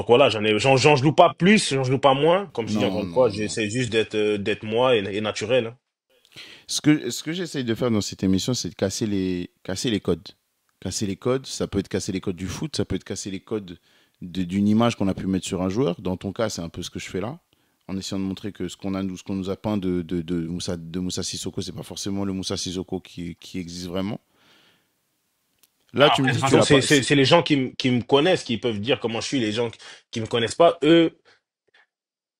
[SPEAKER 2] voilà, j'en joue pas plus, j'en joue pas moins. Comme je dis encore
[SPEAKER 1] Non,
[SPEAKER 2] une
[SPEAKER 1] non,
[SPEAKER 2] fois,
[SPEAKER 1] non.
[SPEAKER 2] j'essaie juste d'être moi et naturel, hein.
[SPEAKER 1] Ce que j'essaye de faire dans cette émission, c'est de casser les codes. Casser les codes, ça peut être casser les codes du foot, ça peut être casser les codes d'une image qu'on a pu mettre sur un joueur. Dans ton cas, c'est un peu ce que je fais là, en essayant de montrer que ce qu'on nous a peint de Moussa Sissoko, c'est pas forcément le Moussa Sissoko qui existe vraiment. Là, tu me
[SPEAKER 2] Après, de
[SPEAKER 1] dis
[SPEAKER 2] toute
[SPEAKER 1] que tu
[SPEAKER 2] façon,
[SPEAKER 1] l'as pas.
[SPEAKER 2] c'est les gens qui me connaissent qui peuvent dire comment je suis. Les gens qui me connaissent pas, eux,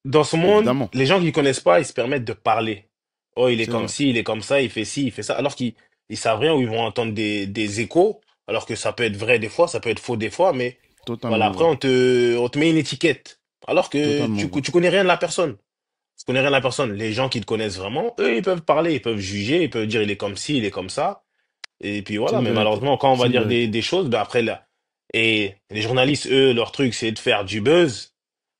[SPEAKER 2] dans ce monde,
[SPEAKER 1] Évidemment,
[SPEAKER 2] les gens qui connaissent pas, ils se permettent de parler. Oh, il est
[SPEAKER 1] c'est
[SPEAKER 2] comme
[SPEAKER 1] vrai.
[SPEAKER 2] ci, il est comme ça, il fait ci, il fait ça. Alors ils savent rien ou ils vont entendre des échos. Alors que ça peut être vrai des fois, ça peut être faux des fois, mais voilà,
[SPEAKER 1] Totalement
[SPEAKER 2] après,
[SPEAKER 1] vrai.
[SPEAKER 2] on te met une étiquette. Alors que
[SPEAKER 1] Totalement vrai.
[SPEAKER 2] tu connais rien de la personne. Tu connais rien de la personne. Les gens qui te connaissent vraiment, eux, ils peuvent parler, ils peuvent juger, ils peuvent dire il est comme ci, il est comme ça. Et puis
[SPEAKER 1] C'est
[SPEAKER 2] voilà,
[SPEAKER 1] une
[SPEAKER 2] mais
[SPEAKER 1] vérité.
[SPEAKER 2] malheureusement, quand on va
[SPEAKER 1] C'est une
[SPEAKER 2] dire
[SPEAKER 1] vérité.
[SPEAKER 2] des choses, ben après là. Et les journalistes, eux, leur truc, c'est de faire du buzz,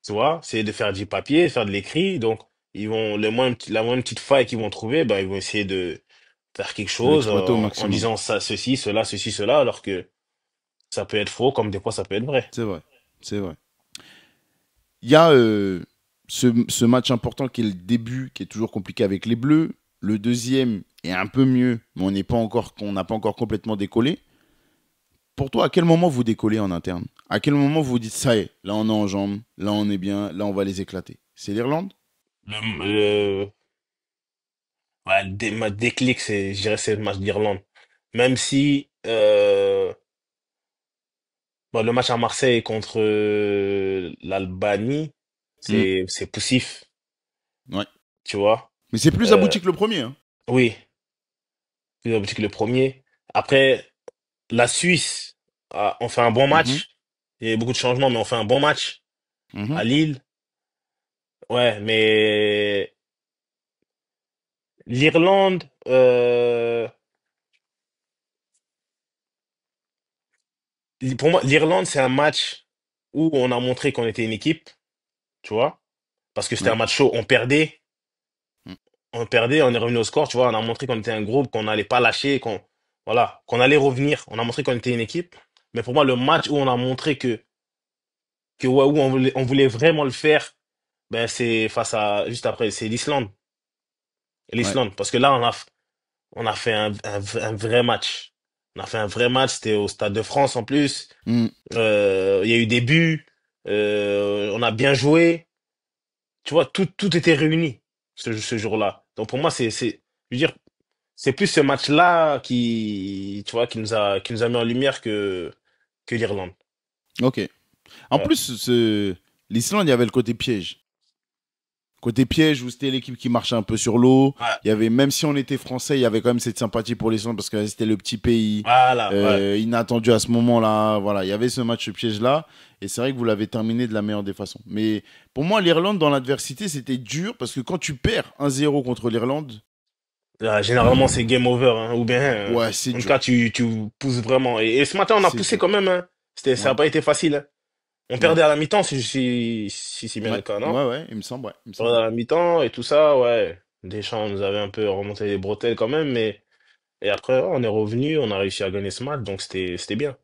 [SPEAKER 2] tu vois, c'est de faire du papier, faire de l'écrit. Donc, la moindre petite faille qu'ils vont trouver, ben, ils vont essayer de faire quelque
[SPEAKER 1] De
[SPEAKER 2] chose
[SPEAKER 1] l'exploiter au
[SPEAKER 2] en
[SPEAKER 1] maximum.
[SPEAKER 2] disant ça, ceci, cela, alors que ça peut être faux, comme des fois ça peut être vrai.
[SPEAKER 1] C'est vrai. C'est vrai. Il y a ce match important qui est le début, qui est toujours compliqué avec les Bleus. Le deuxième est un peu mieux, mais on n'a pas encore complètement décollé. Pour toi, à quel moment vous décollez en interne? À quel moment vous vous dites ça y est, là on est en jambes, là on est bien, là on va les éclater? C'est l'Irlande?
[SPEAKER 2] Le, ouais, ma déclic, je dirais, c'est le match d'Irlande. Même si, bon, le match à Marseille contre l'Albanie,
[SPEAKER 1] Hmm.
[SPEAKER 2] c'est poussif,
[SPEAKER 1] Ouais.
[SPEAKER 2] tu vois.
[SPEAKER 1] Mais c'est plus
[SPEAKER 2] Euh,
[SPEAKER 1] abouti que le premier. Hein.
[SPEAKER 2] oui, plus abouti que le premier. Après, la Suisse, on fait un bon
[SPEAKER 1] Mhm.
[SPEAKER 2] match. Il y a eu beaucoup de changements, mais on fait un bon match
[SPEAKER 1] Mhm.
[SPEAKER 2] à Lille. Ouais, mais l'Irlande, pour moi, l'Irlande, c'est un match où on a montré qu'on était une équipe, tu vois, parce que c'était un
[SPEAKER 1] Ouais.
[SPEAKER 2] match chaud.
[SPEAKER 1] Hmm.
[SPEAKER 2] On perdait, on est revenu au score, tu vois, on a montré qu'on était un groupe, qu'on n'allait pas lâcher, voilà, qu'on allait revenir. On a montré qu'on était une équipe. Mais pour moi, le match où on a montré que ouais, où on voulait vraiment le faire, ben c'est juste après, c'est l'Islande.
[SPEAKER 1] Ouais.
[SPEAKER 2] L'Islande, parce que là, on a fait un vrai match. On a fait un vrai match, c'était au Stade de France en plus.
[SPEAKER 1] Hmm.
[SPEAKER 2] Il y a eu des buts, on a bien joué. Tu vois, tout était réuni ce jour-là. Donc pour moi, je veux dire, c'est plus ce match-là tu vois, qui nous a mis en lumière que l'Irlande.
[SPEAKER 1] Ok. En
[SPEAKER 2] Ouais.
[SPEAKER 1] plus, l'Islande, il y avait le côté piège. Côté piège où c'était l'équipe qui marchait un peu sur l'eau.
[SPEAKER 2] Ouais.
[SPEAKER 1] Il y avait, même si on était français, il y avait quand même cette sympathie pour l'Islande parce que c'était le petit pays
[SPEAKER 2] Voilà, ouais.
[SPEAKER 1] inattendu à ce moment-là. Voilà, il y avait ce match piège-là. Et c'est vrai que vous l'avez terminé de la meilleure des façons. Mais pour moi, l'Irlande, dans l'adversité, c'était dur parce que quand tu perds 1-0 contre l'Irlande,
[SPEAKER 2] Généralement, c'est game over, hein, ou bien,
[SPEAKER 1] ouais, c'est
[SPEAKER 2] en tout
[SPEAKER 1] dur.
[SPEAKER 2] cas, tu pousses vraiment. Et ce matin, on a
[SPEAKER 1] C'est
[SPEAKER 2] poussé
[SPEAKER 1] dur.
[SPEAKER 2] quand même, hein. Ça
[SPEAKER 1] Ouais,
[SPEAKER 2] n'a pas été facile, hein. On
[SPEAKER 1] ouais,
[SPEAKER 2] perdait à la mi-temps, si c'est bien le
[SPEAKER 1] ouais,
[SPEAKER 2] cas, non?
[SPEAKER 1] ouais, ouais, il me semble, ouais, il me
[SPEAKER 2] On perdait
[SPEAKER 1] semble.
[SPEAKER 2] à la mi-temps et tout ça, ouais. Deschamps nous avait un peu remonté les bretelles quand même, mais et après, ouais, on est revenu, on a réussi à gagner ce match, donc c'était bien.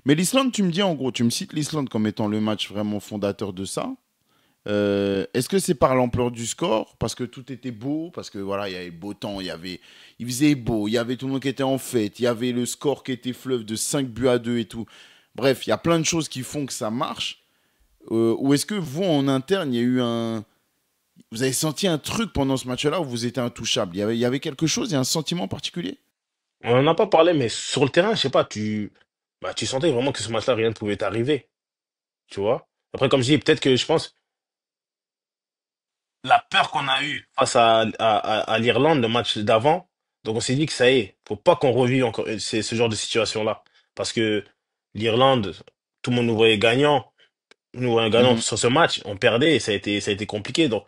[SPEAKER 1] Mais l'Islande, tu me dis en gros, tu me cites l'Islande comme étant le match vraiment fondateur de ça. Est-ce que c'est par l'ampleur du score? Parce que tout était beau, parce que voilà, il y avait beau temps, il faisait beau, il y avait tout le monde qui était en fête, il y avait le score qui était fleuve de 5 buts à 2 et tout. Bref, il y a plein de choses qui font que ça marche. Ou est-ce que vous, en interne, il y a eu un. Vous avez senti un truc pendant ce match-là où vous étiez intouchable? Il y avait quelque chose, il y a un sentiment particulier?
[SPEAKER 2] On en a pas parlé, mais sur le terrain, je sais pas, bah, tu sentais vraiment que ce match-là, rien ne pouvait t'arriver, tu vois. Après, comme je dis, peut-être que je pense, la peur qu'on a eue face à l'Irlande, le match d'avant, donc on s'est dit que ça y est, faut pas qu'on revive encore ce genre de situation-là. Parce que l'Irlande, tout le monde nous voyait gagnant, nous voyons gagnant
[SPEAKER 1] Mhm.
[SPEAKER 2] sur ce match, on perdait et ça a été compliqué. Donc,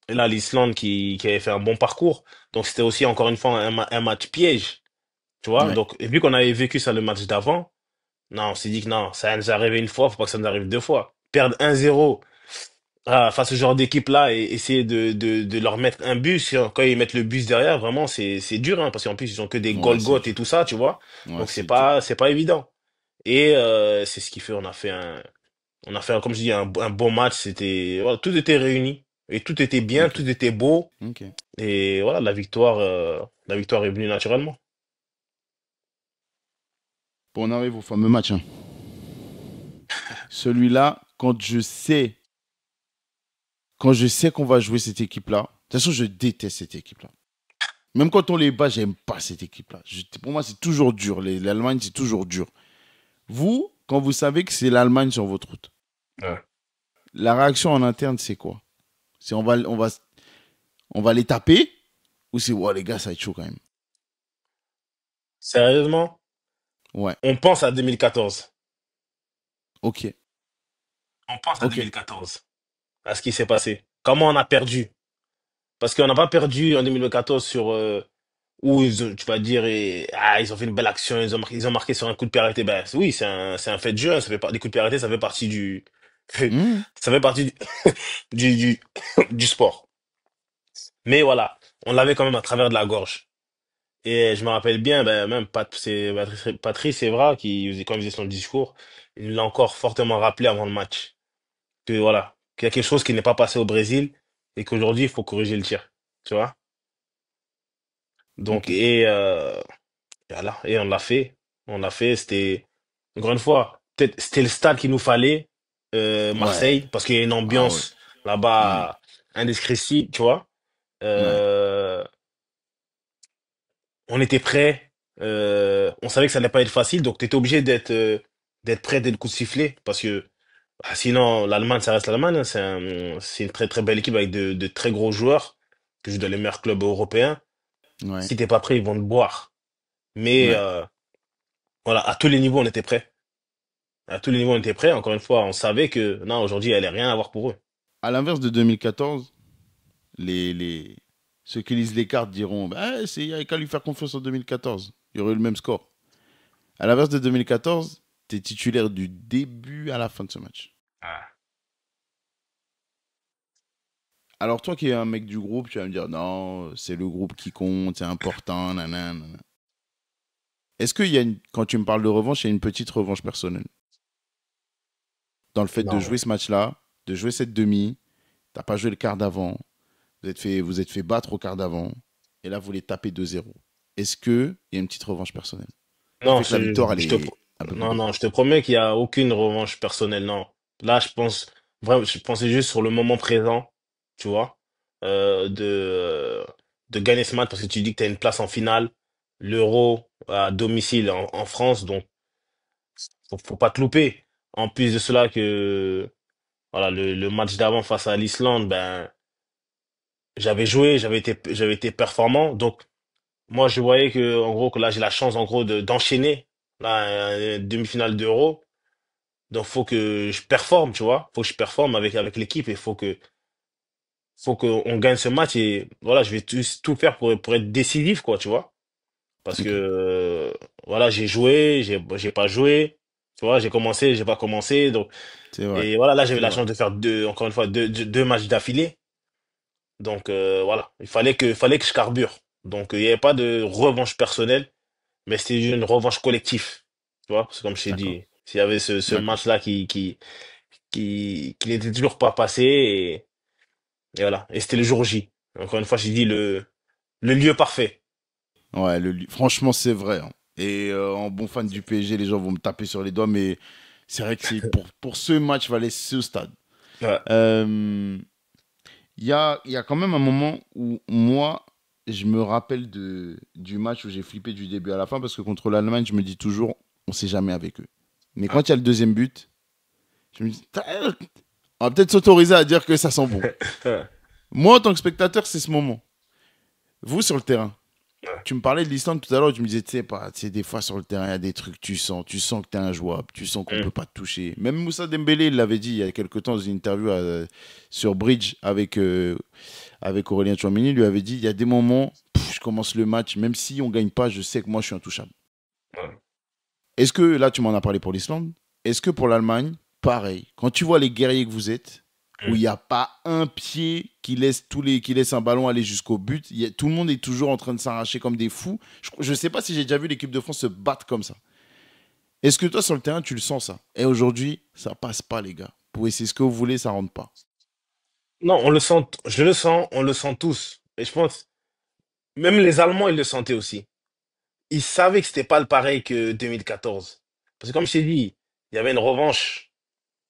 [SPEAKER 2] et là, l'Islande qui avait fait un bon parcours, donc c'était aussi encore une fois un match piège, tu vois.
[SPEAKER 1] Ouais.
[SPEAKER 2] Donc, et vu qu'on avait vécu ça le match d'avant, non, on s'est dit que non, ça nous est arrivé une fois, faut pas que ça nous arrive deux fois. Perdre 1-0 face au genre d'équipe-là et essayer de leur mettre un bus, hein. Quand ils mettent le bus derrière, vraiment, c'est dur, hein, parce qu'en plus, ils ont que des
[SPEAKER 1] Ouais, c'est
[SPEAKER 2] Golgoth et
[SPEAKER 1] dur.
[SPEAKER 2] tout ça, tu vois.
[SPEAKER 1] Ouais,
[SPEAKER 2] Donc,
[SPEAKER 1] c'est dur.
[SPEAKER 2] c'est pas évident. Et c'est ce qui fait, comme je dis, un bon match. Voilà, tout était réuni. Et tout était bien,
[SPEAKER 1] Ok.
[SPEAKER 2] tout était beau.
[SPEAKER 1] Ok.
[SPEAKER 2] Et voilà, la victoire est venue naturellement.
[SPEAKER 1] Bon, on arrive au fameux match, hein. Celui-là, quand je sais qu'on va jouer cette équipe-là, de toute façon, je déteste cette équipe-là. Même quand on les bat, j'aime pas cette équipe-là. Pour moi, c'est toujours dur. L'Allemagne, c'est toujours dur. Vous, quand vous savez que c'est l'Allemagne sur votre route,
[SPEAKER 2] Ouais.
[SPEAKER 1] la réaction en interne, c'est quoi? C'est on va les taper ou c'est, ouais, les gars, ça va être chaud quand même.
[SPEAKER 2] Sérieusement,
[SPEAKER 1] Ouais,
[SPEAKER 2] on pense à 2014.
[SPEAKER 1] ok,
[SPEAKER 2] On pense à
[SPEAKER 1] ok.
[SPEAKER 2] 2014, à ce qui s'est passé. Comment on a perdu? Parce qu'on n'a pas perdu en 2014 où tu vas dire, ils ont fait une belle action, ils ont marqué sur un coup de pied arrêté. Ben oui, c'est un fait de jeu, hein, les coups de pied arrêtés, ça fait partie
[SPEAKER 1] Hmm,
[SPEAKER 2] ça fait partie du, du sport. Mais voilà, on l'avait quand même à travers de la gorge. Et je me rappelle bien, ben, même c'est Patrice Evra quand il faisait son discours, il l'a encore fortement rappelé avant le match. Que voilà, qu'il y a quelque chose qui n'est pas passé au Brésil et qu'aujourd'hui, il faut corriger le tir. Tu vois? Donc,
[SPEAKER 1] ok.
[SPEAKER 2] voilà, et on l'a fait. On l'a fait, encore une fois, peut-être c'était le stade qu'il nous fallait,
[SPEAKER 1] Ouais,
[SPEAKER 2] Marseille, parce qu'il y a une
[SPEAKER 1] ah ouais,
[SPEAKER 2] ambiance
[SPEAKER 1] ouais,
[SPEAKER 2] là-bas indescriptible, tu vois.
[SPEAKER 1] ouais.
[SPEAKER 2] Euh, on était prêts, on savait que ça n'allait pas être facile, donc tu étais obligé d'être prêt dès le coup de sifflet, parce que sinon, l'Allemagne, ça reste l'Allemagne, hein. C'est une très très belle équipe avec de très gros joueurs, que jouent dans les meilleurs clubs européens.
[SPEAKER 1] Ouais,
[SPEAKER 2] Si t'es pas prêt, ils vont te boire. Mais
[SPEAKER 1] ouais.
[SPEAKER 2] voilà, à tous les niveaux, on était prêts. À tous les niveaux, on était prêts. Encore une fois, on savait que non, aujourd'hui, elle allait rien avoir pour eux.
[SPEAKER 1] À l'inverse de 2014, ceux qui lisent les cartes diront, bah, il n'y a qu'à lui faire confiance en 2014. Il y aurait eu le même score. À l'inverse de 2014, tu es titulaire du début à la fin de ce match.
[SPEAKER 2] Ah.
[SPEAKER 1] Alors toi qui es un mec du groupe, tu vas me dire, non, c'est le groupe qui compte, c'est important, nanana. Est-ce qu'il y a quand tu me parles de revanche, il y a une petite revanche personnelle dans le fait de jouer
[SPEAKER 2] Non.
[SPEAKER 1] ce match-là, de jouer cette demi, t'as pas joué le quart d'avant, vous êtes fait battre au quart d'avant, et là vous les tapez 2-0. Est-ce qu'il y a une petite revanche personnelle? qui
[SPEAKER 2] Non,
[SPEAKER 1] fait que la victoire, elle
[SPEAKER 2] je te,
[SPEAKER 1] est un peu plus
[SPEAKER 2] non,
[SPEAKER 1] belle.
[SPEAKER 2] non, je te promets qu'il y a aucune revanche personnelle, non. Là, je pense, vraiment, je pensais juste sur le moment présent, tu vois, de gagner ce match parce que tu dis que tu as une place en finale, l'Euro à domicile en France, donc faut pas te louper. En plus de cela que, voilà, le match d'avant face à l'Islande, ben, j'avais joué, j'avais été performant, donc moi, je voyais que, en gros, que là, j'ai la chance, en gros, d'enchaîner, là, une demi-finale d'Euro. Donc, faut que je performe, tu vois. Faut que je performe avec l'équipe et faut qu'on gagne ce match et voilà, je vais tout faire pour être décisif, quoi, tu vois. Parce que,
[SPEAKER 1] Ok,
[SPEAKER 2] voilà, j'ai joué, j'ai pas joué, tu vois, j'ai commencé, j'ai pas commencé. Donc,
[SPEAKER 1] c'est vrai,
[SPEAKER 2] et voilà, là, j'avais
[SPEAKER 1] c'est
[SPEAKER 2] la
[SPEAKER 1] vrai.
[SPEAKER 2] chance de faire encore une fois, deux matchs d'affilée. Donc, voilà, fallait que je carbure. Donc, il n'y avait pas de revanche personnelle. Mais c'était une revanche collective. Tu vois, parce que comme je t'ai
[SPEAKER 1] D'accord,
[SPEAKER 2] dit, s'il y avait ce
[SPEAKER 1] d'accord.
[SPEAKER 2] match-là qui n'était toujours pas passé, et voilà. Et c'était le jour J. Encore une fois, j'ai dit le lieu parfait.
[SPEAKER 1] Ouais, franchement, c'est vrai, hein. Et en bon fan du PSG, les gens vont me taper sur les doigts, mais c'est vrai que c'est pour ce match, il fallait ce stade.
[SPEAKER 2] Ouais.
[SPEAKER 1] Euh, il y a quand même un moment où moi, je me rappelle du match où j'ai flippé du début à la fin parce que contre l'Allemagne, je me dis toujours, on sait jamais avec eux. Mais quand il y a le deuxième but, je me dis, on va peut-être s'autoriser à dire que ça sent bon.
[SPEAKER 2] Ouais.
[SPEAKER 1] Moi, en tant que spectateur, c'est ce moment. Vous, sur le terrain,
[SPEAKER 2] Ouais.
[SPEAKER 1] tu me parlais de l'Islande tout à l'heure, tu me disais, tu sais pas, tu sais, des fois sur le terrain, il y a des trucs, tu sens que t'es injouable, tu sens qu'on
[SPEAKER 2] Hum.
[SPEAKER 1] peut pas te toucher. Même Moussa Dembélé, il l'avait dit il y a quelques temps dans une interview sur Bridge avec Aurélien Tchouameni, il lui avait dit, il y a des moments, je commence le match, même si on gagne pas, je sais que moi, je suis intouchable.
[SPEAKER 2] Ouais.
[SPEAKER 1] Est-ce que, là, tu m'en as parlé pour l'Islande, est-ce que pour l'Allemagne, pareil, quand tu vois les guerriers que vous êtes, où
[SPEAKER 2] Hum.
[SPEAKER 1] il n'y a pas un pied qui laisse un ballon aller jusqu'au but, tout le monde est toujours en train de s'arracher comme des fous. Je ne sais pas si j'ai déjà vu l'équipe de France se battre comme ça. Est-ce que toi, sur le terrain, tu le sens ça? Et aujourd'hui, ça passe pas, les gars. Vous pouvez essayer ce que vous voulez, ça rentre pas.
[SPEAKER 2] Non, on le sent, je le sens, on le sent tous. Et je pense, même les Allemands, ils le sentaient aussi. Ils savaient que c'était pas le pareil que 2014. Parce que comme je t'ai dit, il y avait une revanche.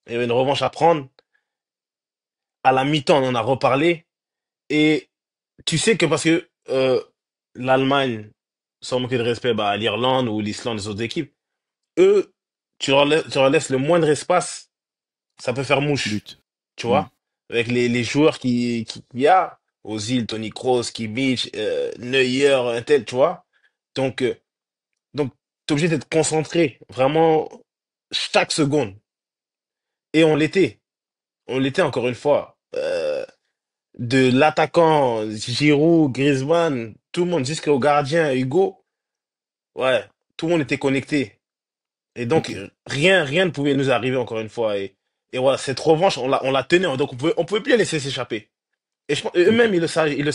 [SPEAKER 2] Il y avait une revanche à prendre. À la mi-temps, on en a reparlé. Et tu sais que parce que l'Allemagne, sans manquer de respect bah, à l'Irlande ou l'Islande, les autres équipes, eux, tu leur laisses le moindre espace, ça peut faire mouche.
[SPEAKER 1] But.
[SPEAKER 2] Tu
[SPEAKER 1] Hmm.
[SPEAKER 2] vois? Avec les joueurs qu'il y a, Ozil, Toni Kroos, Kimmich, Neuer, un tel, tu vois? Donc, euh, donc t'es obligé d'être concentré, vraiment, chaque seconde. Et on l'était. On l'était encore une fois. De l'attaquant, Giroud, Griezmann, tout le monde, jusqu'au gardien, Hugo. Ouais, tout le monde était connecté. Et donc,
[SPEAKER 1] Ok.
[SPEAKER 2] rien ne pouvait nous arriver encore une fois. Et voilà, cette revanche, on la tenait. Donc, on pouvait plus la laisser s'échapper. Et je pense,
[SPEAKER 1] Ok.
[SPEAKER 2] eux-mêmes, ils le savaient, ils le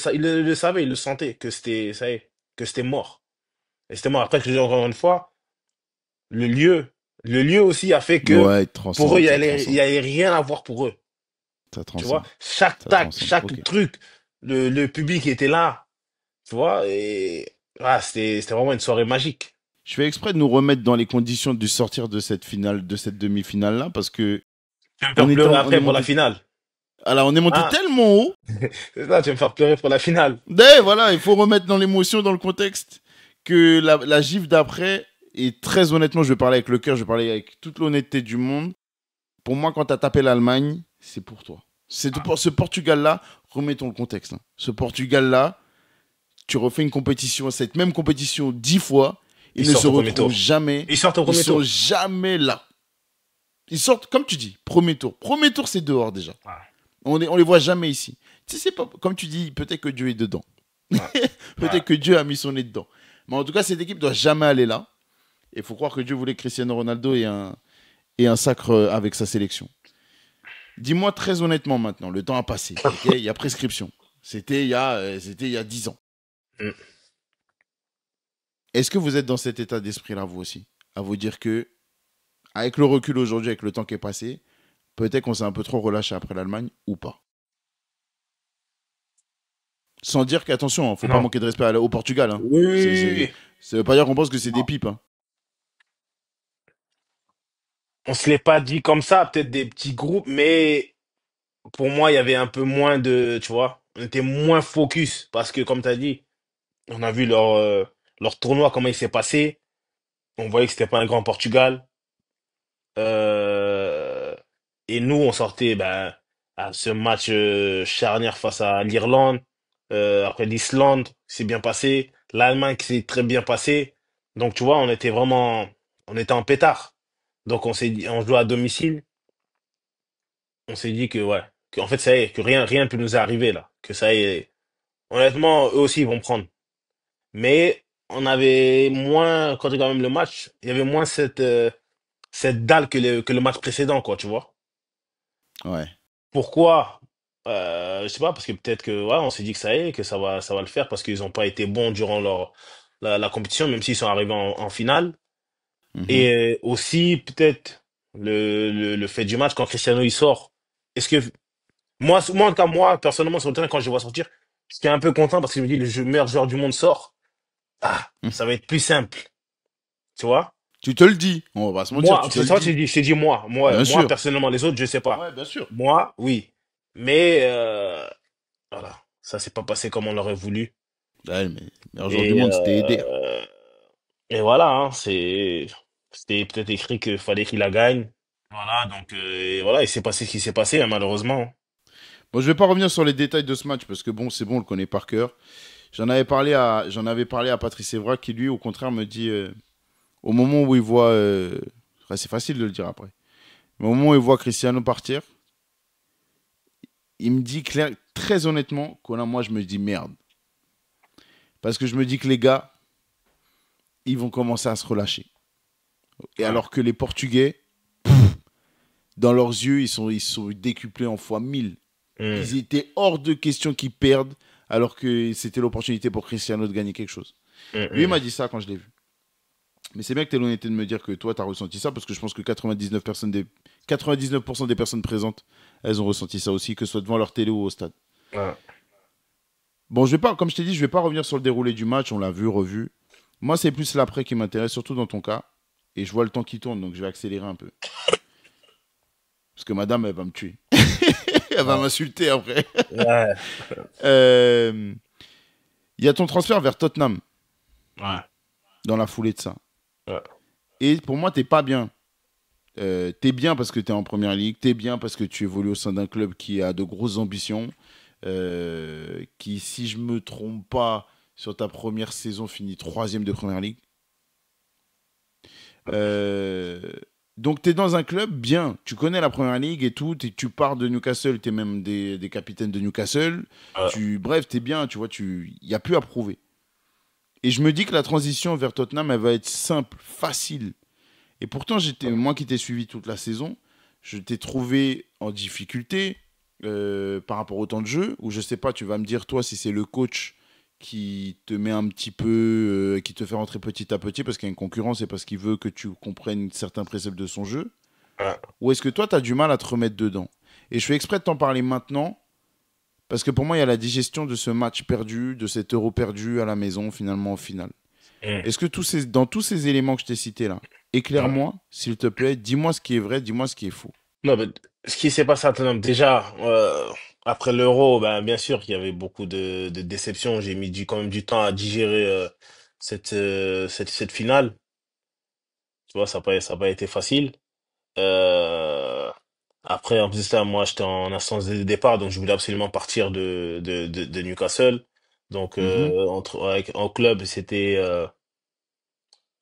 [SPEAKER 2] savaient, ils le sentaient, que c'était, ça y est, que c'était mort. Et c'était mort. Après, je te dis encore une fois, le lieu, le lieu aussi a fait que,
[SPEAKER 1] Ouais,
[SPEAKER 2] pour eux,
[SPEAKER 1] transcende, ça
[SPEAKER 2] il
[SPEAKER 1] transcende.
[SPEAKER 2] y allait rien à voir pour eux.
[SPEAKER 1] Ça
[SPEAKER 2] Tu vois?
[SPEAKER 1] transcende.
[SPEAKER 2] Chaque
[SPEAKER 1] Ça
[SPEAKER 2] tac,
[SPEAKER 1] transcende.
[SPEAKER 2] chaque
[SPEAKER 1] Ok.
[SPEAKER 2] truc, le public était là. Tu vois? Et, ah, c'était vraiment une soirée magique.
[SPEAKER 1] Je fais exprès de nous remettre dans les conditions du sortir de cette finale, de cette demi-finale-là, parce que
[SPEAKER 2] Tu vas me faire pleurer
[SPEAKER 1] on est
[SPEAKER 2] après pour la
[SPEAKER 1] monté.
[SPEAKER 2] finale.
[SPEAKER 1] Alors, on est monté
[SPEAKER 2] Ah,
[SPEAKER 1] tellement haut.
[SPEAKER 2] c'est ça, tu vas me faire pleurer pour la finale.
[SPEAKER 1] Voilà, il faut remettre dans l'émotion, dans le contexte, que la gifle d'après, et très honnêtement, je vais parler avec le cœur, je vais parler avec toute l'honnêteté du monde. Pour moi, quand tu as tapé l'Allemagne, c'est pour toi. C'est pour ce Portugal-là, remettons le contexte, hein. Ce Portugal-là, tu refais une compétition, cette même compétition 10 fois,
[SPEAKER 2] Ils
[SPEAKER 1] ils ne se
[SPEAKER 2] sortent au premier
[SPEAKER 1] retrouvent
[SPEAKER 2] tour.
[SPEAKER 1] jamais.
[SPEAKER 2] Ils sortent au
[SPEAKER 1] Ils
[SPEAKER 2] premier
[SPEAKER 1] sont
[SPEAKER 2] tour.
[SPEAKER 1] jamais là. Ils sortent, comme tu dis, premier tour. Premier tour, c'est dehors déjà.
[SPEAKER 2] Ouais,
[SPEAKER 1] On les voit jamais ici. Tu sais, c'est pas, comme tu dis, peut-être que Dieu est dedans.
[SPEAKER 2] ouais, ouais.
[SPEAKER 1] Peut-être que Dieu a mis son nez dedans. Mais en tout cas, cette équipe doit jamais aller là. Et il faut croire que Dieu voulait que Cristiano Ronaldo ait un sacre avec sa sélection. Dis-moi très honnêtement maintenant, le temps a passé. Ok, il y a prescription. C'était il y a 10 ans.
[SPEAKER 2] Mm.
[SPEAKER 1] Est-ce que vous êtes dans cet état d'esprit-là, vous aussi? À vous dire que, avec le recul aujourd'hui, avec le temps qui est passé, peut-être qu'on s'est un peu trop relâché après l'Allemagne ou pas. Sans dire qu'attention, ne faut pas
[SPEAKER 2] Non.
[SPEAKER 1] manquer de respect au Portugal, hein.
[SPEAKER 2] Oui, oui, oui, oui.
[SPEAKER 1] Ça veut pas dire qu'on pense que c'est des
[SPEAKER 2] Non.
[SPEAKER 1] pipes, hein.
[SPEAKER 2] on se l'est pas dit comme ça, peut-être des petits groupes, mais pour moi, il y avait un peu moins de, tu vois, on était moins focus parce que, comme tu as dit, on a vu leur tournoi, comment il s'est passé. On voyait que c'était pas un grand Portugal. Euh, et nous, on sortait ben, à ce match charnière face à l'Irlande. Après l'Islande, qui s'est bien passé. L'Allemagne qui s'est très bien passé. Donc, tu vois, on était en pétard. Donc, on s'est dit, on jouait à domicile. On s'est dit que, ouais, que, en fait, ça y est, que rien ne peut nous arriver là. Que ça y est. Honnêtement, eux aussi, ils vont prendre. Mais on avait moins, quand on regarde même le match, il y avait moins cette dalle que le match précédent, quoi, tu vois.
[SPEAKER 1] Ouais.
[SPEAKER 2] Pourquoi? Je sais pas, parce que peut-être que ouais, on s'est dit que ça y est, que ça va le faire parce qu'ils n'ont pas été bons durant la compétition, même s'ils sont arrivés en finale.
[SPEAKER 1] Mhm.
[SPEAKER 2] Et aussi peut-être le fait du match quand Cristiano il sort. Est-ce que moi en tout cas moi personnellement sur le terrain quand je le vois sortir, j'étais un peu content parce que je me dis meilleur joueur du monde sort. Ah,
[SPEAKER 1] Mhm.
[SPEAKER 2] ça va être plus simple, tu vois?
[SPEAKER 1] Tu te le dis, on va pas se mentir,
[SPEAKER 2] Moi,
[SPEAKER 1] tu te
[SPEAKER 2] c'est
[SPEAKER 1] le
[SPEAKER 2] ça,
[SPEAKER 1] dis.
[SPEAKER 2] je t'ai dit
[SPEAKER 1] Bien
[SPEAKER 2] moi
[SPEAKER 1] sûr.
[SPEAKER 2] personnellement les autres je sais pas.
[SPEAKER 1] Ouais, bien sûr.
[SPEAKER 2] Moi, oui. Mais voilà, ça s'est pas passé comme on l'aurait voulu.
[SPEAKER 1] Ouais, mais meilleur joueur du
[SPEAKER 2] Et,
[SPEAKER 1] monde, c'était Eder.
[SPEAKER 2] et voilà, hein, c'était peut-être écrit qu'il fallait qu'il la gagne. Voilà, donc et voilà, il s'est passé ce qui s'est passé, hein, malheureusement.
[SPEAKER 1] Bon, je vais pas revenir sur les détails de ce match parce que bon, c'est bon, on le connaît par cœur. J'en avais parlé à Patrice Evra qui lui, au contraire, me dit au moment où il voit, ouais, c'est facile de le dire après, mais au moment où il voit Cristiano partir, il me dit très honnêtement, qu'on moi je me dis merde, parce que je me dis que les gars, ils vont commencer à se relâcher. Et
[SPEAKER 2] Ouais.
[SPEAKER 1] alors que les Portugais, dans leurs yeux, ils sont décuplés en fois 1000.
[SPEAKER 2] Hmm,
[SPEAKER 1] Ils étaient hors de question qu'ils perdent, alors que c'était l'opportunité pour Cristiano de gagner quelque chose.
[SPEAKER 2] hmm,
[SPEAKER 1] Lui, il
[SPEAKER 2] hmm.
[SPEAKER 1] m'a dit ça quand je l'ai vu. Mais c'est bien que tu aies l'honnêteté de me dire que toi, tu as ressenti ça, parce que je pense que 99% des personnes présentes, elles ont ressenti ça aussi, que ce soit devant leur télé ou au stade.
[SPEAKER 2] Ouais.
[SPEAKER 1] Bon, je vais pas, comme je t'ai dit, je vais pas revenir sur le déroulé du match, on l'a vu, revu. Moi, c'est plus l'après qui m'intéresse, surtout dans ton cas. Et je vois le temps qui tourne, donc je vais accélérer un peu. Parce que madame, elle va me tuer. Elle va
[SPEAKER 2] Ouais.
[SPEAKER 1] m'insulter après.
[SPEAKER 2] Ouais.
[SPEAKER 1] Euh, Il y a ton transfert vers Tottenham
[SPEAKER 2] Ouais.
[SPEAKER 1] dans la foulée de ça.
[SPEAKER 2] Ouais.
[SPEAKER 1] Et pour moi, t'es pas bien. T'es bien parce que t'es en première ligue, t'es bien parce que tu évolues au sein d'un club qui a de grosses ambitions, qui, si je me trompe pas, sur ta première saison finit troisième de première ligue. Euh, donc t'es dans un club bien, tu connais la première ligue et tout, tu pars de Newcastle, t'es même des capitaines de Newcastle,
[SPEAKER 2] Ouais.
[SPEAKER 1] bref, t'es bien, tu vois, il n'y a plus à prouver. Et je me dis que la transition vers Tottenham, elle va être simple, facile. Et pourtant, moi qui t'ai suivi toute la saison, je t'ai trouvé en difficulté par rapport au temps de jeu, où je sais pas, tu vas me dire toi si c'est le coach qui te met un petit peu, qui te fait rentrer petit à petit parce qu'il y a une concurrence et parce qu'il veut que tu comprennes certains préceptes de son jeu,
[SPEAKER 2] Ouais.
[SPEAKER 1] ou est-ce que toi, tu as du mal à te remettre dedans? Et je fais exprès de t'en parler maintenant, parce que pour moi, il y a la digestion de ce match perdu, de cet euro perdu à la maison, finalement, au final.
[SPEAKER 2] Hmm.
[SPEAKER 1] Est-ce que dans tous ces éléments que je t'ai cités là,
[SPEAKER 2] Ouais.
[SPEAKER 1] éclaire-moi, s'il te plaît, dis-moi ce qui est vrai, dis-moi ce qui est faux.
[SPEAKER 2] Non, mais ce qui s'est passé à Tottenham, déjà, après l'Euro, ben, bien sûr qu'il y avait beaucoup de déceptions. J'ai mis quand même du temps à digérer cette finale. Tu vois, ça a pas été facile. Euh, Après, en plus de ça, moi, j'étais en instance de départ, donc je voulais absolument partir de Newcastle. Donc,
[SPEAKER 1] Mhm,
[SPEAKER 2] en club, c'était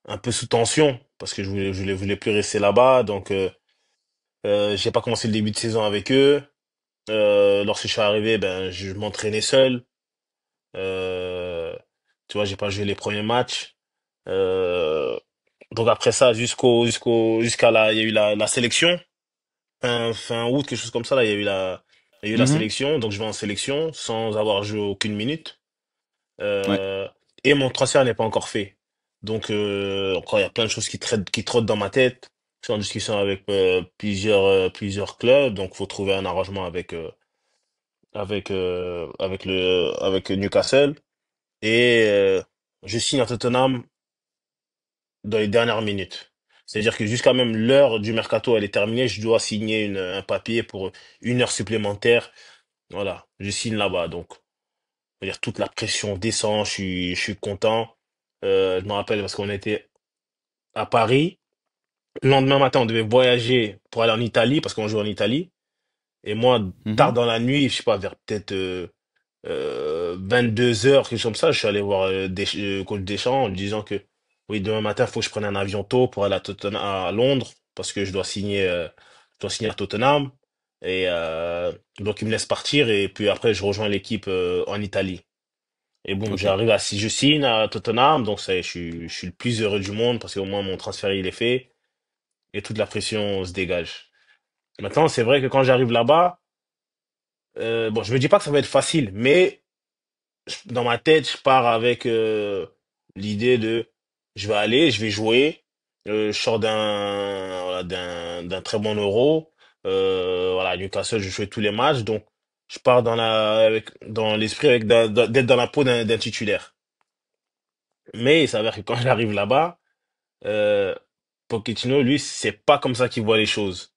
[SPEAKER 2] un peu sous tension parce que voulais plus rester là-bas. Donc, j'ai pas commencé le début de saison avec eux. Lorsque je suis arrivé, ben, je m'entraînais seul. Euh, Tu vois, j'ai pas joué les premiers matchs. Euh, donc après ça, jusqu'à il y a eu la sélection. Fin août, quelque chose comme ça, là, il y a eu la
[SPEAKER 1] mhm,
[SPEAKER 2] sélection. Donc je vais en sélection sans avoir joué aucune minute.
[SPEAKER 1] ouais.
[SPEAKER 2] Euh, et mon transfert n'est pas encore fait. Donc encore, il y a plein de choses qui trottent dans ma tête. Je suis en discussion avec plusieurs clubs. Donc faut trouver un arrangement avec Newcastle. Et je signe à Tottenham dans les dernières minutes. C'est-à-dire que jusqu'à même l'heure du mercato, elle est terminée, je dois signer un papier pour 1 heure supplémentaire. Voilà, je signe là-bas. Donc, c'est-à-dire toute la pression descend, je suis content. Je me rappelle parce qu'on était à Paris. Le lendemain matin, on devait voyager pour aller en Italie parce qu'on joue en Italie. Et moi, tard
[SPEAKER 1] Mhm.
[SPEAKER 2] dans la nuit, je sais pas, vers peut-être 22 heures, quelque chose comme ça, je suis allé voir coach Deschamps en lui disant que oui, demain matin, il faut que je prenne un avion tôt pour aller à Londres parce que je dois signer à Tottenham. Et donc, il me laisse partir et puis après, je rejoins l'équipe en Italie. Et bon,
[SPEAKER 1] Ok.
[SPEAKER 2] j'arrive si je signe à Tottenham, donc ça, y est, je suis le plus heureux du monde parce qu'au moins mon transfert il est fait et toute la pression se dégage. Maintenant, c'est vrai que quand j'arrive là-bas, bon, je me dis pas que ça va être facile, mais dans ma tête, je pars avec l'idée de je vais aller, je vais jouer, je sors d'un très bon Euro, voilà, à Newcastle, je jouais tous les matchs, donc je pars dans l'esprit avec d'être dans la peau d'un titulaire. Mais il s'avère que quand j'arrive là-bas, euh, Pochettino, lui, c'est pas comme ça qu'il voit les choses.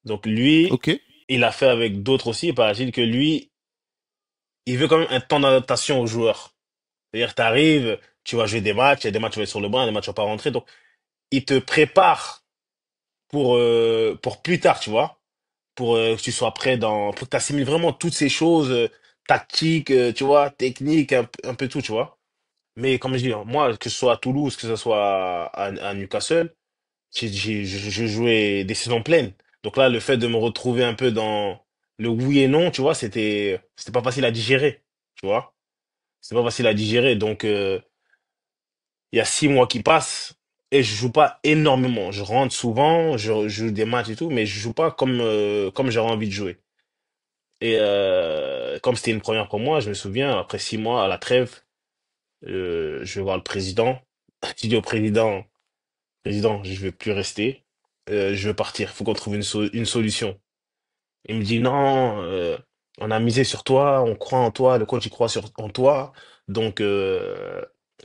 [SPEAKER 2] Donc lui,
[SPEAKER 1] Ok.
[SPEAKER 2] il a fait avec d'autres aussi, paraît-il que lui, il veut quand même un temps d'adaptation aux joueurs. C'est-à-dire, t'arrives, tu vas jouer des matchs, il y a des matchs, tu vas être sur le banc, il y a des matchs, tu vas pas rentrer. Donc, il te prépare pour plus tard, tu vois. Pour que tu sois prêt pour que tu assimiles vraiment toutes ces choses tactiques, tu vois, techniques, un peu tout, tu vois. Mais comme je dis, moi, que ce soit à Toulouse, que ce soit à Newcastle, je jouais des saisons pleines. Donc là, le fait de me retrouver un peu dans le oui et non, tu vois, c'était pas facile à digérer, tu vois. C'était pas facile à digérer. Donc, il y a 6 mois qui passent et je joue pas énormément. Je rentre souvent, je joue des matchs et tout, mais je joue pas comme j'aurais envie de jouer. Et comme c'était une première pour moi, je me souviens, après 6 mois, à la trêve, je vais voir le président. Je dis au président, président, je vais plus rester. Je veux partir. Faut qu'on trouve une solution. Il me dit non, on a misé sur toi, on croit en toi, le coach il croit en toi, donc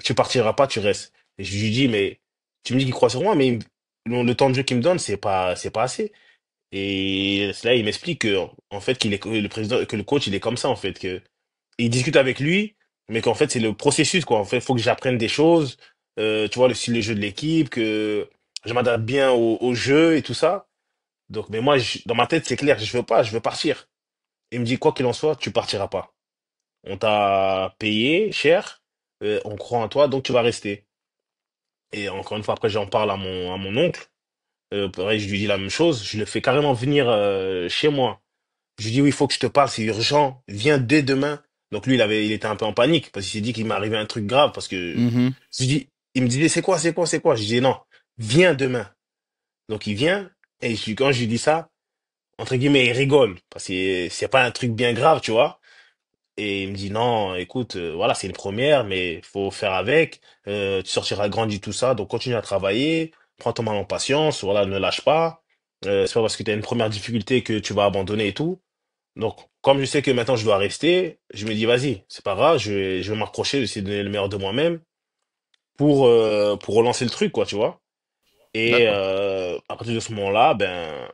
[SPEAKER 2] tu partiras pas, tu restes. Et je lui dis mais tu me dis qu'il croit sur moi, mais le temps de jeu qu'il me donne c'est pas assez. Et là il m'explique que en fait qu'il est que le président que le coach il est comme ça en fait que il discute avec lui, mais qu'en fait c'est le processus quoi. En fait faut que j'apprenne des choses, tu vois le style de jeu de l'équipe, que je m'adapte bien au jeu et tout ça. Donc mais moi dans ma tête c'est clair, je veux pas, je veux partir. Il me dit, quoi qu'il en soit, tu partiras pas. On t'a payé cher, on croit en toi, donc tu vas rester. Et encore une fois, après, j'en parle à mon oncle. Pareil, je lui dis la même chose. Je le fais carrément venir chez moi. Je lui dis, oui, il faut que je te parle, c'est urgent. Viens dès demain. Donc lui, il était un peu en panique parce qu'il s'est dit qu'il m'arrivait un truc grave parce que
[SPEAKER 1] Mhm.
[SPEAKER 2] je lui dis, il me disait, c'est quoi? Je lui dis, non, viens demain. Donc il vient et quand je lui dis ça, entre guillemets, il rigole parce que c'est pas un truc bien grave, tu vois. Et il me dit non, écoute, voilà, c'est une première, mais faut faire avec. Tu sortiras grandi tout ça, donc continue à travailler, prends ton mal en patience, voilà, ne lâche pas. C'est pas parce que tu as une première difficulté que tu vas abandonner et tout. Donc, comme je sais que maintenant je dois rester, je me dis vas-y, c'est pas grave, je vais m'accrocher, essayer de donner le meilleur de moi-même pour relancer le truc, quoi, tu vois. Et
[SPEAKER 1] D'accord.
[SPEAKER 2] à partir de ce moment-là, ben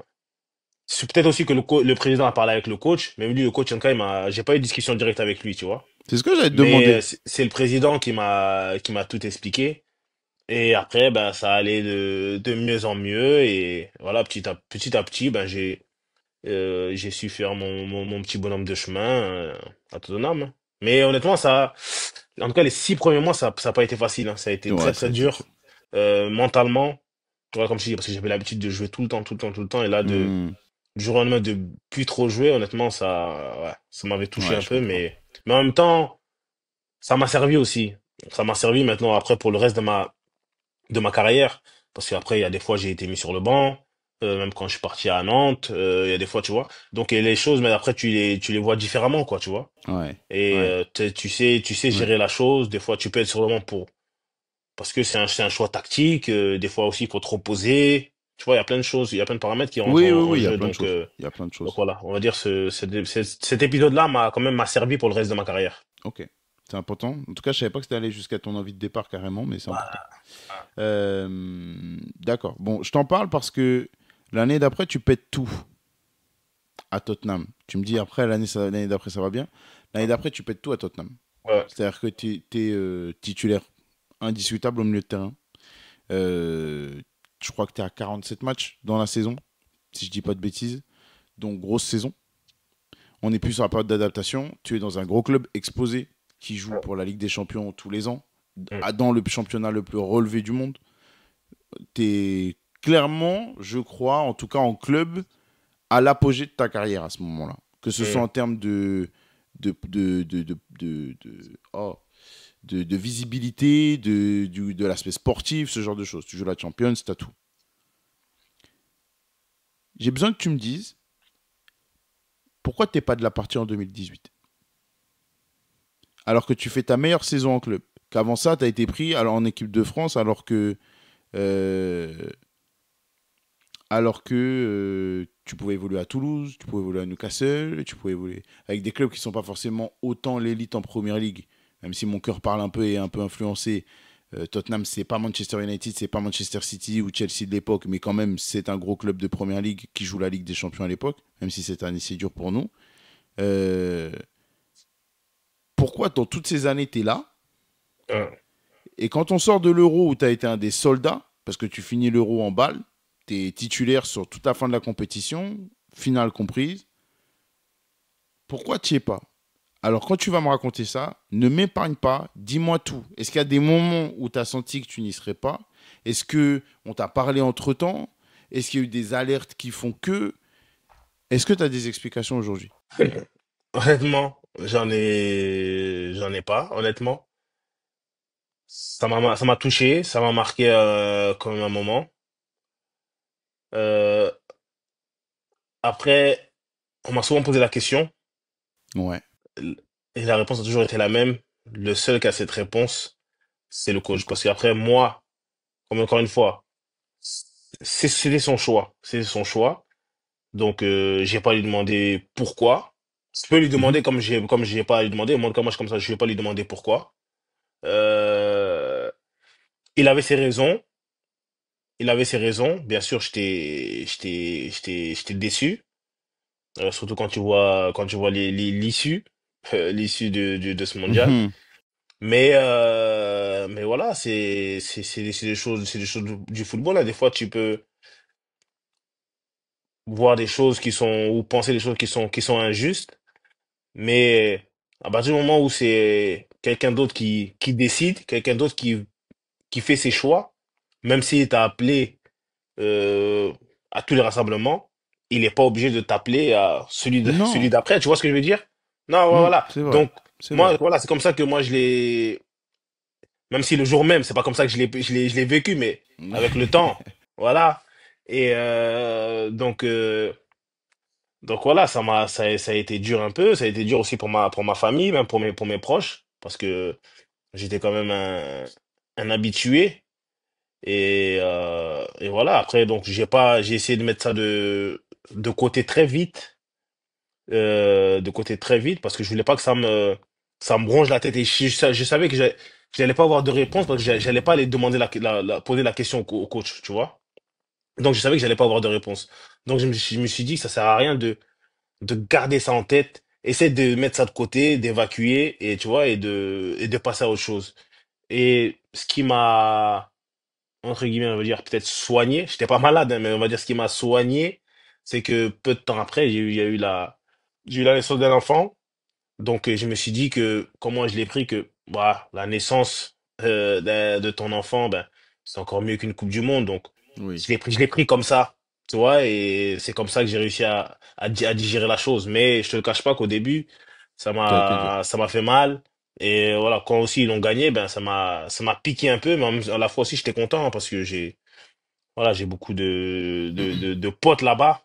[SPEAKER 2] c'est peut-être aussi que le président a parlé avec le coach, mais lui, le coach, en tout cas, j'ai pas eu de discussion directe avec lui, tu vois.
[SPEAKER 1] C'est ce que j'allais te
[SPEAKER 2] Mais
[SPEAKER 1] demander.
[SPEAKER 2] c'est le président qui m'a tout expliqué. Et après, ben, ça allait de mieux en mieux. Et voilà, petit à petit, ben, j'ai su faire mon petit bonhomme de chemin à Tottenham. Mais honnêtement, en tout cas, les 6 premiers mois, ça a pas été facile, hein. Ça a été très,
[SPEAKER 1] Ouais, ça
[SPEAKER 2] très
[SPEAKER 1] a été dur.
[SPEAKER 2] dur, mentalement. Voilà, comme je dis, parce que j'avais l'habitude de jouer tout le temps, tout le temps, tout le temps. Et là,
[SPEAKER 1] Hmm.
[SPEAKER 2] du jour au lendemain, de plus trop jouer, honnêtement, ouais, ça m'avait touché
[SPEAKER 1] Ouais,
[SPEAKER 2] un
[SPEAKER 1] je
[SPEAKER 2] peu.
[SPEAKER 1] comprends.
[SPEAKER 2] Mais en même temps, ça m'a servi aussi. Ça m'a servi maintenant après pour le reste de ma carrière. Parce qu'après, il y a des fois, j'ai été mis sur le banc. Même quand je suis parti à Nantes, il y a des fois, tu vois. Donc, et les choses, mais après, tu les vois différemment, quoi, tu vois.
[SPEAKER 1] Ouais,
[SPEAKER 2] Et
[SPEAKER 1] ouais,
[SPEAKER 2] tu sais
[SPEAKER 1] ouais.
[SPEAKER 2] gérer la chose. Des fois, tu peux être sur le banc parce que c'est un choix tactique. Des fois aussi, il faut te reposer. Tu vois, il y a plein de choses, il y a plein de paramètres qui rentrent
[SPEAKER 1] Oui, oui,
[SPEAKER 2] en
[SPEAKER 1] oui, il y a
[SPEAKER 2] jeu.
[SPEAKER 1] plein de choses. Il y a plein de
[SPEAKER 2] Donc
[SPEAKER 1] choses.
[SPEAKER 2] voilà, on va dire cet épisode-là m'a quand même m'a servi pour le reste de ma carrière.
[SPEAKER 1] Ok. C'est important. En tout cas, je savais pas que c'était allé jusqu'à ton envie de départ carrément, mais c'est important.
[SPEAKER 2] Voilà. Ah,
[SPEAKER 1] D'accord. Bon, je t'en parle parce que l'année d'après, tu pètes tout à Tottenham. Tu me dis après, l'année d'après, ça va bien. L'année d'après, tu pètes tout à Tottenham.
[SPEAKER 2] ouais.
[SPEAKER 1] C'est-à-dire que tu es titulaire indiscutable au milieu de terrain. Euh, je crois que tu es à 47 matchs dans la saison, si je dis pas de bêtises. Donc, grosse saison. On n'est plus sur la période d'adaptation. Tu es dans un gros club exposé qui joue pour la Ligue des Champions tous les ans,
[SPEAKER 2] Mm.
[SPEAKER 1] dans le championnat le plus relevé du monde. Tu es clairement, je crois, en tout cas en club, à l'apogée de ta carrière à ce moment-là. Que ce soit
[SPEAKER 2] Mm.
[SPEAKER 1] en termes de visibilité, de l'aspect sportif, ce genre de choses. Tu joues la Champions, t'as tout. J'ai besoin que tu me dises pourquoi t'es pas de la partie en 2018 alors que tu fais ta meilleure saison en club. Qu'avant ça, tu as été pris en équipe de France euh, alors que tu pouvais évoluer à Toulouse, tu pouvais évoluer à Newcastle, tu pouvais évoluer avec des clubs qui ne sont pas forcément autant l'élite en Première Ligue. Même si mon cœur parle un peu et est un peu influencé, Tottenham, c'est pas Manchester United, c'est pas Manchester City ou Chelsea de l'époque, mais quand même, c'est un gros club de Première Ligue qui joue la Ligue des Champions à l'époque, même si c'est un essai dur pour nous. Euh, Pourquoi dans toutes ces années, tu es là?
[SPEAKER 2] Mm.
[SPEAKER 1] Et quand on sort de l'Euro où tu as été un des soldats, parce que tu finis l'Euro en balle, tu es titulaire sur toute la fin de la compétition, finale comprise, pourquoi tu n'y es pas? Alors quand tu vas me raconter ça, ne m'épargne pas, dis-moi tout. Est-ce qu'il y a des moments où tu as senti que tu n'y serais pas? Est-ce qu'on t'a parlé entre-temps? Est-ce qu'il y a eu des alertes qui font que... Est-ce que tu as des explications aujourd'hui?
[SPEAKER 2] Honnêtement, j'en ai pas, honnêtement. Ça m'a touché, ça m'a marqué quand même un moment. Euh, après, on m'a souvent posé la question
[SPEAKER 1] Ouais.
[SPEAKER 2] et la réponse a toujours été la même. Le seul qui a cette réponse, c'est le
[SPEAKER 1] C'est le
[SPEAKER 2] coach. Parce
[SPEAKER 1] coach.
[SPEAKER 2] qu'après, moi, comme encore une fois, c'était son choix. C'est son choix. Donc, j'ai pas à lui demander pourquoi. Je peux lui
[SPEAKER 1] Mhm.
[SPEAKER 2] demander comme j'ai pas à lui demander. Moi, comme je suis comme ça, je vais pas lui demander pourquoi. Euh, il avait ses raisons. Il avait ses raisons. Bien sûr, j'étais déçu. Surtout quand tu vois l'issue, l'issue de ce mondial.
[SPEAKER 1] Mhm.
[SPEAKER 2] Mais voilà, c'est des choses du football, là. Des fois, tu peux voir des choses qui sont, ou penser des choses qui sont injustes. Mais à partir du moment où c'est quelqu'un d'autre qui décide, quelqu'un d'autre qui fait ses choix, même s'il t'a appelé euh, à tous les rassemblements, il n'est pas obligé de t'appeler à celui
[SPEAKER 1] Non.
[SPEAKER 2] d'après. Tu vois ce que je veux dire? Non, ouais,
[SPEAKER 1] Mm,
[SPEAKER 2] voilà.
[SPEAKER 1] c'est vrai.
[SPEAKER 2] Donc,
[SPEAKER 1] C'est vrai.
[SPEAKER 2] moi, voilà, c'est comme ça que moi, je l'ai, même si le jour même, c'est pas comme ça que je l'ai vécu, mais avec le temps, voilà. Et donc voilà, ça a été dur un peu. Ça a été dur aussi pour ma famille, même pour mes proches, parce que j'étais quand même un habitué. Et voilà, après, donc, j'ai essayé de mettre ça de côté très vite, de côté très vite, parce que je voulais pas que ça me ronge la tête. Et je savais que j'allais pas avoir de réponse parce que j'allais pas aller demander poser la question au coach, tu vois. Donc, je savais que j'allais pas avoir de réponse. Donc, je me suis dit que ça sert à rien de garder ça en tête. Essaie de mettre ça de côté, d'évacuer, et tu vois, et de passer à autre chose. Et ce qui m'a, entre guillemets, on va dire peut-être soigné. J'étais pas malade, hein, mais on va dire ce qui m'a soigné, c'est que peu de temps après, j'ai eu la naissance d'un enfant. Donc, je me suis dit que, comment je l'ai pris, que, bah, la naissance, de ton enfant, ben, c'est encore mieux qu'une Coupe du Monde. Donc,
[SPEAKER 1] Oui.
[SPEAKER 2] je l'ai pris comme ça, tu vois, et c'est comme ça que j'ai réussi à digérer la chose. Mais je te le cache pas qu'au début,
[SPEAKER 1] Ça a été dur.
[SPEAKER 2] ça m'a fait mal. Et voilà, quand aussi ils l'ont gagné, ben, ça m'a piqué un peu, mais à la fois aussi, j'étais content hein, parce que voilà, j'ai beaucoup de potes là-bas.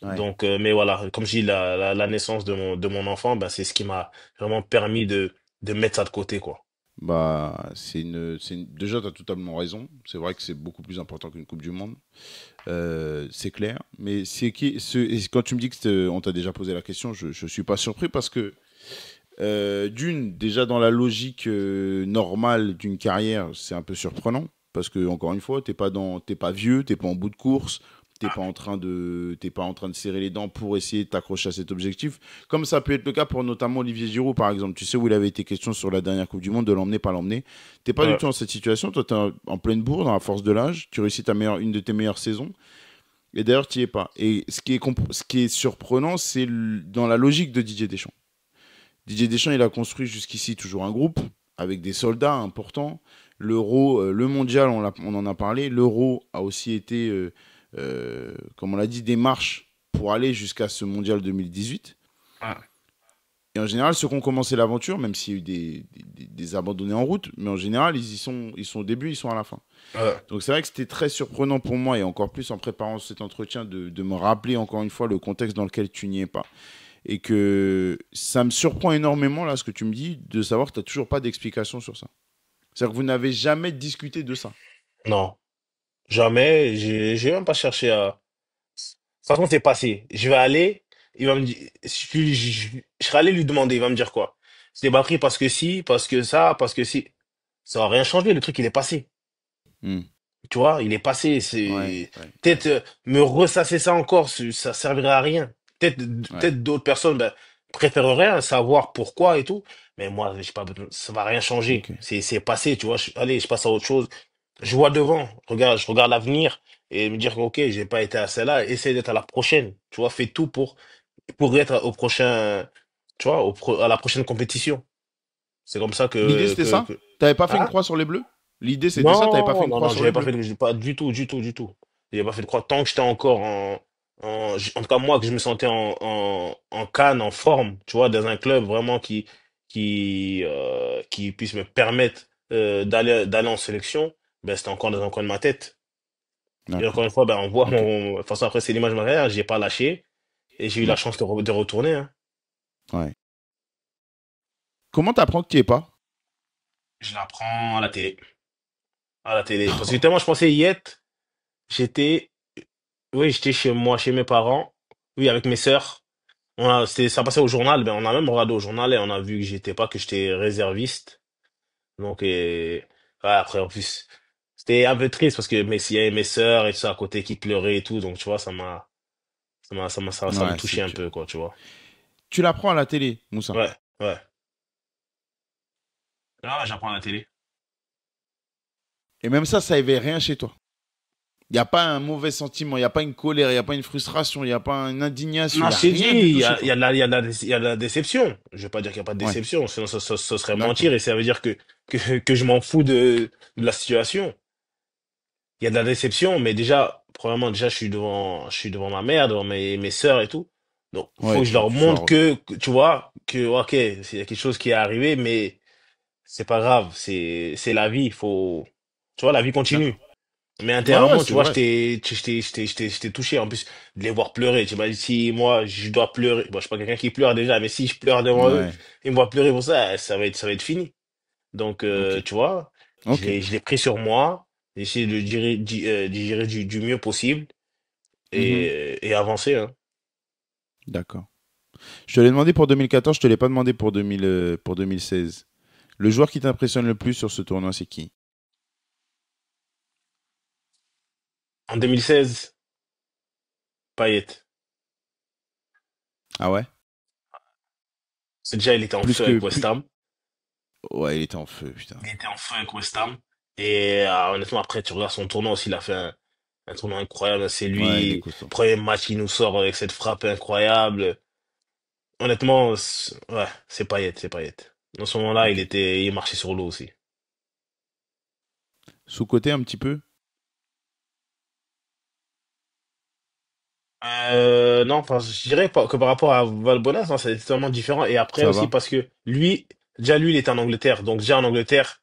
[SPEAKER 1] Ouais.
[SPEAKER 2] Donc, mais voilà, comme je dis, la naissance de mon enfant, ben, c'est ce qui m'a vraiment permis de mettre ça de côté, quoi.
[SPEAKER 1] Bah, déjà, tu as totalement raison. C'est vrai que c'est beaucoup plus important qu'une Coupe du Monde. C'est clair. Mais et quand tu me dis que on t'a déjà posé la question, je ne suis pas surpris parce que D'une, déjà dans la logique normale d'une carrière, c'est un peu surprenant. Parce que, encore une fois, t'es pas vieux, t'es pas en bout de course, t'es pas en train de serrer les dents pour essayer de t'accrocher à cet objectif. Comme ça peut être le cas pour notamment Olivier Giroud, par exemple. Tu sais où il avait été question sur la dernière Coupe du Monde, de l'emmener, pas l'emmener. T'es pas du
[SPEAKER 2] Ouais.
[SPEAKER 1] tout dans cette situation. Toi, t'es en pleine bourre, dans la force de l'âge. Tu réussis une de tes meilleures saisons. Et d'ailleurs, tu y es pas. Et ce qui est surprenant, c'est dans la logique de Didier Deschamps. Didier Deschamps, il a construit jusqu'ici toujours un groupe avec des soldats importants. L'Euro, le mondial, on en a parlé. L'Euro a aussi été, comme on l'a dit, des marches pour aller jusqu'à ce mondial 2018.
[SPEAKER 2] Ouais.
[SPEAKER 1] Et en général, ceux qui ont commencé l'aventure, même s'il y a eu des abandonnés en route, mais en général, ils sont au début, ils sont à la fin.
[SPEAKER 2] Ouais.
[SPEAKER 1] Donc c'est vrai que c'était très surprenant pour moi, et encore plus en préparant cet entretien, de me rappeler encore une fois le contexte dans lequel tu n'y es pas. Et que ça me surprend énormément, là, ce que tu me dis, de savoir que tu n'as toujours pas d'explication sur ça. C'est-à-dire que vous n'avez jamais discuté de ça.
[SPEAKER 2] Non, jamais. J'ai même pas cherché à. De toute façon, c'est passé. Je vais aller. Il va me dire. Je serai allé lui demander. Il va me dire quoi? C'est pas pris parce que si, parce que ça, parce que si. Ça va rien changer. Le truc, il est passé.
[SPEAKER 1] Hmm.
[SPEAKER 2] Tu vois, il est passé.
[SPEAKER 1] Ouais,
[SPEAKER 2] C'est
[SPEAKER 1] ouais, ouais,
[SPEAKER 2] peut-être me ressasser ça encore, ça servirait à rien. Peut-être,
[SPEAKER 1] ouais.
[SPEAKER 2] peut-être d'autres personnes ben, préféreraient savoir pourquoi et tout. Mais moi, j'ai pas, ça va rien changer.
[SPEAKER 1] Ok.
[SPEAKER 2] C'est passé. Tu vois. Allez, je passe à autre chose. Je vois devant. Regarde, je regarde l'avenir et me dire que ok, j'ai pas été à celle-là. Essaye d'être à la prochaine. Tu vois, fais tout pour être au prochain. Tu vois, à la prochaine compétition. C'est comme ça
[SPEAKER 1] L'idée, c'était ça?
[SPEAKER 2] que...
[SPEAKER 1] T'avais pas fait une
[SPEAKER 2] Hein?
[SPEAKER 1] croix sur les bleus? L'idée, c'était ça? T'avais pas fait
[SPEAKER 2] Non,
[SPEAKER 1] une
[SPEAKER 2] non,
[SPEAKER 1] croix
[SPEAKER 2] non,
[SPEAKER 1] sur les
[SPEAKER 2] j'avais pas
[SPEAKER 1] bleus?
[SPEAKER 2] fait, pas du tout, du tout, du tout. J'avais pas fait de croix tant que j'étais encore en tout cas, moi, que je me sentais en canne, en forme, tu vois, dans un club vraiment qui puisse me permettre, d'aller en sélection, ben, c'était encore dans un coin de ma tête. Et encore
[SPEAKER 1] D'accord.
[SPEAKER 2] une fois, ben, on voit
[SPEAKER 1] Ok.
[SPEAKER 2] de toute façon, après, c'est l'image de ma carrière, j'ai pas lâché et j'ai eu la
[SPEAKER 1] Ouais.
[SPEAKER 2] chance de retourner, hein.
[SPEAKER 1] Ouais. Comment t'apprends que tu y es pas?
[SPEAKER 2] Je la prends à la télé. À la télé. Parce que tellement je pensais y être, j'étais, oui, j'étais chez moi, chez mes parents, oui, avec mes sœurs. Ça passait au journal, ben on a même regardé au journal et on a vu que j'étais pas, que j'étais réserviste. Donc, ouais, après, en plus, c'était un peu triste parce que il y avait mes sœurs et tout ça à côté qui pleuraient et tout. Donc, tu vois, ça me
[SPEAKER 1] Ouais, c'est
[SPEAKER 2] touchait un
[SPEAKER 1] dur.
[SPEAKER 2] peu, quoi, tu vois.
[SPEAKER 1] Tu l'apprends à la télé, Moussa.
[SPEAKER 2] Ouais, ouais. Ah, j'apprends à la télé.
[SPEAKER 1] Et même ça éveille rien chez toi. Il n'y a pas un mauvais sentiment, il n'y a pas une colère, il n'y a pas une frustration, il n'y a pas une indignation, il
[SPEAKER 2] Non,
[SPEAKER 1] n'y
[SPEAKER 2] je
[SPEAKER 1] a
[SPEAKER 2] t'ai dit,
[SPEAKER 1] rien du tout chez toi.
[SPEAKER 2] il y a de la déception. Je vais pas dire qu'il y a pas de
[SPEAKER 1] Ouais,
[SPEAKER 2] déception, sinon ce serait
[SPEAKER 1] d'accord.
[SPEAKER 2] mentir et ça veut dire que je m'en fous de la situation. Il y a de la déception, mais déjà, premièrement, déjà, je suis devant ma mère, devant mes sœurs et tout. Donc, faut
[SPEAKER 1] Ouais,
[SPEAKER 2] que je leur
[SPEAKER 1] tu
[SPEAKER 2] montre
[SPEAKER 1] dois.
[SPEAKER 2] tu vois, que, ok, il y a quelque chose qui est arrivé, mais c'est pas grave, c'est la vie, tu vois, la vie continue.
[SPEAKER 1] D'accord.
[SPEAKER 2] Mais
[SPEAKER 1] Ouais, ouais,
[SPEAKER 2] intérieurement, tu
[SPEAKER 1] c'est
[SPEAKER 2] vois,
[SPEAKER 1] vrai.
[SPEAKER 2] j'étais touché. En plus, de les voir pleurer. Tu m'as dit, si moi, je dois pleurer. Bon, je suis pas quelqu'un qui pleure déjà, mais si je pleure devant eux,
[SPEAKER 1] Ouais,
[SPEAKER 2] ils me voient pleurer pour ça, ça va être fini. Donc,
[SPEAKER 1] ok.
[SPEAKER 2] tu vois,
[SPEAKER 1] Ok.
[SPEAKER 2] je l'ai pris sur moi. J'ai essayé de digérer du mieux possible
[SPEAKER 1] Mhm.
[SPEAKER 2] et avancer, hein.
[SPEAKER 1] D'accord. Je te l'ai demandé pour 2014, je te l'ai pas demandé pour 2016. Le joueur qui t'impressionne le plus sur ce tournoi, c'est qui?
[SPEAKER 2] En 2016, Payet.
[SPEAKER 1] Ah ouais?
[SPEAKER 2] C'est déjà, il était en
[SPEAKER 1] Plus
[SPEAKER 2] feu
[SPEAKER 1] que...
[SPEAKER 2] avec West
[SPEAKER 1] Plus...
[SPEAKER 2] Ham.
[SPEAKER 1] Ouais, il était en feu, putain.
[SPEAKER 2] Il était en feu avec West Ham. Et honnêtement, après, tu regardes son tournoi aussi, il a fait un tournoi incroyable. C'est
[SPEAKER 1] Ouais, il est
[SPEAKER 2] lui,
[SPEAKER 1] costaud.
[SPEAKER 2] premier match qui nous sort avec cette frappe incroyable. Honnêtement, ouais, c'est Payet, c'est Payet. Dans ce moment-là,
[SPEAKER 1] Ok.
[SPEAKER 2] il marchait sur l'eau aussi.
[SPEAKER 1] Sous-côté un petit peu?
[SPEAKER 2] Non, enfin, je dirais que par rapport à Valbuena, non, c'est totalement différent. Et après
[SPEAKER 1] Ça
[SPEAKER 2] aussi
[SPEAKER 1] va?
[SPEAKER 2] parce que déjà lui, il était en Angleterre. Donc déjà en Angleterre,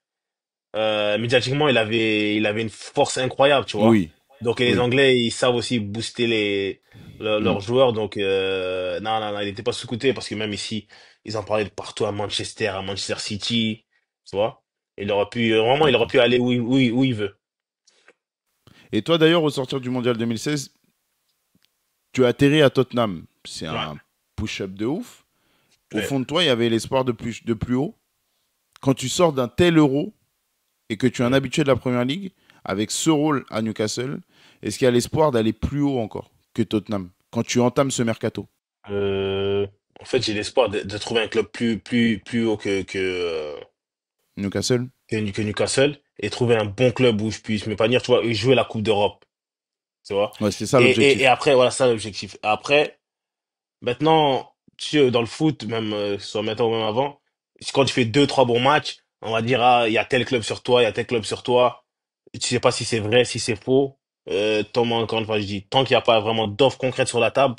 [SPEAKER 2] médiatiquement, il avait une force incroyable, tu vois.
[SPEAKER 1] Oui.
[SPEAKER 2] Donc et les
[SPEAKER 1] Oui.
[SPEAKER 2] Anglais, ils savent aussi booster
[SPEAKER 1] Mm.
[SPEAKER 2] leurs joueurs. Donc non, non, non, il n'était pas sous-coté parce que même ici, ils en parlaient de partout à Manchester, à Manchester City, tu vois. Il aurait pu vraiment, il aurait
[SPEAKER 1] D'accord.
[SPEAKER 2] pu aller où il veut.
[SPEAKER 1] Et toi, d'ailleurs, au sortir du Mondial 2016, tu as atterri à Tottenham. C'est
[SPEAKER 2] Ouais.
[SPEAKER 1] un push-up de ouf. Au
[SPEAKER 2] Ouais.
[SPEAKER 1] fond de toi, il y avait l'espoir de plus haut. Quand tu sors d'un tel euro et que tu es un
[SPEAKER 2] Mm.
[SPEAKER 1] habitué de la première ligue, avec ce rôle à Newcastle, est-ce qu'il y a l'espoir d'aller plus haut encore que Tottenham quand tu entames ce mercato?
[SPEAKER 2] Euh, En fait, j'ai l'espoir de trouver un club plus haut
[SPEAKER 1] Newcastle.
[SPEAKER 2] que Newcastle et trouver un bon club où je puisse m'épanouir, tu vois, et jouer la Coupe d'Europe, tu vois.
[SPEAKER 1] Ouais, c'était ça
[SPEAKER 2] Et
[SPEAKER 1] l'objectif.
[SPEAKER 2] après, voilà, ça l'objectif. Après, maintenant, tu sais, dans le foot, même, que ce soit maintenant ou même avant, quand tu fais deux, trois bons matchs, on va dire, ah, il y a tel club sur toi, il y a tel club sur toi. Tu sais pas si c'est vrai, si c'est faux. Encore une fois, je dis, tant qu'il n'y a pas vraiment d'offres concrètes sur la table,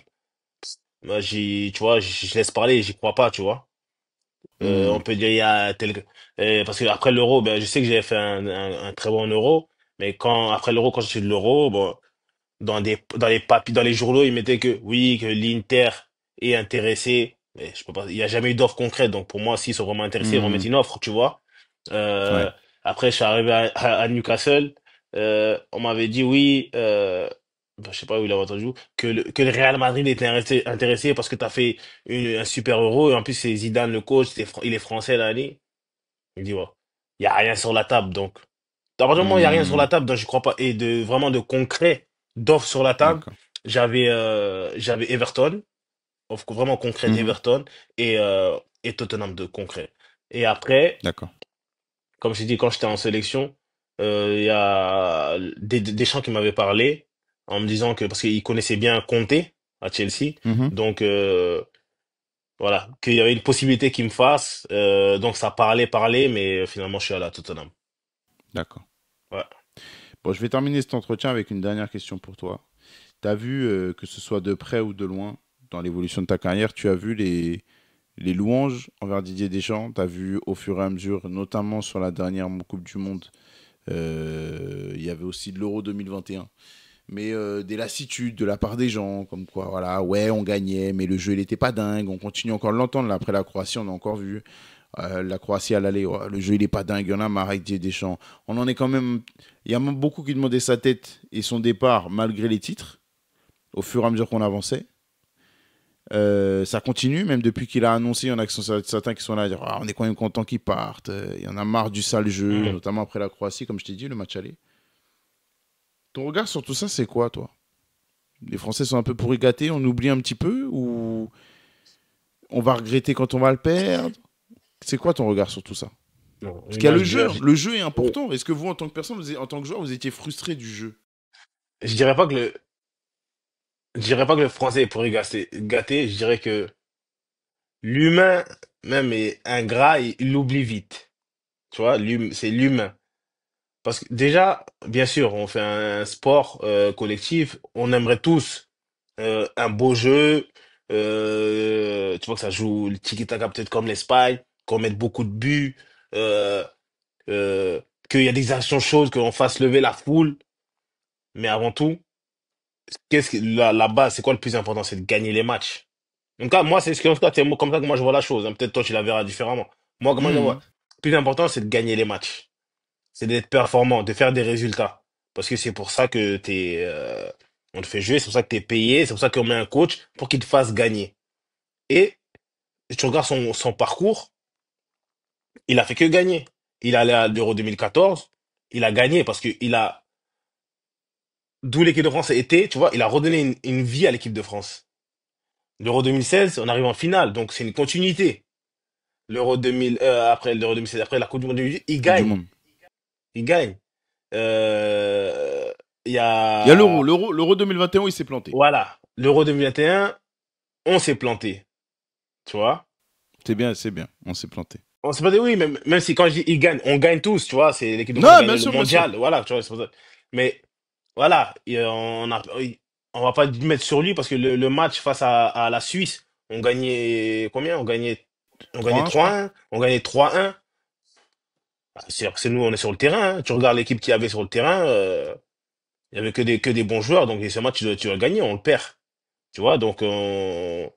[SPEAKER 2] moi, tu vois, je laisse parler, j'y crois pas, tu vois. On
[SPEAKER 1] Hmm.
[SPEAKER 2] peut dire il y a tel parce que après l'euro, ben je sais que j'avais fait un très bon euro, mais quand après l'euro, quand je suis de l'euro, bon, dans les papiers, dans les journaux, ils mettaient que oui, que l'Inter est intéressé, mais je peux pas, il y a jamais eu d'offre concrète, donc pour moi, s'ils sont vraiment intéressés, ils vont
[SPEAKER 1] Hmm.
[SPEAKER 2] mettre une offre, tu vois. Euh,
[SPEAKER 1] Ouais.
[SPEAKER 2] Après, je suis arrivé à Newcastle, on m'avait dit oui, ben, je sais pas où il a entendu, que le Real Madrid était intéressé parce que t'as fait un super euro, et en plus c'est Zidane le coach, il est français l'année. Il dit, ouais, il y a rien sur la table, donc. À partir du moment où il y a rien sur
[SPEAKER 1] Hmm.
[SPEAKER 2] la table, donc je crois pas, et de vraiment de concret, d'offres sur la table,
[SPEAKER 1] D'accord.
[SPEAKER 2] j'avais Everton, offre vraiment concrète
[SPEAKER 1] Mhm.
[SPEAKER 2] Everton, et Tottenham de concret. Et après,
[SPEAKER 1] D'accord.
[SPEAKER 2] comme je t'ai dit, quand j'étais en sélection, il y a des gens qui m'avaient parlé en me disant que, parce qu'ils connaissaient bien Conte à Chelsea,
[SPEAKER 1] Mhm.
[SPEAKER 2] donc voilà, qu'il y avait une possibilité qu'ils me fassent, donc ça parlait, mais finalement je suis allé à Tottenham.
[SPEAKER 1] D'accord.
[SPEAKER 2] Ouais.
[SPEAKER 1] Bon, je vais terminer cet entretien avec une dernière question pour toi. Tu as vu, que ce soit de près ou de loin, dans l'évolution de ta carrière, tu as vu les louanges envers Didier Deschamps. Tu as vu au fur et à mesure, notamment sur la dernière Coupe du Monde, il y avait aussi de l'Euro 2021. Mais des lassitudes de la part des gens, comme quoi, voilà, ouais, on gagnait, mais le jeu, il n'était pas dingue. On continue encore de l'entendre. Là, après la Croatie, on a encore vu. La Croatie à l'aller, ouais, le jeu, il est pas dingue. Il y en a marre avec Didier Deschamps. On en est quand même. Il y a même beaucoup qui demandaient sa tête et son départ, malgré les titres, au fur et à mesure qu'on avançait. Ça continue, même depuis qu'il a annoncé, il y en a qui sont, certains qui sont là à dire ah, on est quand même content qu'il parte. Il y en a marre du sale jeu,
[SPEAKER 2] Mhm.
[SPEAKER 1] notamment après la Croatie, comme je t'ai dit, le match aller. Ton regard sur tout ça, c'est quoi, toi? Les Français sont un peu pourri gâtés, on oublie un petit peu ou on va regretter quand on va le perdre? C'est quoi ton regard sur tout ça?
[SPEAKER 2] Non,
[SPEAKER 1] Parce qu'il y a
[SPEAKER 2] moi,
[SPEAKER 1] le jeu, hein. Le jeu est
[SPEAKER 2] oui.
[SPEAKER 1] important. Est-ce que vous, en tant que personne, en tant que joueur, vous étiez frustré du jeu?
[SPEAKER 2] Je dirais pas que je dirais pas que le français est pourri gâté, je dirais que l'humain, même, est ingrat, il l'oublie vite. Tu vois, c'est l'humain. Parce que déjà, bien sûr, on fait un sport collectif, on aimerait tous un beau jeu, tu vois que ça joue le tiki-taka peut-être comme l'Espagne, qu'on mette beaucoup de buts, euh, euh, qu'il y a des actions chaudes, qu'on fasse lever la foule, mais avant tout, la base, c'est quoi le plus important? C'est de gagner les matchs. En tout cas, moi, c'est ce que, en tout cas, c'est comme ça que moi je vois la chose, hein. Peut-être toi tu la verras différemment. Moi, comment je la vois?
[SPEAKER 1] Mhm.
[SPEAKER 2] Le plus important, c'est de gagner les matchs. C'est d'être performant, de faire des résultats. Parce que c'est pour ça que on te fait jouer, c'est pour ça que t'es payé, c'est pour ça qu'on met un coach pour qu'il te fasse gagner. Et tu regardes son parcours, il a fait que gagner. Il est allé à l'Euro 2014, il a gagné parce que d'où l'équipe de France était, tu vois, il a redonné une vie à l'équipe de France. L'Euro 2016, on arrive en finale, donc c'est une continuité. L'Euro 2000, après l'Euro 2016, après la Coupe du Monde 2018, il
[SPEAKER 1] Coupe du
[SPEAKER 2] gagne.
[SPEAKER 1] Monde.
[SPEAKER 2] Il gagne. Euh, Il y
[SPEAKER 1] Il y a l'Euro.
[SPEAKER 2] a,
[SPEAKER 1] L'Euro 2021, il s'est planté.
[SPEAKER 2] voilà, l'Euro 2021, on s'est planté, tu vois.
[SPEAKER 1] C'est bien, c'est bien. On s'est planté.
[SPEAKER 2] On s'est planté, oui, même si quand je dis il gagne, on gagne tous, tu vois. C'est l'équipe de France a
[SPEAKER 1] Non, bien
[SPEAKER 2] gagné le
[SPEAKER 1] sûr, bien sûr.
[SPEAKER 2] mondial, voilà, tu vois. C'est pour ça. Mais voilà, on va pas mettre sur lui parce que le match face à la Suisse, on gagnait combien? On gagnait
[SPEAKER 1] 3-1, je crois.
[SPEAKER 2] 3-1, on gagnait 3-1. Ah, c'est nous, on est sur le terrain, hein. Tu regardes l'équipe qu'il y avait sur le terrain, il y avait que des bons joueurs, donc ce match, tu dois le gagner, on le perd. Tu vois, donc on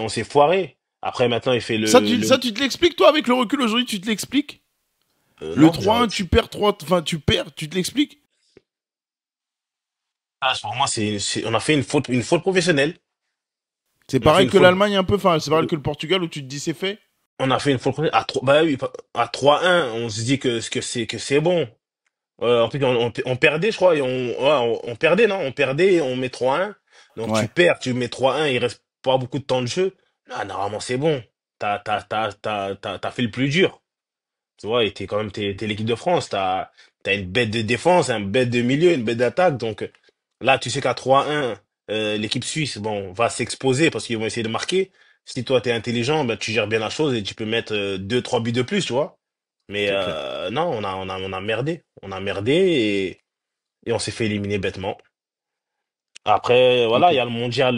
[SPEAKER 2] s'est foiré. Après, maintenant, il fait
[SPEAKER 1] Ça, tu te l'expliques, toi, avec le recul aujourd'hui, tu te l'expliques? Le
[SPEAKER 2] non,
[SPEAKER 1] 3-1, tu perds 3, enfin, tu perds, tu te l'expliques?
[SPEAKER 2] pour moi, on a fait une faute professionnelle.
[SPEAKER 1] C'est
[SPEAKER 2] On a fait
[SPEAKER 1] pareil
[SPEAKER 2] une
[SPEAKER 1] que
[SPEAKER 2] faute.
[SPEAKER 1] l'Allemagne un peu, enfin, c'est pareil que le Portugal où tu te dis c'est fait.
[SPEAKER 2] On a fait une faute à 3, bah oui, à 3-1. On se dit que c'est bon. En plus, on perdait, je crois, et on perdait, non? On perdait et on met 3-1. Donc tu
[SPEAKER 1] Ouais,
[SPEAKER 2] perds, tu mets 3-1, il reste pas beaucoup de temps de jeu. Ah, normalement, c'est bon. T'as fait le plus dur. Tu vois, et t'es l'équipe de France. T'as une bête de défense, une bête de milieu, une bête d'attaque. Donc là, tu sais qu'à 3-1, l'équipe suisse, bon, va s'exposer parce qu'ils vont essayer de marquer. Si toi, t'es intelligent, ben, tu gères bien la chose et tu peux mettre 2, 3 buts de plus, tu vois. Mais
[SPEAKER 1] c'est clair.
[SPEAKER 2] non, on a merdé. On a merdé et on s'est fait éliminer bêtement. Après, voilà,
[SPEAKER 1] Ok.
[SPEAKER 2] il y a le mondial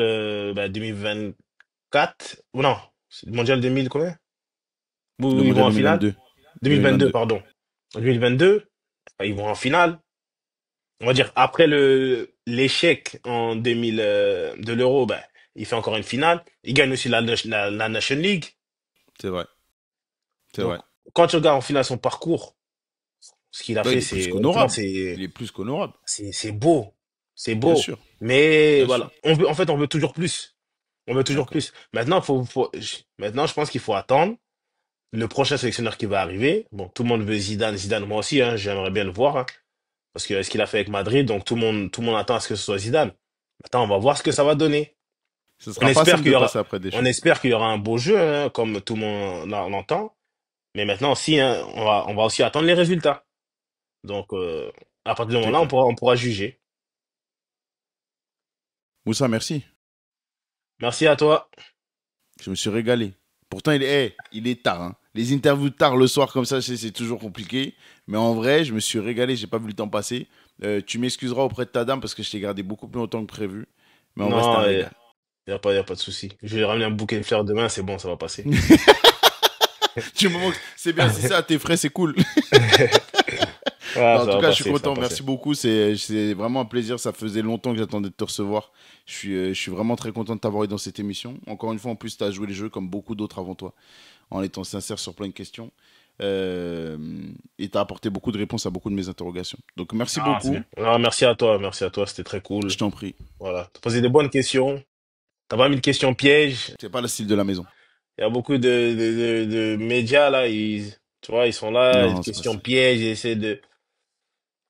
[SPEAKER 2] 2024. Ou non, c'est le mondial 2000 combien? Où
[SPEAKER 1] Le
[SPEAKER 2] ils vont
[SPEAKER 1] mondial
[SPEAKER 2] en finale?
[SPEAKER 1] 2022.
[SPEAKER 2] 2022,
[SPEAKER 1] 2022.
[SPEAKER 2] pardon. 2022, ils vont en finale. On va dire, après l'échec en 2000 de l'Euro, ben, il fait encore une finale. Il gagne aussi la Nation League.
[SPEAKER 1] C'est vrai. C'est
[SPEAKER 2] Donc,
[SPEAKER 1] vrai.
[SPEAKER 2] quand tu regardes en finale son parcours, ce qu'il a
[SPEAKER 1] Ouais, il
[SPEAKER 2] fait,
[SPEAKER 1] est plus
[SPEAKER 2] c'est, honnêtement,
[SPEAKER 1] qu'honorable.
[SPEAKER 2] c'est,
[SPEAKER 1] Il est plus qu'honorable.
[SPEAKER 2] c'est beau. C'est
[SPEAKER 1] Bien
[SPEAKER 2] beau.
[SPEAKER 1] sûr.
[SPEAKER 2] Mais
[SPEAKER 1] Bien sûr.
[SPEAKER 2] voilà. En fait, on veut toujours plus. On veut toujours
[SPEAKER 1] D'accord.
[SPEAKER 2] plus. Maintenant, maintenant, je pense qu'il faut attendre le prochain sélectionneur qui va arriver. Bon, tout le monde veut Zidane. Zidane, moi aussi, hein, j'aimerais bien le voir, hein, parce que ce qu'il a fait avec Madrid, donc tout le monde attend à ce que ce soit Zidane. Maintenant, on va voir ce que ça va donner.
[SPEAKER 1] Ce
[SPEAKER 2] On
[SPEAKER 1] sera pas
[SPEAKER 2] espère
[SPEAKER 1] simple
[SPEAKER 2] qu'il
[SPEAKER 1] de
[SPEAKER 2] y aura,
[SPEAKER 1] passer après
[SPEAKER 2] on
[SPEAKER 1] Deschamps.
[SPEAKER 2] espère qu'il y aura un beau jeu, hein, comme tout le monde l'entend. Mais maintenant aussi, hein, on va aussi attendre les résultats. Donc, à partir du
[SPEAKER 1] C'est
[SPEAKER 2] moment-là, on
[SPEAKER 1] clair.
[SPEAKER 2] pourra, on pourra juger.
[SPEAKER 1] Moussa, merci.
[SPEAKER 2] Merci à toi.
[SPEAKER 1] Je me suis régalé. Pourtant, il est tard, hein. Les interviews tard le soir comme ça, c'est toujours compliqué. Mais en vrai, je me suis régalé. J'ai pas vu le temps passer. Tu m'excuseras auprès de ta dame parce que je t'ai gardé beaucoup plus longtemps que prévu. Mais en vrai, c'était un
[SPEAKER 2] Non,
[SPEAKER 1] régal.
[SPEAKER 2] y a pas de souci. Je vais ramener un bouquet de fleurs demain, c'est bon, ça va passer.
[SPEAKER 1] Du moment que c'est bien, c'est ça, tes frais, c'est cool.
[SPEAKER 2] Ah,
[SPEAKER 1] Non, en
[SPEAKER 2] ça
[SPEAKER 1] tout
[SPEAKER 2] va
[SPEAKER 1] cas, je suis
[SPEAKER 2] passer, ça va
[SPEAKER 1] content.
[SPEAKER 2] passer.
[SPEAKER 1] Merci beaucoup. C'est vraiment un plaisir. Ça faisait longtemps que j'attendais de te recevoir. Je suis vraiment très content de t'avoir eu dans cette émission. Encore une fois, en plus, tu as joué le jeu comme beaucoup d'autres avant toi, en étant sincère sur plein de questions. Euh, et tu as apporté beaucoup de réponses à beaucoup de mes interrogations. Donc, merci
[SPEAKER 2] Ah, c'est
[SPEAKER 1] beaucoup.
[SPEAKER 2] bien. Ah, merci à toi, c'était très
[SPEAKER 1] Je
[SPEAKER 2] cool.
[SPEAKER 1] t'en prie.
[SPEAKER 2] Voilà, t'as posé des bonnes questions. T'as pas mis de questions pièges.
[SPEAKER 1] C'est pas le style de la maison.
[SPEAKER 2] Il y a beaucoup de médias là, tu vois, ils sont là, des
[SPEAKER 1] Non, c'est pas
[SPEAKER 2] questions
[SPEAKER 1] ça.
[SPEAKER 2] pièges, ils essaient de.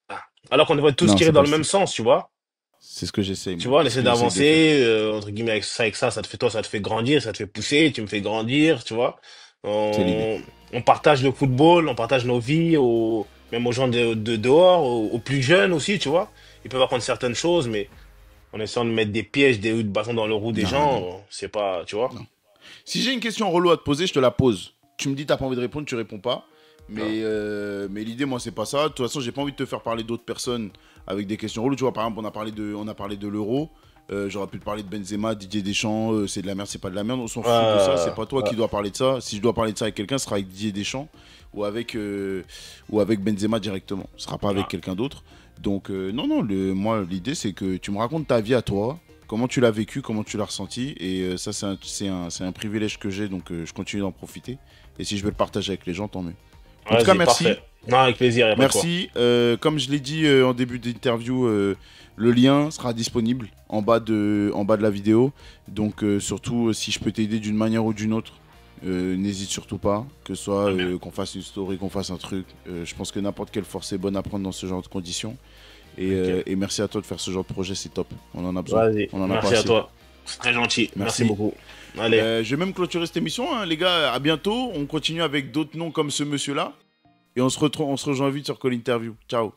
[SPEAKER 2] Ah. Alors qu'on devrait tous
[SPEAKER 1] Non,
[SPEAKER 2] tirer
[SPEAKER 1] c'est
[SPEAKER 2] dans
[SPEAKER 1] pas le
[SPEAKER 2] le même
[SPEAKER 1] style.
[SPEAKER 2] sens, tu vois.
[SPEAKER 1] C'est ce que j'essaye,
[SPEAKER 2] Tu
[SPEAKER 1] moi.
[SPEAKER 2] vois, on
[SPEAKER 1] C'est ce
[SPEAKER 2] essaie
[SPEAKER 1] que j'essaye de faire.
[SPEAKER 2] d'avancer, entre guillemets, avec ça, ça te fait toi, ça te fait grandir, ça te fait pousser, tu me fais grandir, tu vois.
[SPEAKER 1] C'est l'idée.
[SPEAKER 2] On partage le football, on partage nos vies, même aux gens de dehors, aux plus jeunes aussi, tu vois. Ils peuvent apprendre certaines choses, mais en essayant de mettre des pièges, des bâtons dans le roue des
[SPEAKER 1] Non, non,
[SPEAKER 2] gens, c'est pas, tu vois.
[SPEAKER 1] non. Si j'ai une question relou à te poser, je te la pose. Tu me dis t'as pas envie de répondre, tu réponds pas.
[SPEAKER 2] Non.
[SPEAKER 1] Mais l'idée, moi, c'est pas ça. De toute façon, j'ai pas envie de te faire parler d'autres personnes avec des questions reloues. Tu vois, par exemple, on a parlé de l'euro. J'aurais pu te parler de Benzema, Didier Deschamps, c'est de la merde, c'est pas de la merde. On s'en fout de ça. C'est pas toi
[SPEAKER 2] Ouais.
[SPEAKER 1] qui dois parler de ça. Si je dois parler de ça avec quelqu'un, ce sera avec Didier Deschamps ou avec Benzema directement. Ce sera pas avec
[SPEAKER 2] Ah.
[SPEAKER 1] quelqu'un d'autre. Donc, non, non, moi, l'idée, c'est que tu me racontes ta vie à toi, comment tu l'as vécu, comment tu l'as ressenti. Et ça, c'est un privilège que j'ai, donc je continue d'en profiter. Et si je veux le partager avec les gens, tant mieux. En tout cas,
[SPEAKER 2] Vas-y,
[SPEAKER 1] merci.
[SPEAKER 2] parfait. Non, avec plaisir, y a pas de quoi.
[SPEAKER 1] Merci. Comme je l'ai dit en début d'interview, le lien sera disponible en bas de la vidéo. Donc, surtout, si je peux t'aider d'une manière ou d'une autre, n'hésite surtout pas. Que ce soit
[SPEAKER 2] Très bien.
[SPEAKER 1] qu'on fasse une story, qu'on fasse un truc. Je pense que n'importe quelle force est bonne à prendre dans ce genre de conditions.
[SPEAKER 2] Nickel.
[SPEAKER 1] Et merci à toi de faire ce genre de projet, c'est top. On en a besoin.
[SPEAKER 2] Vas-y,
[SPEAKER 1] On en a pas
[SPEAKER 2] merci à
[SPEAKER 1] assez.
[SPEAKER 2] toi. C'est très gentil. Merci
[SPEAKER 1] Merci.
[SPEAKER 2] beaucoup. Allez,
[SPEAKER 1] Je vais même clôturer cette émission, hein, les gars. À bientôt. On continue avec d'autres noms comme ce monsieur-là. Et on se rejoint vite sur Call Interview. Ciao.